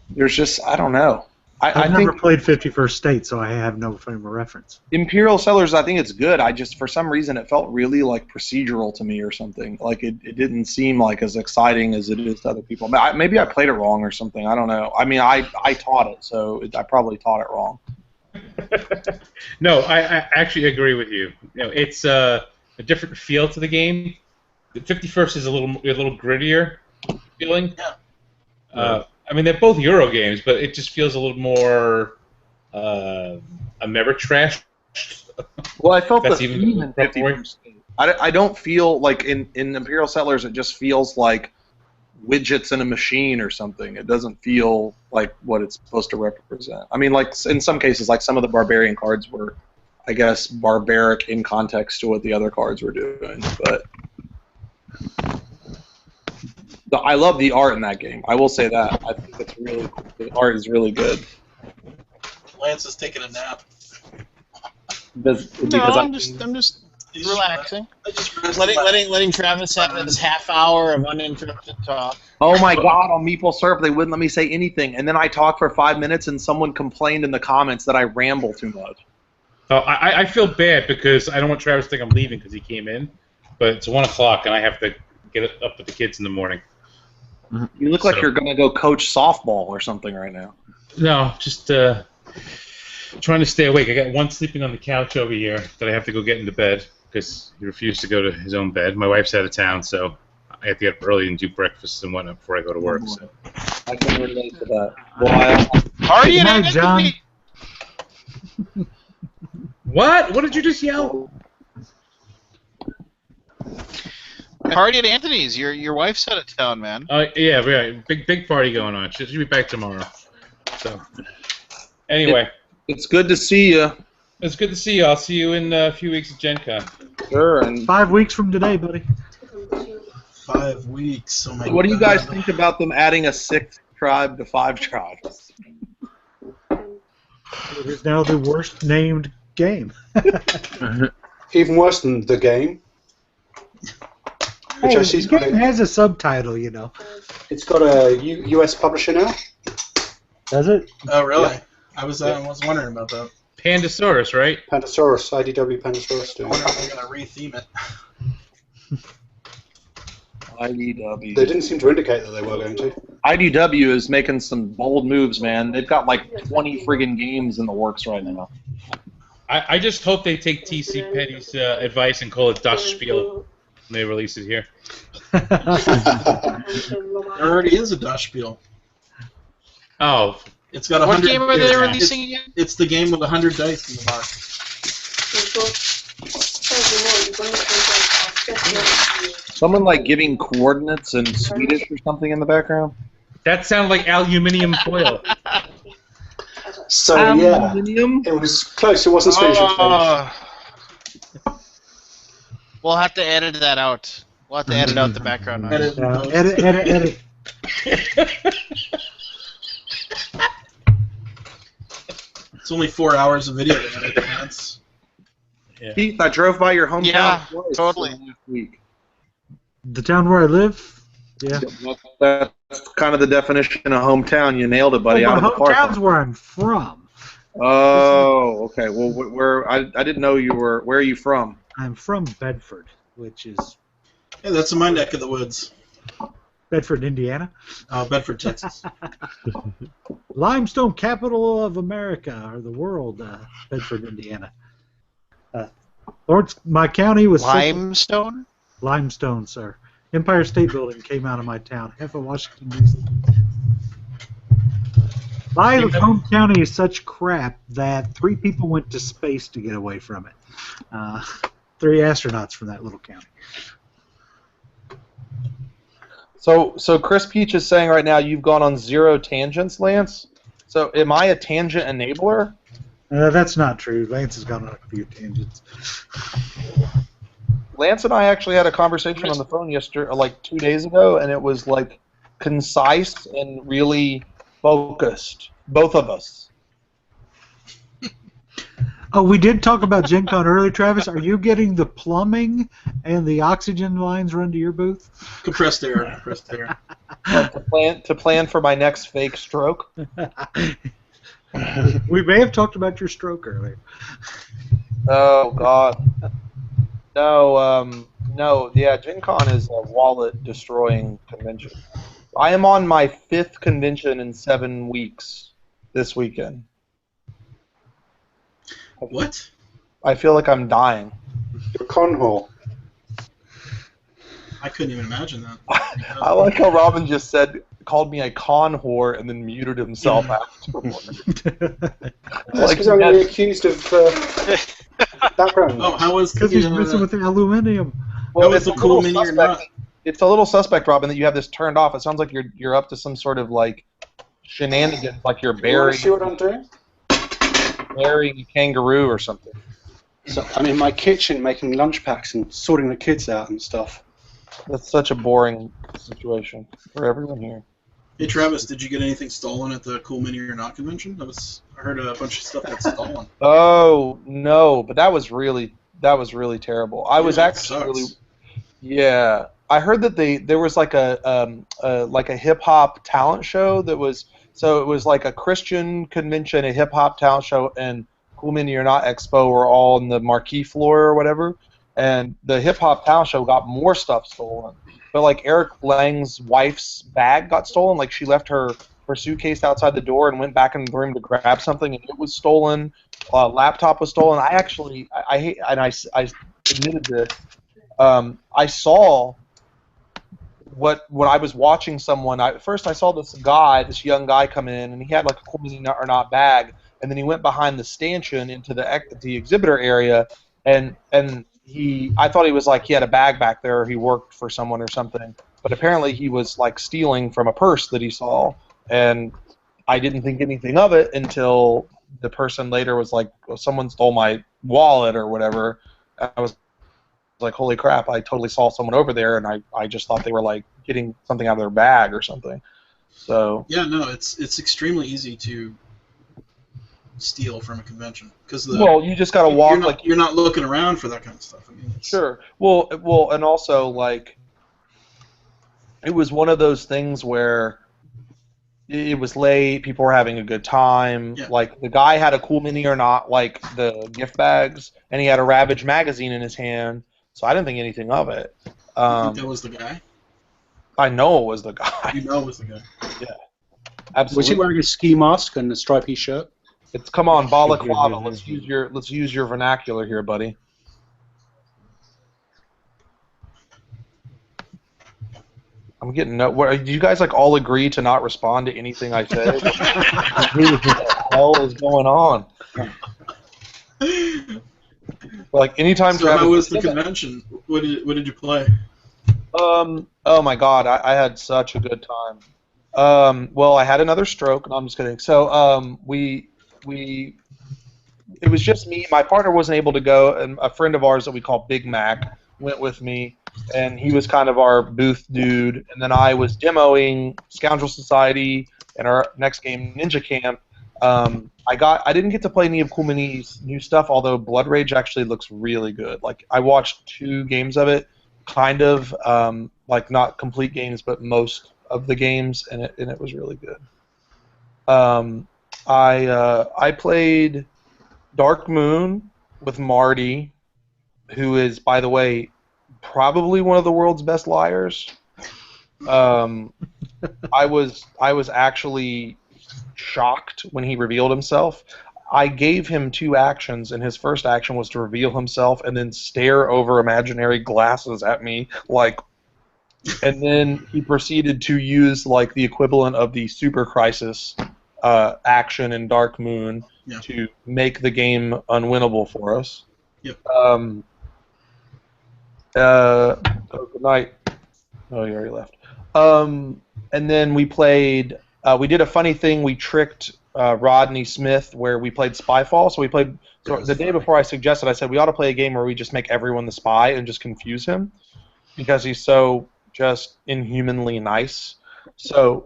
there's just I don't know. I I've never think played 51st State, so I have no frame of reference. Imperial Settlers, I think it's good. I just for some reason it felt really like procedural to me or something. Like it didn't seem like as exciting as it is to other people. Maybe I played it wrong or something. I don't know. I mean, I taught it, so I probably taught it wrong. No, I actually agree with you. You know, it's a different feel to the game. The 51st is a little grittier feeling. Yeah. I mean, they're both Euro games, but it just feels a little more Ameritrash. Well, I felt That's the even theme in rough 51st State. I don't feel like in Imperial Settlers it just feels like widgets in a machine or something. It doesn't feel like what it's supposed to represent. I mean, like in some cases, like some of the barbarian cards were, I guess, barbaric in context to what the other cards were doing. But I love the art in that game. I will say that. I think it's really the art is really good. Lance is taking a nap. I'm just relaxing. Letting Travis have his half hour of uninterrupted talk. Oh my God! On Meeple Syrup, they wouldn't let me say anything, and then I talked for 5 minutes, and someone complained in the comments that I ramble too much. Oh, I feel bad because I don't want Travis to think I'm leaving because he came in, but it's 1 o'clock and I have to get up with the kids in the morning. You look like you're going to go coach softball or something right now. No, just trying to stay awake. I got one sleeping on the couch over here that I have to go get into bed because he refused to go to his own bed. My wife's out of town, so I have to get up early and do breakfast and whatnot before I go to work. So. I can relate to that. Well, Party Good at night, John. What? What did you just yell? Party at Anthony's. Your wife's out of town, man. Yeah, right. Big party going on. She'll be back tomorrow. So, anyway, it's good to see you. it's good to see you. I'll see you in a few weeks at Gen Con. Sure. And 5 weeks from today, buddy. 5 weeks. Oh my what do you God. guys think about them adding a 6th tribe to 5 tribes? It is now the worst named game. Even worse than the game. Which Hey, I see the game has a subtitle, you know. it's got a US publisher now. Does it? Oh, really? Yeah. I was wondering about that. Pandasaurus, right? Pandasaurus, IDW Pandasaurus. I Doing wonder it. if they're going to retheme it. IDW. They didn't seem to indicate that they were going to. IDW is making some bold moves, man. They've got like 20 friggin' games in the works right now. I just hope they take T.C. Petty's advice and call it Das Spiel. when they release it here. There already is a Das Spiel. Oh, It's got What 100. game are they releasing again? It's the game with 100 dice in the box. Someone like giving coordinates in Swedish or something in the background. that sounded like aluminium foil. So yeah, Aluminium? it was close. It wasn't Swedish. We'll have to edit that out. We'll have to edit out the background noise. Edit. It's only 4 hours of video to edit. That's Keith, I drove by your hometown Yeah, twice totally. last week. The town where I live. Yeah. That's kind of the definition of hometown. You nailed it, buddy. Oh, Out my of the park. hometown's where I'm from. Oh, okay. Well, where I didn't know you were. Where are you from? I'm from Bedford, which is yeah, that's in my neck of the woods. Bedford, Indiana. Bedford, Texas. Limestone capital of America, or the world, Bedford, Indiana. Lawrence, my county was Limestone? Limestone, sir. Empire State Building came out of my town, half of Washington, D.C. My home county is such crap that 3 people went to space to get away from it. 3 astronauts from that little county. So Chris Peach is saying right now you've gone on 0 tangents, Lance. So am I a tangent enabler? That's not true. Lance has gone on a few tangents. Lance and I actually had a conversation on the phone yesterday, like 2 days ago, and it was like concise and really focused. Both of us. Oh, we did talk about Gen Con earlier, Travis. Are you getting the plumbing and the oxygen lines run to your booth? Compressed air. to plan for my next fake stroke. We may have talked about your stroke earlier. Oh God. No, yeah, Gen Con is a wallet-destroying convention. I am on my 5th convention in 7 weeks this weekend. What? I feel like I'm dying. Your con hall. I couldn't even imagine that. I like how Robin just called me a con whore and then muted himself afterwards. That's because I'm going to be accused of background. Oh, how was Because he's messing with the aluminium. Well, That was it's a cool mini or suspect. not. It's a little suspect, Robin, that you have this turned off. It sounds like you're up to some sort of like shenanigans, like you're You want to see what burying I'm doing? a kangaroo or something. So I'm in my kitchen making lunch packs and sorting the kids out and stuff. That's such a boring situation for everyone here. Hey Travis, did you get anything stolen at the Cool Mini or Not convention? I heard a bunch of stuff got stolen. Oh no, but that was really terrible. I was Yeah, it actually sucks. really, yeah. I heard that there was like a hip hop talent show that was, so it was like a Christian convention, a hip hop talent show, and Cool Mini or Not Expo were all on the marquee floor or whatever. And the hip hop talent show got more stuff stolen. But like Eric Lang's wife's bag got stolen. Like she left her suitcase outside the door and went back in the room to grab something, and it was stolen. Laptop was stolen. I actually, I admitted this. I saw what I was watching someone. First I saw this young guy come in, and he had like a Cool Mini or Not bag, and then he went behind the stanchion into the exhibitor area, and I thought he was like he had a bag back there, or he worked for someone or something. But apparently he was like stealing from a purse that he saw, and I didn't think anything of it until the person later was like, well, someone stole my wallet or whatever. And I was like, holy crap, I totally saw someone over there, and I just thought they were like getting something out of their bag or something. So Yeah, no, it's extremely easy to steal from a convention because well, you just gotta walk you're not looking around for that kind of stuff. I mean, Sure. Well, and also like it was one of those things where it was late, people were having a good time. Yeah. Like the guy had a Cool Mini or Not, like the gift bags, and he had a Ravage magazine in his hand. So I didn't think anything of it. I think that was the guy. I know it was the guy. You know it was the guy. Yeah. Was Absolutely. he wearing a ski mask and a stripy shirt? It's come on, balaclava. Let's use your vernacular here, buddy. I'm getting no. What, do you guys like all agree to not respond to anything I say? What the hell is going on? Like anytime. So how was the convention? What did you play? Oh my God, I had such a good time. Well, I had another stroke. No, I'm just kidding. So it was just me. My partner wasn't able to go, and a friend of ours that we call Big Mac went with me, and he was kind of our booth dude. And then I was demoing Scoundrel Society and our next game, Ninja Camp. I didn't get to play any of Kumani's new stuff, although Blood Rage actually looks really good. Like I watched 2 games of it, kind of like not complete games, but most of the games, and it was really good. I played Dark Moon with Marty, who is, by the way, probably one of the world's best liars. I was actually shocked when he revealed himself. I gave him 2 actions, and his first action was to reveal himself and then stare over imaginary glasses at me, like. And then he proceeded to use like the equivalent of the Super Crisis action in Dark Moon to make the game unwinnable for us. Yep. Oh, good night. Oh, you already left. And then we played. We did a funny thing. We tricked Rodney Smith, where we played Spyfall. So we played. So the day before I suggested, I said we ought to play a game where we just make everyone the spy and just confuse him, because he's so just inhumanly nice. So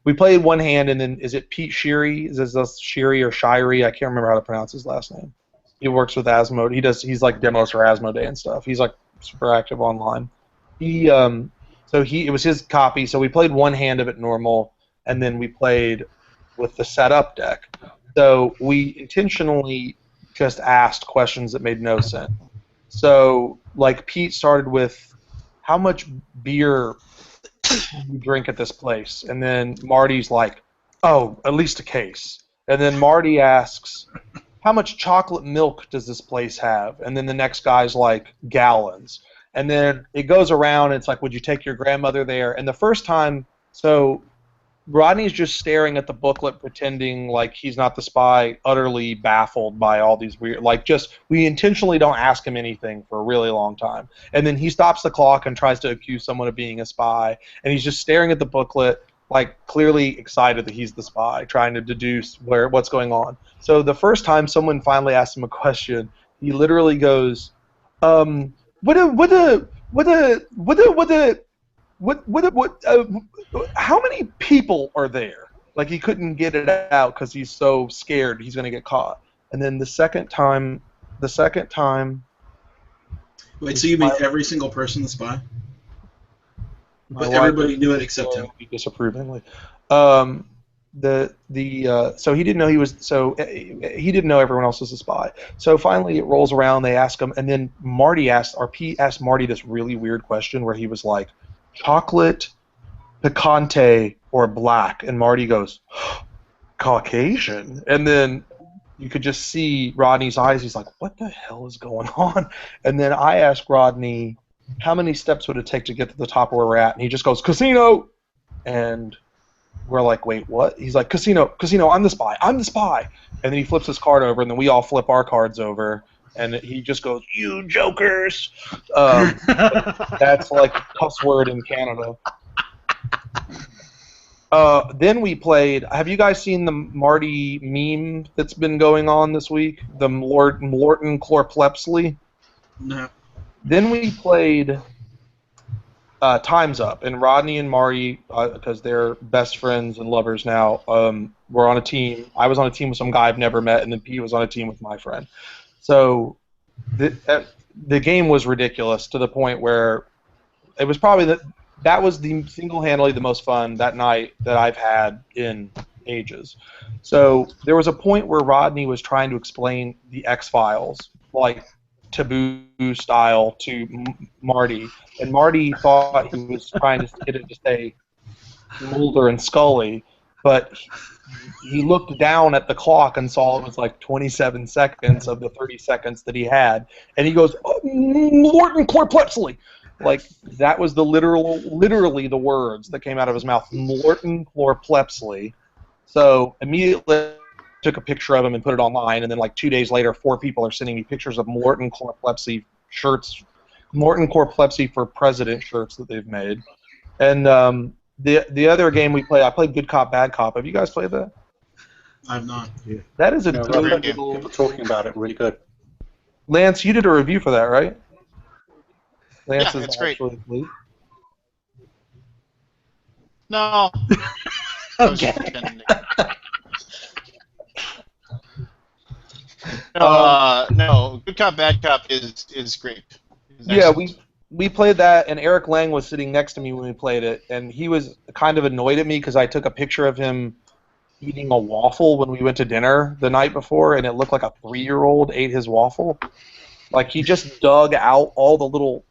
we played one hand, and then is it Pete Sheary? Is this Sheary or Shirey? I can't remember how to pronounce his last name. He works with Asmodee. He's like demos for Asmodee and stuff. He's like super active online. It was his copy. So we played one hand of it normal, and then we played with the setup deck. So we intentionally just asked questions that made no sense. So like Pete started with, how much beer do you drink at this place? And then Marty's like, oh, at least a case. And then Marty asks, how much chocolate milk does this place have? And then the next guy's like, gallons. And then it goes around, and it's like, would you take your grandmother there? And the first time, so Rodney's just staring at the booklet, pretending like he's not the spy, utterly baffled by all these weird, we intentionally don't ask him anything for a really long time. And then he stops the clock and tries to accuse someone of being a spy, and he's just staring at the booklet, like clearly excited that he's the spy, trying to deduce what's going on. So the first time someone finally asks him a question, he literally goes, how many people are there? Like he couldn't get it out because he's so scared he's going to get caught. And then the second time. Wait, so you made every single person the spy? But everybody knew it except him. Disapprovingly. So he didn't know he didn't know everyone else was a spy. So finally it rolls around, they ask him, and then Pete asked Marty this really weird question where he was like, chocolate, picante, or black? And Marty goes, Caucasian. And then you could just see Rodney's eyes. He's like, what the hell is going on? And then I asked Rodney, how many steps would it take to get to the top of where we're at? And he just goes, casino! And we're like, wait, what? He's like, casino, I'm the spy. And then he flips his card over, and then we all flip our cards over. And he just goes, you jokers! That's like a cuss word in Canada. Then we played. Have you guys seen the Marty meme that's been going on this week? The Morton Chlorplepsley? No. Then we played Time's Up, and Rodney and Marty, because they're best friends and lovers now, were on a team. I was on a team with some guy I've never met, and then Pete was on a team with my friend. So the game was ridiculous to the point where it was probably that was the single-handedly the most fun that night that I've had in ages. So there was a point where Rodney was trying to explain the X-Files, like Taboo style, to Marty, and Marty thought he was trying to get it to say Mulder and Scully, but he looked down at the clock and saw it was like 27 seconds of the 30 seconds that he had, and he goes, Morton Chlorplepsley. Like, that was literally the words that came out of his mouth. Morton Chlorplepsly. So immediately took a picture of him and put it online, and then like 2 days later, 4 people are sending me pictures of Morton Chlorplepsy shirts, Morton Chlorplepsy for President shirts that they've made. And the other game we played, I played Good Cop, Bad Cop. Have you guys played that? I've not. That is a No, good people talking about it, really good. Lance, you did a review for that, right? Lance Yeah, is it's great. actually asleep. No. I was Okay. pretending. No, Good Cop, Bad Cop is great. It's Yeah, excellent. we played that, and Eric Lang was sitting next to me when we played it, and he was kind of annoyed at me because I took a picture of him eating a waffle when we went to dinner the night before, and it looked like a 3-year-old ate his waffle. Like, he just dug out all the little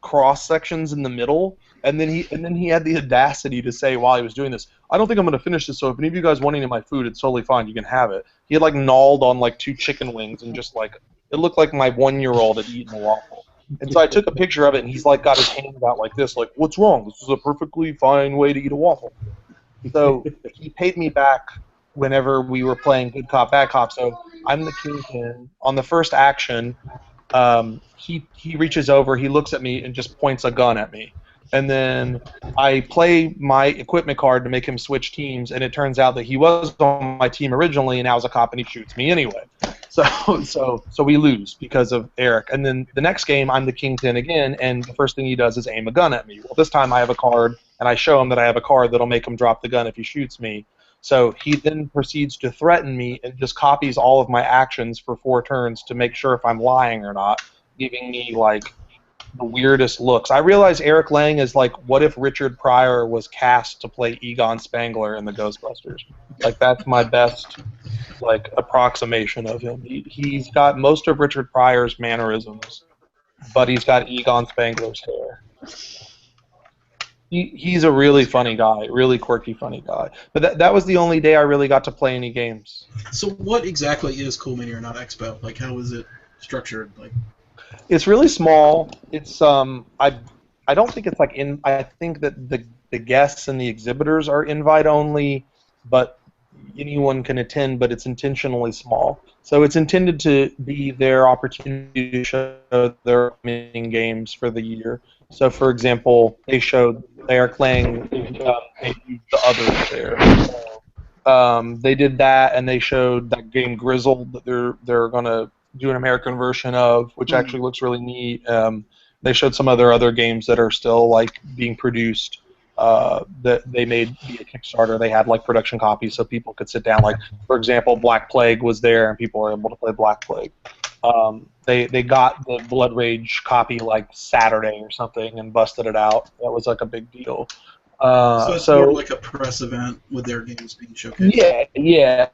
cross sections in the middle, and then he had the audacity to say while he was doing this, I don't think I'm going to finish this, so if any of you guys want any of my food, it's totally fine, you can have it. He had like gnawed on like 2 chicken wings, and just like, it looked like my 1-year-old had eaten a waffle. And so I took a picture of it, and he's like got his hands out like this, like, what's wrong? This is a perfectly fine way to eat a waffle. So he paid me back whenever we were playing Good Cop, Bad Cop. So I'm the kingpin. On the first action, he reaches over, he looks at me, and just points a gun at me. And then I play my equipment card to make him switch teams, and it turns out that he was on my team originally, and now he's a cop, and he shoots me anyway. So we lose because of Eric. And then the next game, I'm the kingpin again, and the first thing he does is aim a gun at me. Well, this time I have a card, and I show him that I have a card that'll make him drop the gun if he shoots me. So he then proceeds to threaten me and just copies all of my actions for 4 turns to make sure if I'm lying or not, giving me, like, the weirdest looks. I realize Eric Lang is like, what if Richard Pryor was cast to play Egon Spangler in the Ghostbusters? Like, that's my best, like, approximation of him. He's got most of Richard Pryor's mannerisms, but he's got Egon Spangler's hair. He's a really funny guy, really quirky, funny guy. But that was the only day I really got to play any games. So what exactly is Cool Mini or Not Expo? Like, how is it structured? Like, It's really small. It's I don't think it's like I think that the guests and the exhibitors are invite only, but anyone can attend. But it's intentionally small, so it's intended to be their opportunity to show their upcoming games for the year. So, for example, they showed Eric Lang the others there. They did that, and they showed that game Grizzled that they're gonna do an American version of, which actually looks really neat. They showed some other games that are still like being produced that they made via Kickstarter. They had like production copies so people could sit down. Like, for example, Black Plague was there and people were able to play Black Plague. They got the Blood Rage copy like Saturday or something and busted it out. That was like a big deal. so it's more like a press event with their games being showcased. Yeah.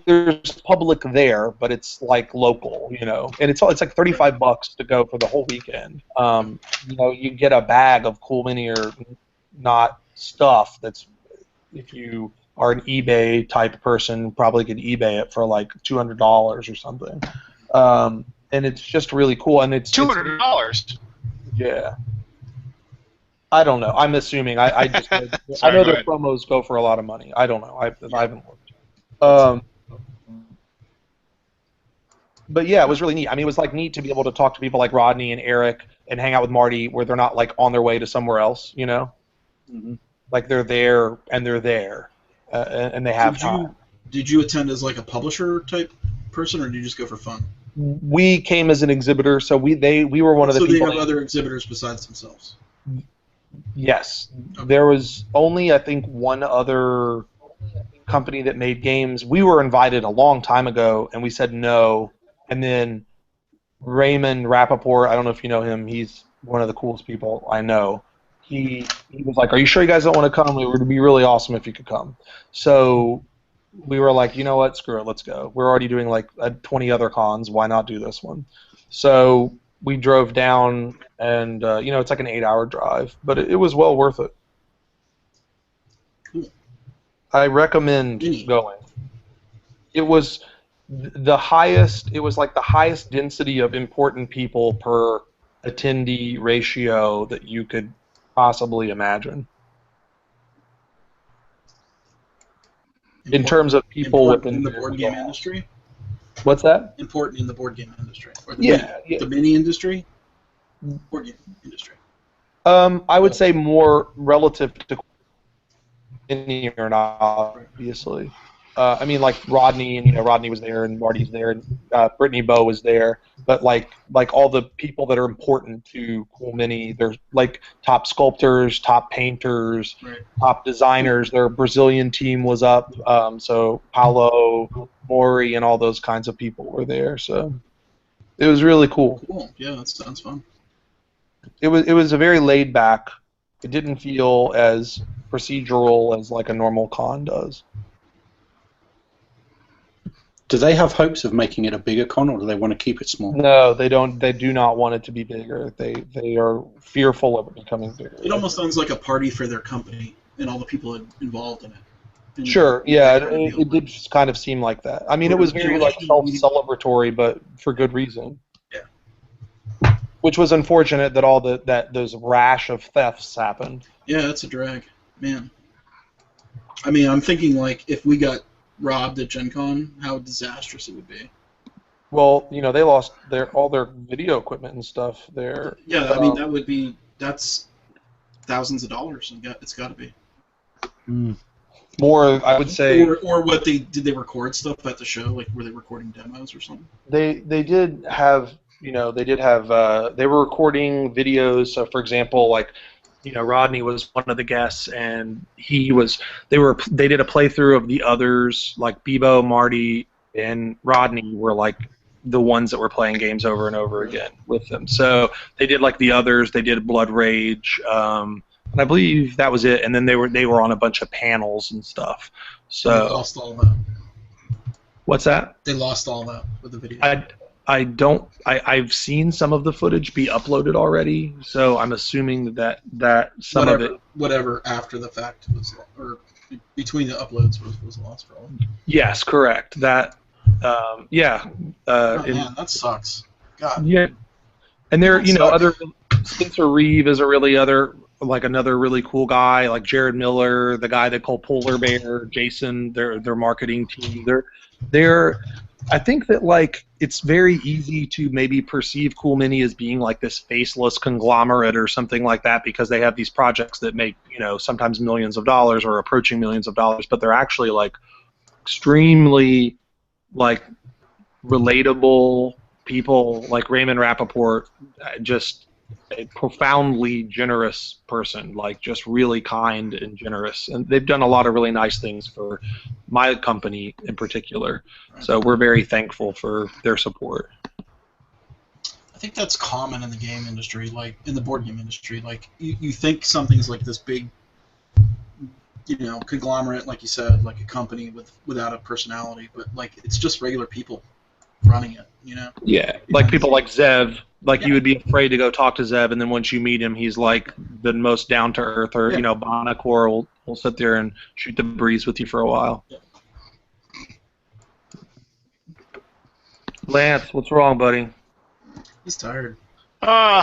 There's public there, but it's like local, you know. And it's like $35 to go for the whole weekend. You know, you get a bag of Cool Mini or Not stuff that's, if you are an eBay type person, probably could eBay it for like $200 or something. And it's just really cool. And it's $200. Yeah. I don't know. I'm assuming. I just Sorry, I know go their ahead. promos go for a lot of money. I don't know. I haven't looked. But yeah, it was really neat. I mean, it was like neat to be able to talk to people like Rodney and Eric and hang out with Marty, where they're not like on their way to somewhere else. You know, like they're there and they're there, and they have time. Did you attend as like a publisher type person, or did you just go for fun? We came as an exhibitor, so we were one of the So people. they have other exhibitors besides themselves. Yes. There was only, I think, one other company that made games. We were invited a long time ago, and we said no. And then Raymond Rappaport, I don't know if you know him, he's one of the coolest people I know. He was like, are you sure you guys don't want to come? It would be really awesome if you could come. So we were like, you know what, screw it, let's go. We're already doing like 20 other cons, why not do this one? So we drove down, and you know, it's like an 8-hour drive, but it was well worth it. I recommend going. It was the highest. It was like the highest density of important people per attendee ratio that you could possibly imagine. In terms of people important in within the board game industry. What's that? Important in the board game industry, or the Yeah. the mini industry, board game industry. I would say more relative to any or not, obviously. I mean, like Rodney, and Rodney was there, and Marty's there, and Brittany Bowe was there. But like all the people that are important to Cool Mini, there's like top sculptors, top painters, Right. top designers. Their Brazilian team was up, so Paulo, Mori, and all those kinds of people were there. So it was really cool. Cool. Yeah, that sounds fun. It was a very laid back. It didn't feel as procedural as like a normal con does. Do they have hopes of making it a bigger con, or do they want to keep it small? No, they don't. They do not want it to be bigger. They are fearful of it becoming bigger. It almost sounds like a party for their company and all the people involved in it. And Sure, yeah, it did just kind of seem like that. I mean, it was very like self-celebratory, but for good reason. Yeah. Which was unfortunate that those rash of thefts happened. Yeah, that's a drag, man. I mean, I'm thinking like if we got robbed at Gen Con, how disastrous it would be. Well, they lost all their video equipment and stuff there. Yeah, I mean that's thousands of dollars, and it's got to be. More, I would say. Or what did they record stuff at the show? Like, were they recording demos or something? They did have they were recording videos. So, for example, like, Rodney was one of the guests, and they did a playthrough of the others, like Bebo, Marty, and Rodney were like the ones that were playing games over and over again with them. So they did like the others. They did Blood Rage. And I believe that was it. And then they were on a bunch of panels and stuff. So they lost all that. What's that? They lost all that with the video. I've seen some of the footage be uploaded already, so I'm assuming that some of it, whatever after the fact was, or between the uploads was lost, probably. Yes, correct. That, yeah. Man, that sucks. God. Yeah. And there, other Spencer Reeve is another really cool guy, like Jared Miller, the guy they call Polar Bear, Jason, their marketing team. I think that like it's very easy to maybe perceive Cool Mini as being like this faceless conglomerate or something like that because they have these projects that make sometimes millions of dollars or approaching millions of dollars, but they're actually like extremely like relatable people, like Raymond Rappaport, just a profoundly generous person, like just really kind and generous, and they've done a lot of really nice things for my company in particular, so we're very thankful for their support. I think that's common in the game industry, like in the board game industry. Like you think something's like this big conglomerate, like you said, like a company without a personality, but like it's just regular people running it, Yeah, like people like Zev. Like, you would be afraid to go talk to Zev, and then once you meet him, he's like the most down-to-earth, or, Bonacor will sit there and shoot the breeze with you for a while. Yeah. Lance, what's wrong, buddy? He's tired.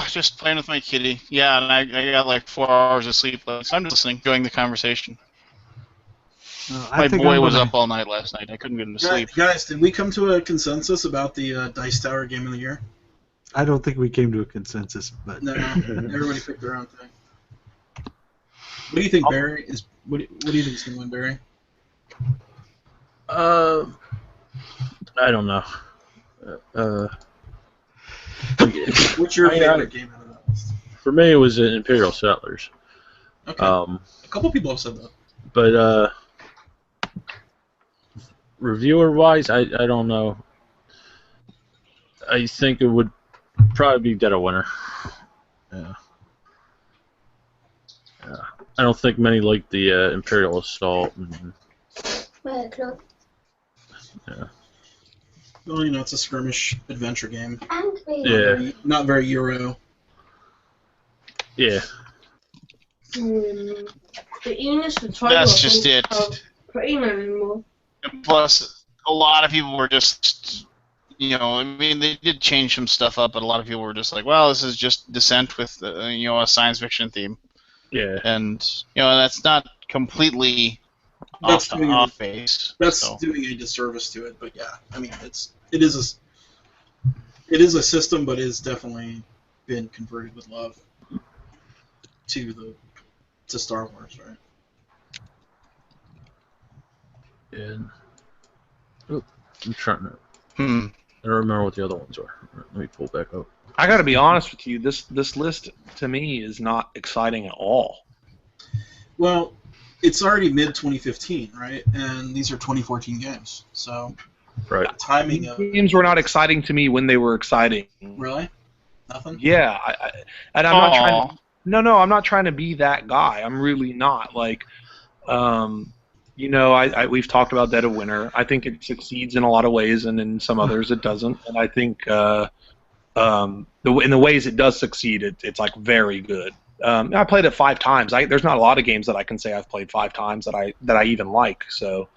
Just playing with my kitty. Yeah, and I got like 4 hours of sleep left, so I'm just listening, enjoying the conversation. My boy was up all night last night. I couldn't get him to sleep. Guys, did we come to a consensus about the Dice Tower Game of the Year? I don't think we came to a consensus, but no, everybody picked their own thing. What do you think, Barry? What do you think is going to win, Barry? I don't know. What's your favorite game out of that list? For me, it was Imperial Settlers. Okay. A couple people have said that. But reviewer-wise, I don't know. I think it would probably be Dead of Winter. Yeah. I don't think many like the Imperial Assault. Yeah. Well, it's a skirmish adventure game. Yeah. Not very Euro. Yeah. That's just it. And plus, a lot of people were just I mean, they did change some stuff up, but a lot of people were just like, well, this is just Descent with, a science fiction theme. Yeah. And, that's not completely That's off base. That's doing a disservice to it, but yeah, I mean, it is a system, but it's definitely been converted with love to Star Wars, right? And I'm trying to. Hmm. I don't remember what the other ones are. Let me pull back up. I got to be honest with you. This list to me is not exciting at all. Well, it's already mid 2015, right? And these are 2014 games, so Right. the timing of Games were not exciting to me when they were exciting. really nothing. Yeah, and I'm not trying to. No, I'm not trying to be that guy. I'm really not. Like, we've talked about Dead of Winter. I think it succeeds in a lot of ways, and in some others it doesn't. And I think in the ways it does succeed, it's like very good. I played it 5 times. There's not a lot of games that I can say I've played 5 times that I even like. So,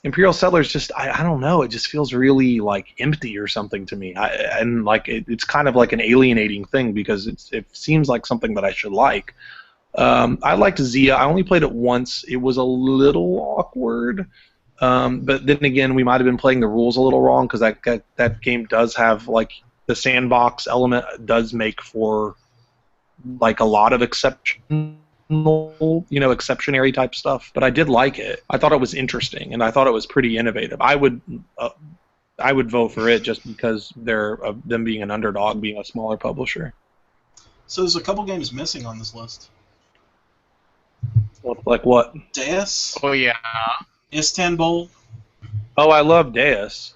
Imperial Settlers just I don't know. It just feels really like empty or something to me. It's kind of like an alienating thing because it seems like something that I should like. I liked Zia. I only played it once. It was a little awkward. But then again, we might have been playing the rules a little wrong because that game does have like the sandbox element does make for like a lot of exceptionary type stuff. But I did like it. I thought it was interesting, and I thought it was pretty innovative. I would vote for it just because them being an underdog, being a smaller publisher. So there's a couple games missing on this list. Like what? Deus. Oh, yeah. Istanbul. Oh, I love Deus.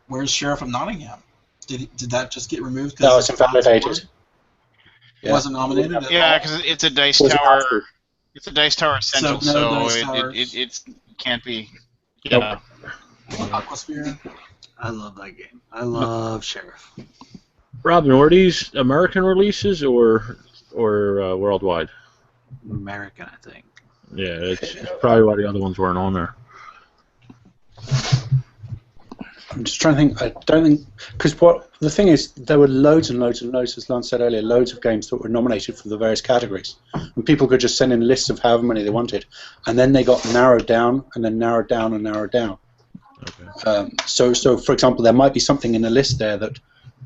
Where's Sheriff of Nottingham? Did that just get removed? No, it's invalidated. Yeah. Wasn't nominated at all? Yeah, because it's a Dice Tower. It's a Dice Tower Essential, so it can't be. Yeah. Aquasphere. I love that game. I love Sheriff. Robin, were these American releases or worldwide? American, I think. Yeah, it's probably why the other ones weren't on there. I'm just trying to think. I don't think because the thing is, there were loads and loads and loads, as Lance said earlier, loads of games that were nominated for the various categories, and people could just send in lists of however many they wanted, and then they got narrowed down, and then narrowed down, and narrowed down. Okay. So for example, there might be something in the list there that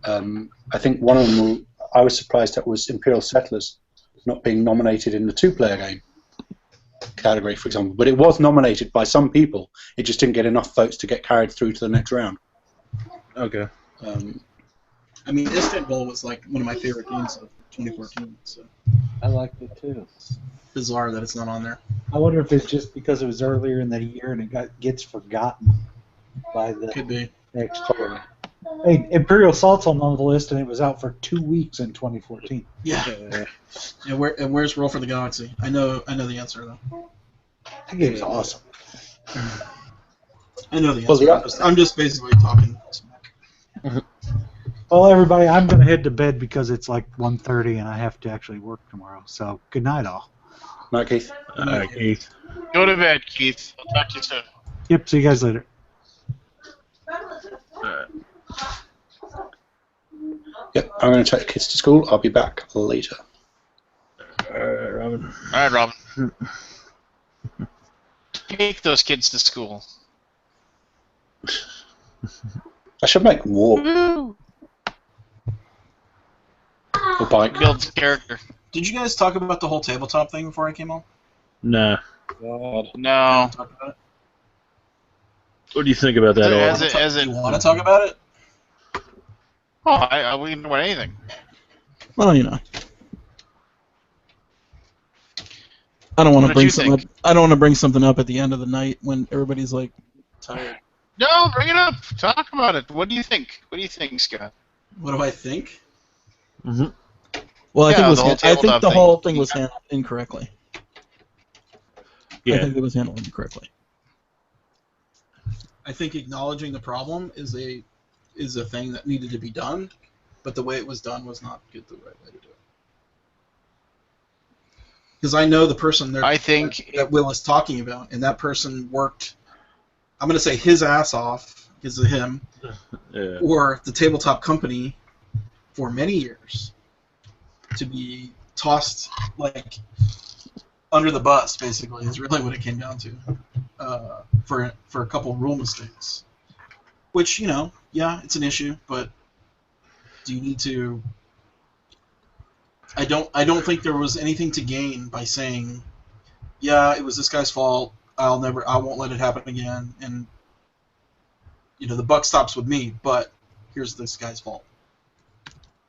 I think one of them I was surprised at was Imperial Settlers not being nominated in the 2-player game category, for example, but it was nominated by some people. It just didn't get enough votes to get carried through to the next round. Okay. I mean, Istanbul was like one of my favorite games of 2014. So I liked it too. Bizarre that it's not on there. I wonder if it's just because it was earlier in the year and it gets forgotten by the Could be. next year. Hey, Imperial Assault's on the list, and it was out for 2 weeks in 2014. Yeah. And where's Roll for the Galaxy? I know the answer though. That game's awesome. I know the answer. I'm just basically talking smack. Well, everybody, I'm going to head to bed because it's like 1:30 and I have to actually work tomorrow. So, good night, all. Night, Keith. Keith. Go to bed, Keith. I'll talk to you soon. Yep, see you guys later. Yep, I'm going to take the kids to school. I'll be back later. Robin. All right, Robin. Take those kids to school. I should make more. Or bike. Builds character. Did you guys talk about the whole tabletop thing before I came on? Nah. No. Talk about it? What do you think about that? You want to talk about it? Oh, we can talk about anything. Well, you know. I don't want to bring something up. I don't want to bring something up at the end of the night when everybody's like tired. No, bring it up. Talk about it. What do you think? What do you think, Scott? What do I think? Mm-hmm. Well, I think the whole thing was handled incorrectly. Yeah. I think it was handled incorrectly. I think acknowledging the problem is a thing that needed to be done, but the way it was done was not the right way to do it. Because I know the person there that Will is talking about, and that person worked I'm going to say his ass off because of him, Yeah. or the tabletop company for many years to be tossed like under the bus, basically, is really what it came down to for a couple of rule mistakes. Which, yeah, it's an issue, but do you need to... I don't think there was anything to gain by saying, yeah, it was this guy's fault, I won't let it happen again, and the buck stops with me, but here's this guy's fault.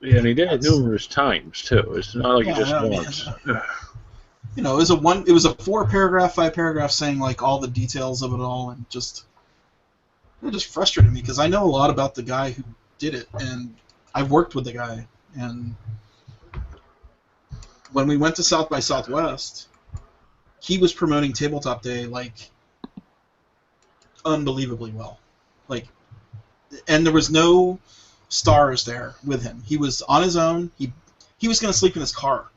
Yeah, and he did it numerous times too. It's not like he just once. It was a 4-paragraph, 5-paragraph saying like all the details of it all, and it just frustrated me because I know a lot about the guy who did it, and I've worked with the guy, and when we went to South by Southwest, he was promoting Tabletop Day like unbelievably well, and there was no stars there with him. He was on his own. He was going to sleep in his car.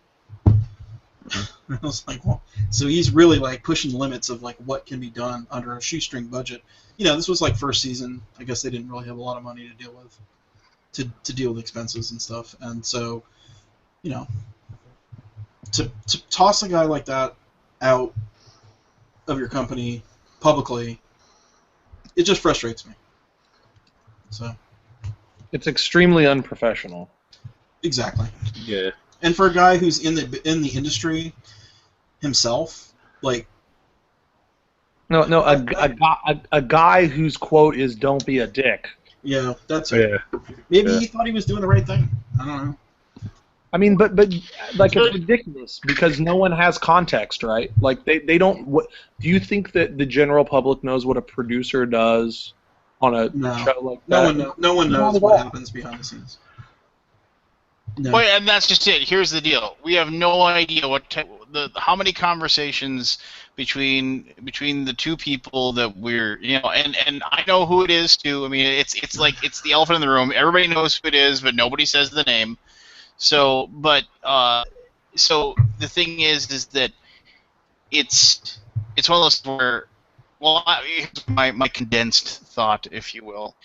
I was like, well, so he's really like pushing the limits of like what can be done under a shoestring budget. This was like first season. I guess they didn't really have a lot of money to deal with, to deal with expenses and stuff. And so, to toss a guy like that out of your company publicly, it just frustrates me. So. It's extremely unprofessional. Exactly. Yeah. And for a guy who's in the industry himself, like... A guy whose quote is "Don't be a dick." Yeah, that's it. Yeah. Maybe he thought he was doing the right thing. I don't know. I mean, but like it's ridiculous because no one has context, right? Like they don't. Do you think that the general public knows what a producer does on a show like that? No one knows what happens behind the scenes. No. Well, and that's just it. Here's the deal: we have no idea how many conversations between the two people that we're, and I know who it is too. I mean, it's like it's the elephant in the room. Everybody knows who it is, but nobody says the name. So, so the thing is that it's one of those where, well, here's my condensed thought, if you will.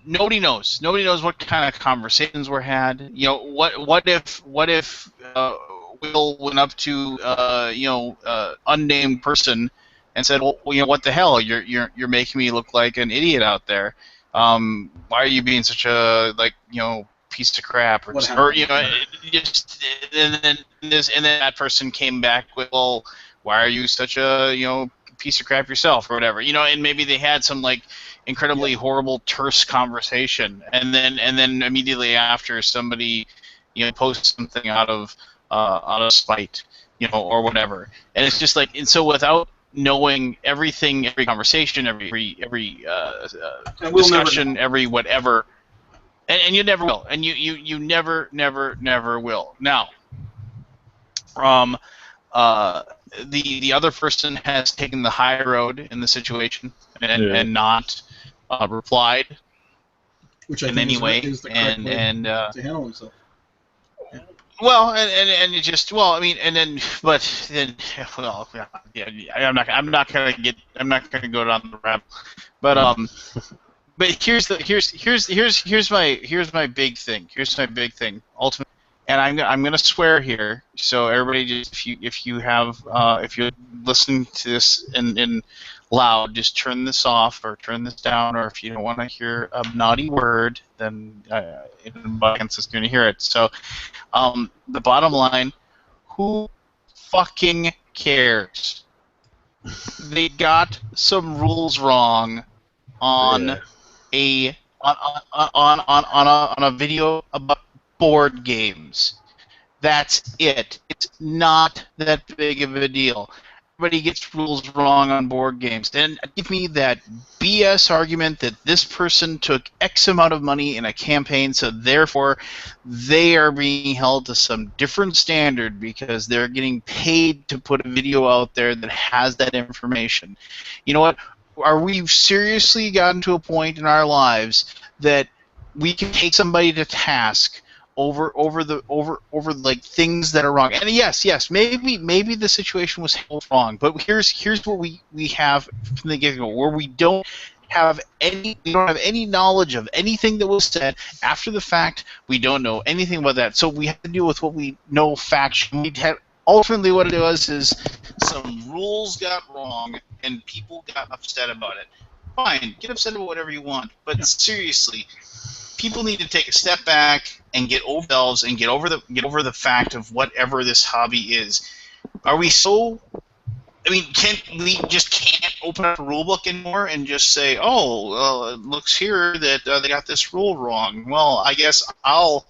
Nobody knows. Nobody knows what kind of conversations were had. What if Will went up to unnamed person and said, well, what the hell? You're making me look like an idiot out there. Why are you being such a piece of crap? And then that person came back with, well, why are you such a piece of crap yourself or whatever? And maybe they had some incredibly horrible, terse conversation, and then immediately after somebody posts something out of spite, or whatever, and it's just and so without knowing everything, every conversation, every discussion, every whatever, and you never will, and you never will. Now, the other person has taken the high road in the situation and not replied, which I in think any way, is the correct way to handle himself. Yeah. Well, and it just, well, I mean, I'm not gonna go down the rabbit, but here's my big thing. Here's my big thing. Ultimately, and I'm gonna swear here. So everybody, just if you're listening to this in loud, just turn this off or turn this down, or if you don't want to hear a naughty word, then audience is going to hear it. So, the bottom line: who fucking cares? They got some rules wrong on a video about board games. That's it. It's not that big of a deal. Everybody gets rules wrong on board games. Then give me that BS argument that this person took X amount of money in a campaign, so therefore they are being held to some different standard because they're getting paid to put a video out there that has that information. You know what? Are we seriously gotten to a point in our lives that we can take somebody to task over like things that are wrong. And yes, maybe the situation was wrong, but here's what we have from the get-go, where we don't have any knowledge of anything that was said after the fact. We don't know anything about that, so we have to deal with what we know factually. Ultimately, what it was is some rules got wrong and people got upset about it. Fine, get upset about whatever you want, but seriously, people need to take a step back and get over themselves and get over the fact of whatever this hobby is. Are we so? I mean, can't open up a rule book anymore and just say, oh, it looks here that they got this rule wrong. Well, I guess I'll,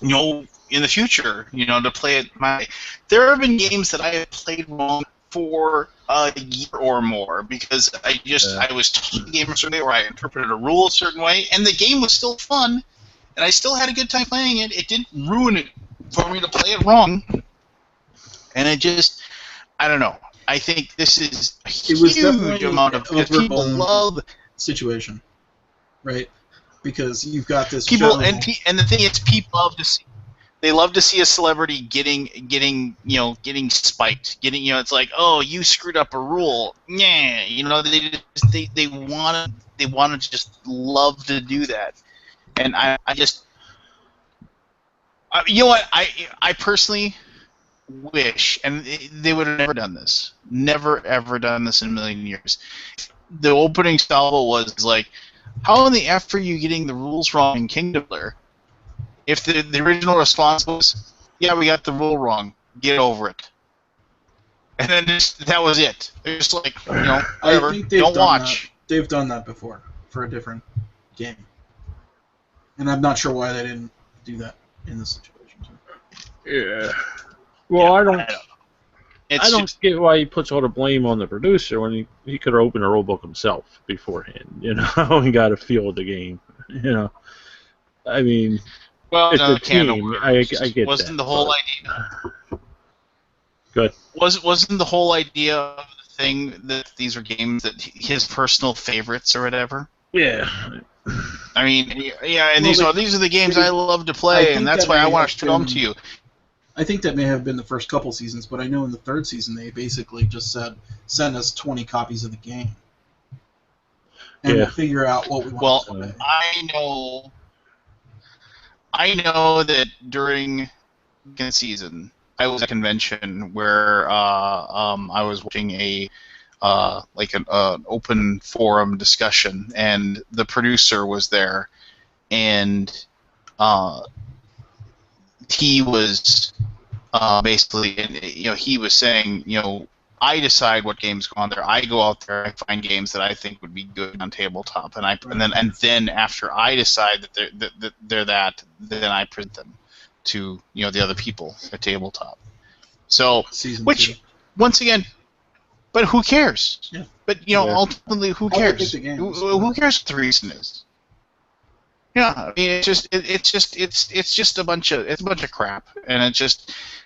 in the future, to play it my way. There have been games that I have played wrong for a year or more because I was taught the game a certain way, or I interpreted a rule a certain way, and the game was still fun, and I still had a good time playing it. It didn't ruin it for me to play it wrong, and I don't know. I think this is a huge amount of because people love situation, right? Because you've got this people, show. and the thing is, people love to see. They love to see a celebrity getting spiked. It's like, oh, you screwed up a rule. Yeah, they want to just love to do that, and I I personally wish, and they would have never done this. Never ever done this in a million years. The opening salvo was like, how in the F are you getting the rules wrong in Kingdom Player? If the original response was, yeah, we got the rule wrong, get over it. And then that was it. It was like, whatever, I think don't watch. They've done that before for a different game. And I'm not sure why they didn't do that in this situation. Yeah. Well, I don't get why he puts all the blame on the producer when he could have opened a rulebook himself beforehand, and got a feel of the game, I mean, well, it's no, a team. I get wasn't that. The whole idea. Good. Wasn't the whole idea of the thing that these are games that his personal favorites or whatever? Yeah. I mean, yeah, and these are the games I love to play, and that's why I want to show them to you. I think that may have been the first couple seasons, but I know in the third season they basically just said, send us 20 copies of the game. And we'll figure out what we want to play. I know that during the season, I was at a convention where I was watching an open forum discussion, and the producer was there, and he was basically, he was saying, I decide what games go on there. I go out there, I find games that I think would be good on tabletop, and then after I decide that they're that, then I present them to the other people at tabletop. So, once again, but who cares? Yeah. But ultimately, who cares? Who cares what the reason is? Yeah, I mean, it's just a bunch of crap, and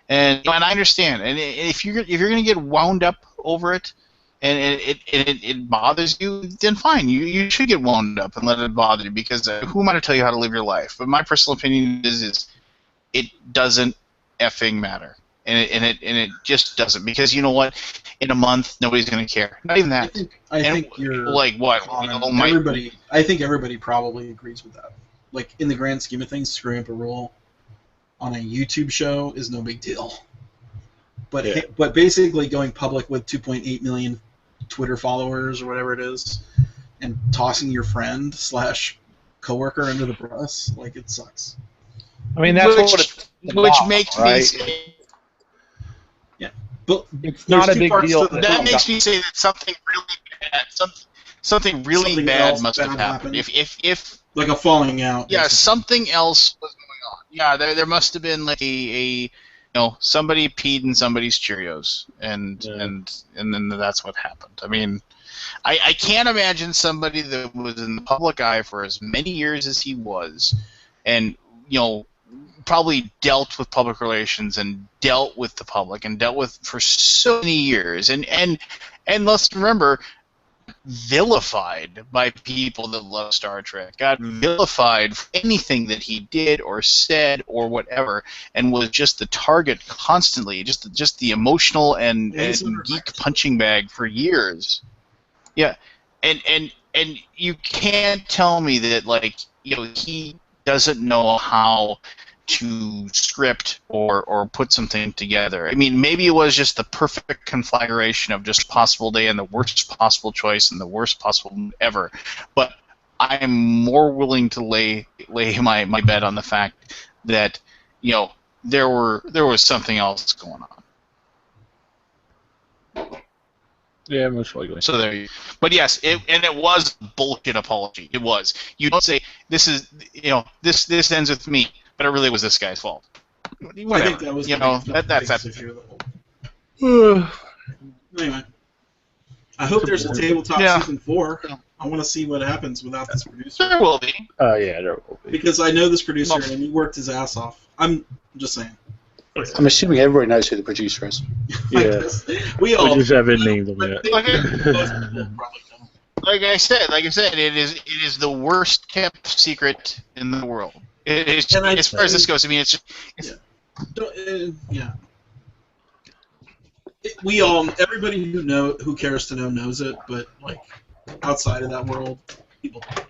and I understand, and if you're gonna get wound up over it, and it bothers you, then fine, you should get wound up and let it bother you, because who am I to tell you how to live your life? But my personal opinion is it doesn't effing matter, and it just doesn't, because you know what? In a month, nobody's gonna care. Not even that. I think you're like what? I think everybody probably agrees with that. Like, in the grand scheme of things, screwing up a rule on a YouTube show is no big deal. But basically going public with 2.8 million Twitter followers or whatever it is, and tossing your friend / coworker under the bus, like, it sucks. I mean, that's which makes me say, but it's not a big deal. That makes me say that something really bad must have happened. If like a falling out. Yeah, something else was going on. Yeah, there must have been like a somebody peed in somebody's Cheerios, and then that's what happened. I mean, I can't imagine somebody that was in the public eye for as many years as he was, and probably dealt with public relations and dealt with the public and dealt with for so many years, and let's remember, vilified by people that love Star Trek, got vilified for anything that he did or said or whatever, and was just the target constantly, just the emotional and geek punching bag for years. Yeah, and you can't tell me that, like, you know, he doesn't know how to script or put something together. I mean, maybe it was just the perfect conflagration of just possible day and the worst possible choice and the worst possible mood ever. But I'm more willing to lay my bet on the fact that, you know, there was something else going on. Yeah, most likely. So there you. But yes, it was a bullshit apology. It was. You don't say this ends with me, but it really was this guy's fault. Whatever. I think that was that's issue of the whole. Anyway, I hope there's a Tabletop season 4. I want to see what happens without this producer. There will be. Yeah, there will be. Because I know this producer and he worked his ass off. I'm just saying. I'm assuming everybody knows who the producer is. Yeah. We just haven't named them yet. Like I said, it is the worst kept secret in the world. It is, as far as this goes. I mean, we all, everybody who cares to know knows it, but like outside of that world, people don't.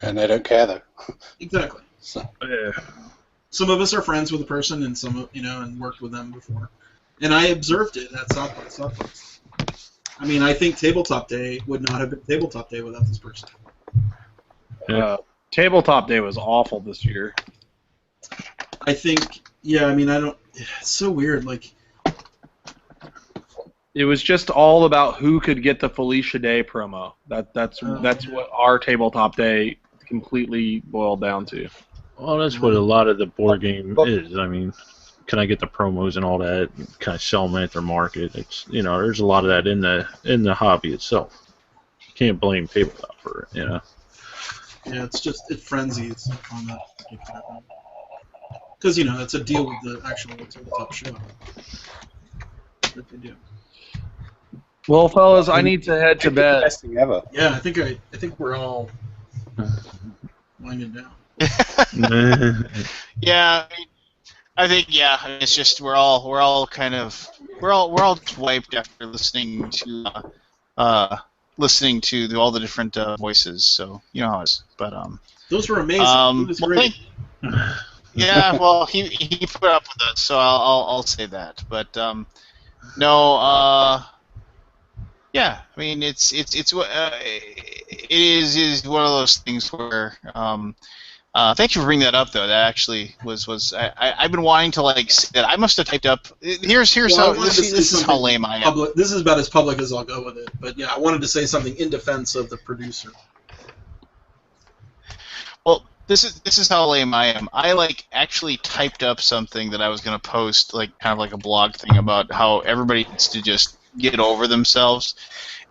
And they don't care though. Exactly. So. Yeah. Some of us are friends with the person, and some, and worked with them before. And I observed it at South by Southwest. I mean, I think Tabletop Day would not have been Tabletop Day without this person. Tabletop Day was awful this year. I think, it's so weird. Like, it was just all about who could get the Felicia Day promo. That's what our Tabletop Day completely boiled down to. Well, that's what a lot of the board game is. I mean, can I get the promos and all that? Can I sell them at their market? It's there's a lot of that in the hobby itself. You can't blame Tabletop for it, Yeah, it's just it frenzies on that particular one. Because it's a deal with the actual Tabletop show that they do. Well, fellas, I need to head to bed. Best thing ever. Yeah, I think we're all winding down. Yeah, I think it's just we're all just wiped after listening to all the different voices. So you know how it is. But those were amazing. It was great. Yeah, well, he put up with us, so I'll say that. But no. Yeah, I mean it is one of those things where. Thank you for bringing that up, though. That actually was I've been wanting to say that. I must have typed up. Here's how this is how lame I am. This is about as public as I'll go with it. But yeah, I wanted to say something in defense of the producer. Well, this is how lame I am. I actually typed up something that I was going to post, kind of like a blog thing about how everybody needs to just get over themselves,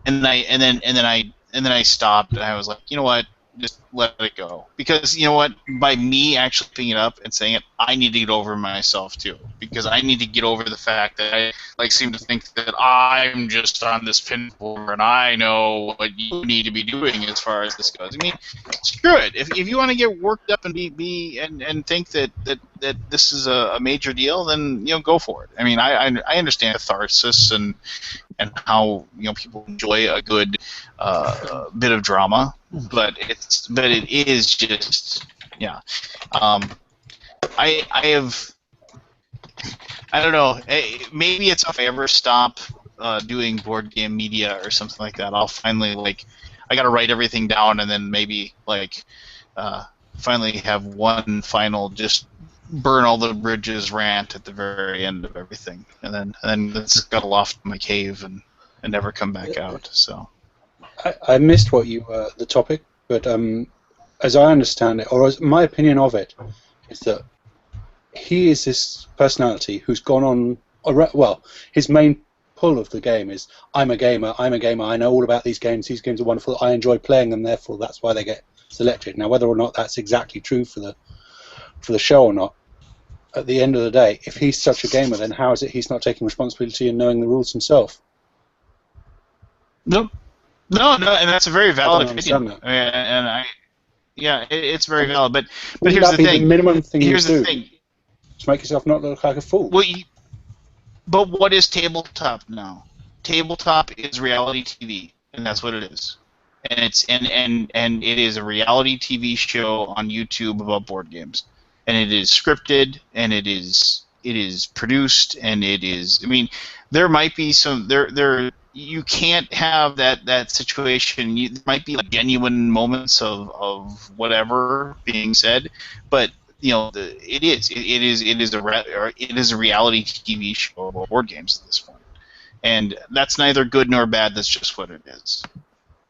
and then I stopped and I was like, you know what? Just let it go. Because, you know what, by me actually picking it up and saying it, I need to get over myself, too. Because I need to get over the fact that I seem to think that I'm just on this pinnacle and I know what you need to be doing as far as this goes. I mean, screw it. If you want to get worked up and be and think that this is a major deal, then, go for it. I mean, I understand catharsis and how people enjoy a good bit of drama, but it is just I don't know, maybe it's if I ever stop doing board game media or something like that, I'll finally I gotta write everything down and then maybe finally have one final just burn all the bridges rant at the very end of everything, and then let's scuttle off to my cave and never come back out. So I missed what you the topic, but as I understand it, or as my opinion of it, is that he is this personality who's gone on. Well, his main pull of the game is I'm a gamer. I know all about these games. These games are wonderful. I enjoy playing them. Therefore, that's why they get selected. Now, whether or not that's exactly true for the show or not, at the end of the day, if he's such a gamer, then how is it he's not taking responsibility and knowing the rules himself? Nope. No, and that's a very valid understand opinion. that. It's very valid. But Wouldn't here's that the be thing. the minimum thing Here's you the do thing. to make yourself not look like a fool? But what is tabletop now? Tabletop is reality TV, and that's what it is. And it is a reality TV show on YouTube about board games, and it is scripted, and it is produced, and it is. I mean, there might be some there. You can't have that situation. There might be like genuine moments of whatever being said, but it is a reality TV show about board games at this point, and that's neither good nor bad. That's just what it is,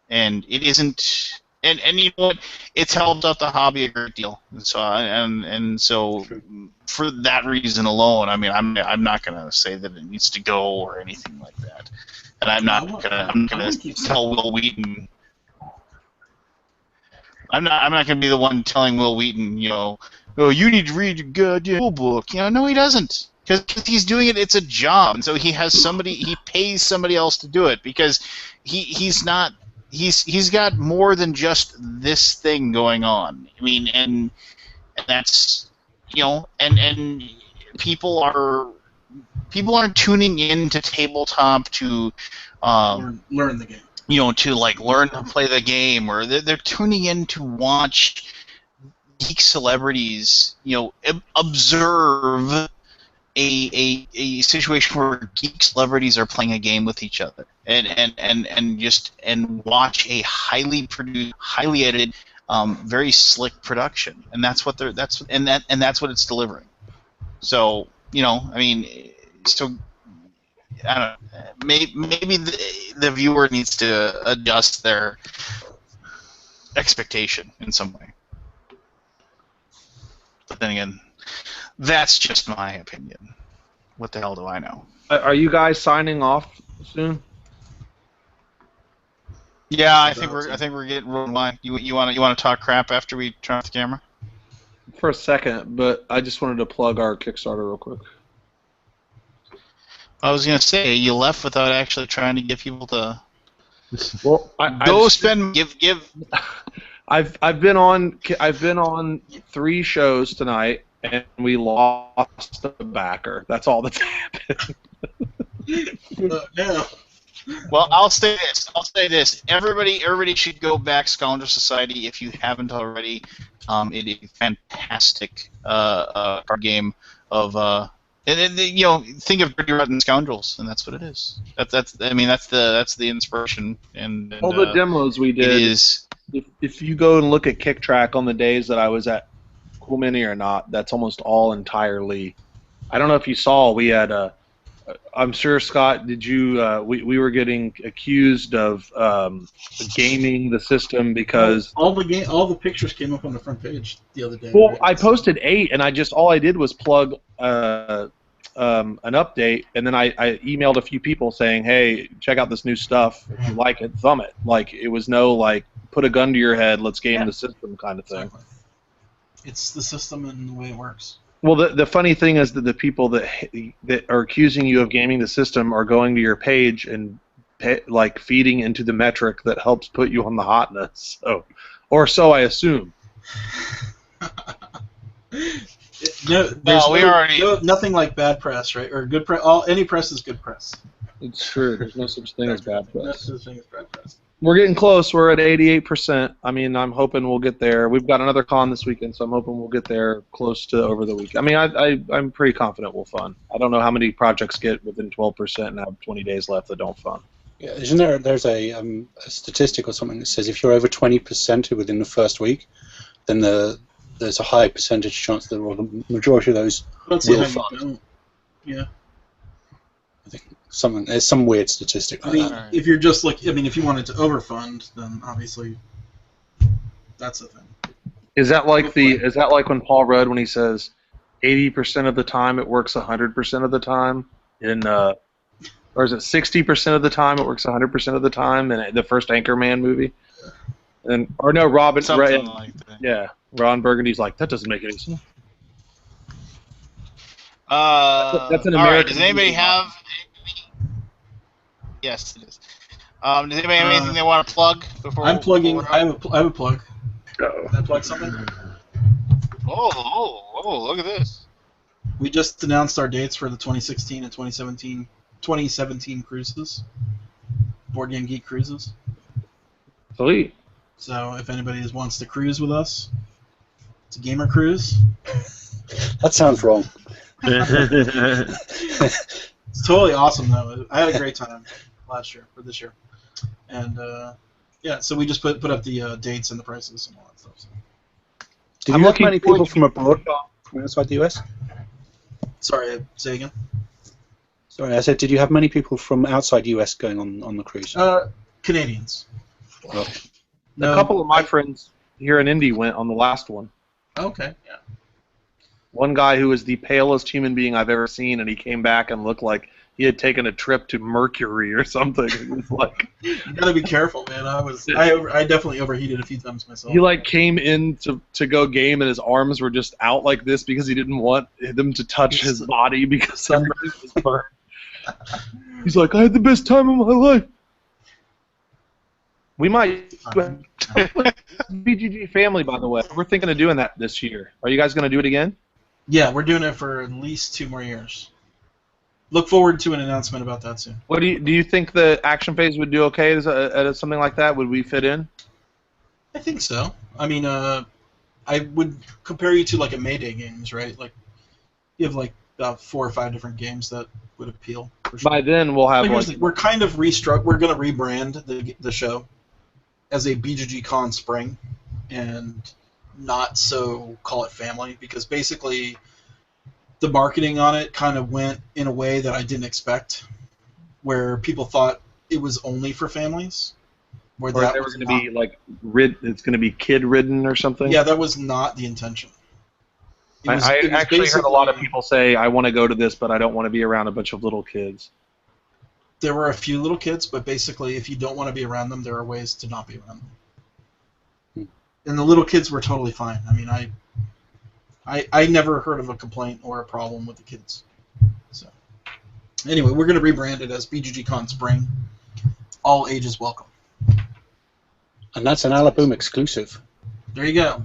and it isn't. And you know what? It's helped out the hobby a great deal, and so for that reason alone, I mean, I'm not gonna say that it needs to go or anything like that, and I'm not gonna tell Will Wheaton. I'm not going to be the one telling Will Wheaton, oh, you need to read your goddamn rule book. No, he doesn't, because he's doing it. It's a job, and so he pays somebody else to do it because he's got more than just this thing going on. I mean, and that's and people aren't tuning in to tabletop to learn the game. To like learn to play the game, or they're tuning in to watch geek celebrities, observe a situation where geek celebrities are playing a game with each other, and watch a highly produced, highly edited, very slick production, and that's what it's delivering. So I mean, so. I don't know. Maybe the viewer needs to adjust their expectation in some way. But then again, that's just my opinion. What the hell do I know? Are you guys signing off soon? Yeah, I think we're getting rolling line. You want to talk crap after we turn off the camera? For a second, but I just wanted to plug our Kickstarter real quick. I was gonna say you left without actually trying to get people to. Well, give. I've been on 3 shows tonight, and we lost a backer. That's all that's happened. Yeah. Well, I'll say this. Everybody should go back Scoundrel Society if you haven't already. It is a fantastic card game of. And then, think of Dirty Rotten Scoundrels, and that's what it is. That's the inspiration. And all the demos we did. Is if you go and look at Kick Track on the days that I was at Cool Mini or not, that's almost all entirely. I don't know if you saw. We had I'm sure, Scott, did you? We were getting accused of gaming the system because all the pictures came up on the front page the other day. Well, right? I posted 8, and all I did was plug an update, and then I emailed a few people saying, "Hey, check out this new stuff. If you like it, thumb it." Like it was no like put a gun to your head, let's game the system kind of thing. Exactly. It's the system and the way it works. Well, the funny thing is that the people that are accusing you of gaming the system are going to your page and feeding into the metric that helps put you on the hotness. So I assume. Nothing like bad press, right? Or good press. Any press is good press. It's true. There's no such thing as bad press. No such thing as bad press. We're getting close. We're at 88%. I mean, I'm hoping we'll get there. We've got another con this weekend, so I'm hoping we'll get there close to over the week. I mean, I'm pretty confident we'll fund. I don't know how many projects get within 12% and have 20 days left that don't fund. Yeah, isn't there's a statistic or something that says if you're over 20% within the first week, then there's a high percentage chance that the majority of those will fund. Yeah. I think there's some weird statistic. I mean, if you're just if you wanted to overfund, then obviously that's the thing. Is that like when Paul Rudd when he says 80% of the time it works 100% of the time or is it 60% of the time it works 100% of the time in the first Anchorman movie? Robin. Something like that. Yeah, Ron Burgundy's like that doesn't make any sense. That's an American. All right. Does anybody have? Yes, it is. Does anybody have anything they want to plug before? I'm plugging. I have a plug. Uh-oh. Can I plug something? Oh! Look at this. We just announced our dates for the 2016 and 2017 cruises. Board Game Geek cruises. Sweet. So if anybody wants to cruise with us, it's a gamer cruise. That sounds wrong. It's totally awesome though. I had a great time last year or this year, and yeah. So we just put up the dates and the prices and all that stuff. So. Do you have many people from abroad, from outside the US? Sorry, say again. Sorry, I said, did you have many people from outside US going on the cruise? Canadians. Oh. No, A couple of my friends here in Indy went on the last one. Okay, yeah. One guy who was the palest human being I've ever seen, and he came back and looked like he had taken a trip to Mercury or something. It was like, You gotta be careful, man. I definitely overheated a few times myself. he like came in to go game, and his arms were just out like this because he didn't want them to touch his body because somebody was burned. He's like, I had the best time of my life. We might. BGG family, by the way. We're thinking of doing that this year. Are you guys going to do it again? Yeah, we're doing it for at least 2 more years. Look forward to an announcement about that soon. What do you think the action phase would do okay at something like that? Would we fit in? I think so. I mean, I would compare you to like a Mayday Games, right? Like you have like about 4 or 5 different games that would appeal. For sure. By then we'll have like, we're kind of we're going to rebrand the show as a BGG Con Spring, and not so call it family, because basically the marketing on it kind of went in a way that I didn't expect, where people thought it was only for families. Or there was going to be like it's going to be kid ridden or something. Yeah, that was not the intention. I actually heard a lot of people say, I want to go to this, but I don't want to be around a bunch of little kids. There were a few little kids, but basically, if you don't want to be around them, there are ways to not be around them. And the little kids were totally fine. I mean, I never heard of a complaint or a problem with the kids. So, anyway, we're going to rebrand it as BGG Con Spring. All ages welcome. And that's an Alaboom exclusive. There you go.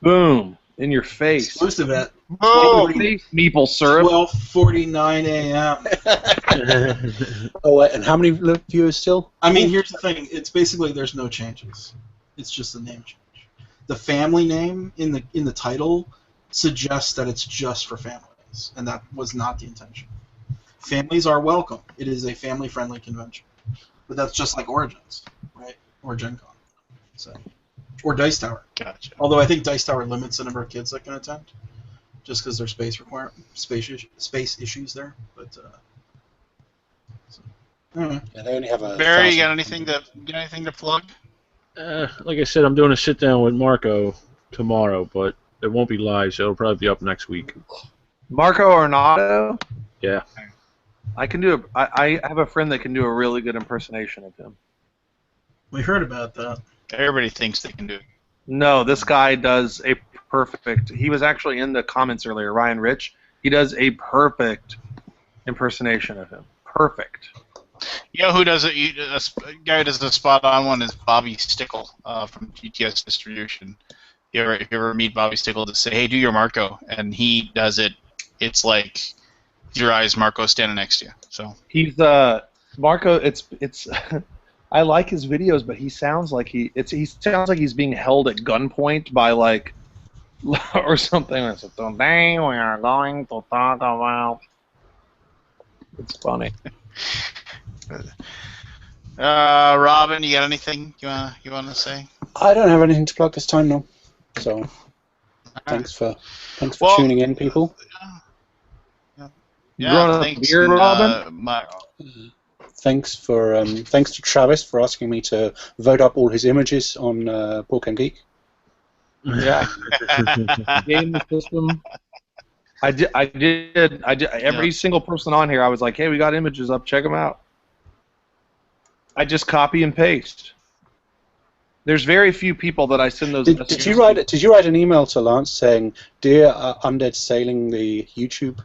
Boom. In your face. Exclusive at Maple syrup. 12:49 a.m. Oh, wait, and how many viewers still? I mean, here's the thing. It's basically there's no changes. It's just a name change. The family name in the title suggests that it's just for families, and that was not the intention. Families are welcome. It is a family-friendly convention, but that's just like Origins, right? Or Gen Con. So. Or Dice Tower. Gotcha. Although I think Dice Tower limits the number of kids that can attend, just because there's space issues there. But yeah, they only have a. Barry, you got anything to plug? Like I said, I'm doing a sit down with Marco tomorrow, but it won't be live, so it'll probably be up next week. Marco Arnaudo? Yeah. I have a friend that can do a really good impersonation of him. We heard about that. Everybody thinks they can do it. No, this guy does a perfect. He was actually in the comments earlier, Ryan Rich. He does a perfect impersonation of him. Perfect. You know who does it? A guy who does the spot-on one is Bobby Stickle from GTS Distribution. You ever meet Bobby Stickle to say, hey, do your Marco, and he does it. It's like your eyes Marco standing next to you. So he's Marco. It's I like his videos, but he sounds like he sounds like he's being held at gunpoint by like or something. It's like, today we are going to talk about. It's funny. Robin, you got anything you want to say? I don't have anything to plug this time, no. So thanks for tuning in, people. Yeah, thanks. Beer, Robin? Thanks to Travis for asking me to vote up all his images on Board Game Geek. Yeah. Game system. I did. Every single person on here, I was like, hey, we got images up. Check them out. I just copy and paste. There's very few people that I send those messages Did you write an email to Lance saying, "Dear Undead Sailing the YouTube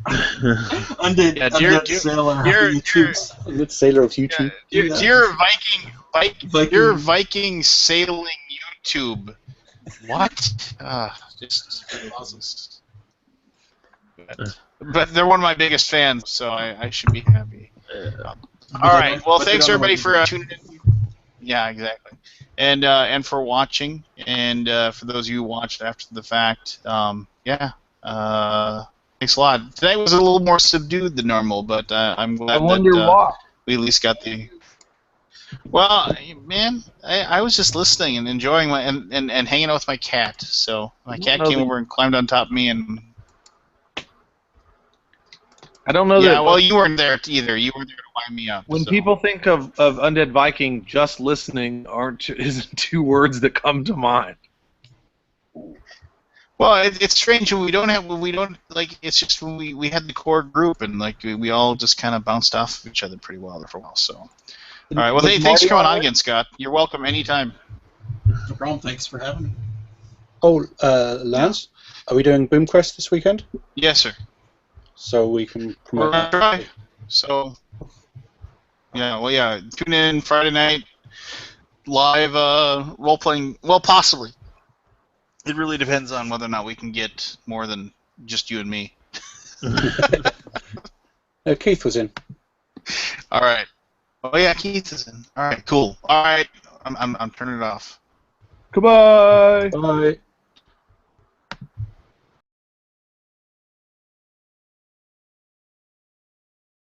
Undead Sailor YouTube. Sailor of YouTube. Dear Viking sailing YouTube. What? Just awesome. But they're one of my biggest fans, so I should be happy. All right. Well, thanks everybody for tuning in. Yeah, exactly. And for watching, and for those of you who watched after the fact, thanks a lot. Today was a little more subdued than normal, but I'm glad that we at least got the. Well, man, I was just listening and enjoying and hanging out with my cat. So my cat came over and climbed on top of me and. I don't know that. Yeah, well, you weren't there either. You were there to wind me up. When people think of Undead Viking, just listening isn't two words that come to mind. Well, it's strange when we don't like. It's just when we had the core group and like we all just kind of bounced off of each other pretty well there for a while. So, all right. Well, thanks for coming on again, Scott. You're welcome anytime. No problem. Thanks for having me. Oh, Lance, are we doing Boomquest this weekend? Yes, sir. So we can promote that. Right. So, tune in Friday night, live role-playing, well, possibly. It really depends on whether or not we can get more than just you and me. Keith was in. All right. Oh, yeah, Keith is in. All right, cool. All right, I'm turning it off. Goodbye. Bye.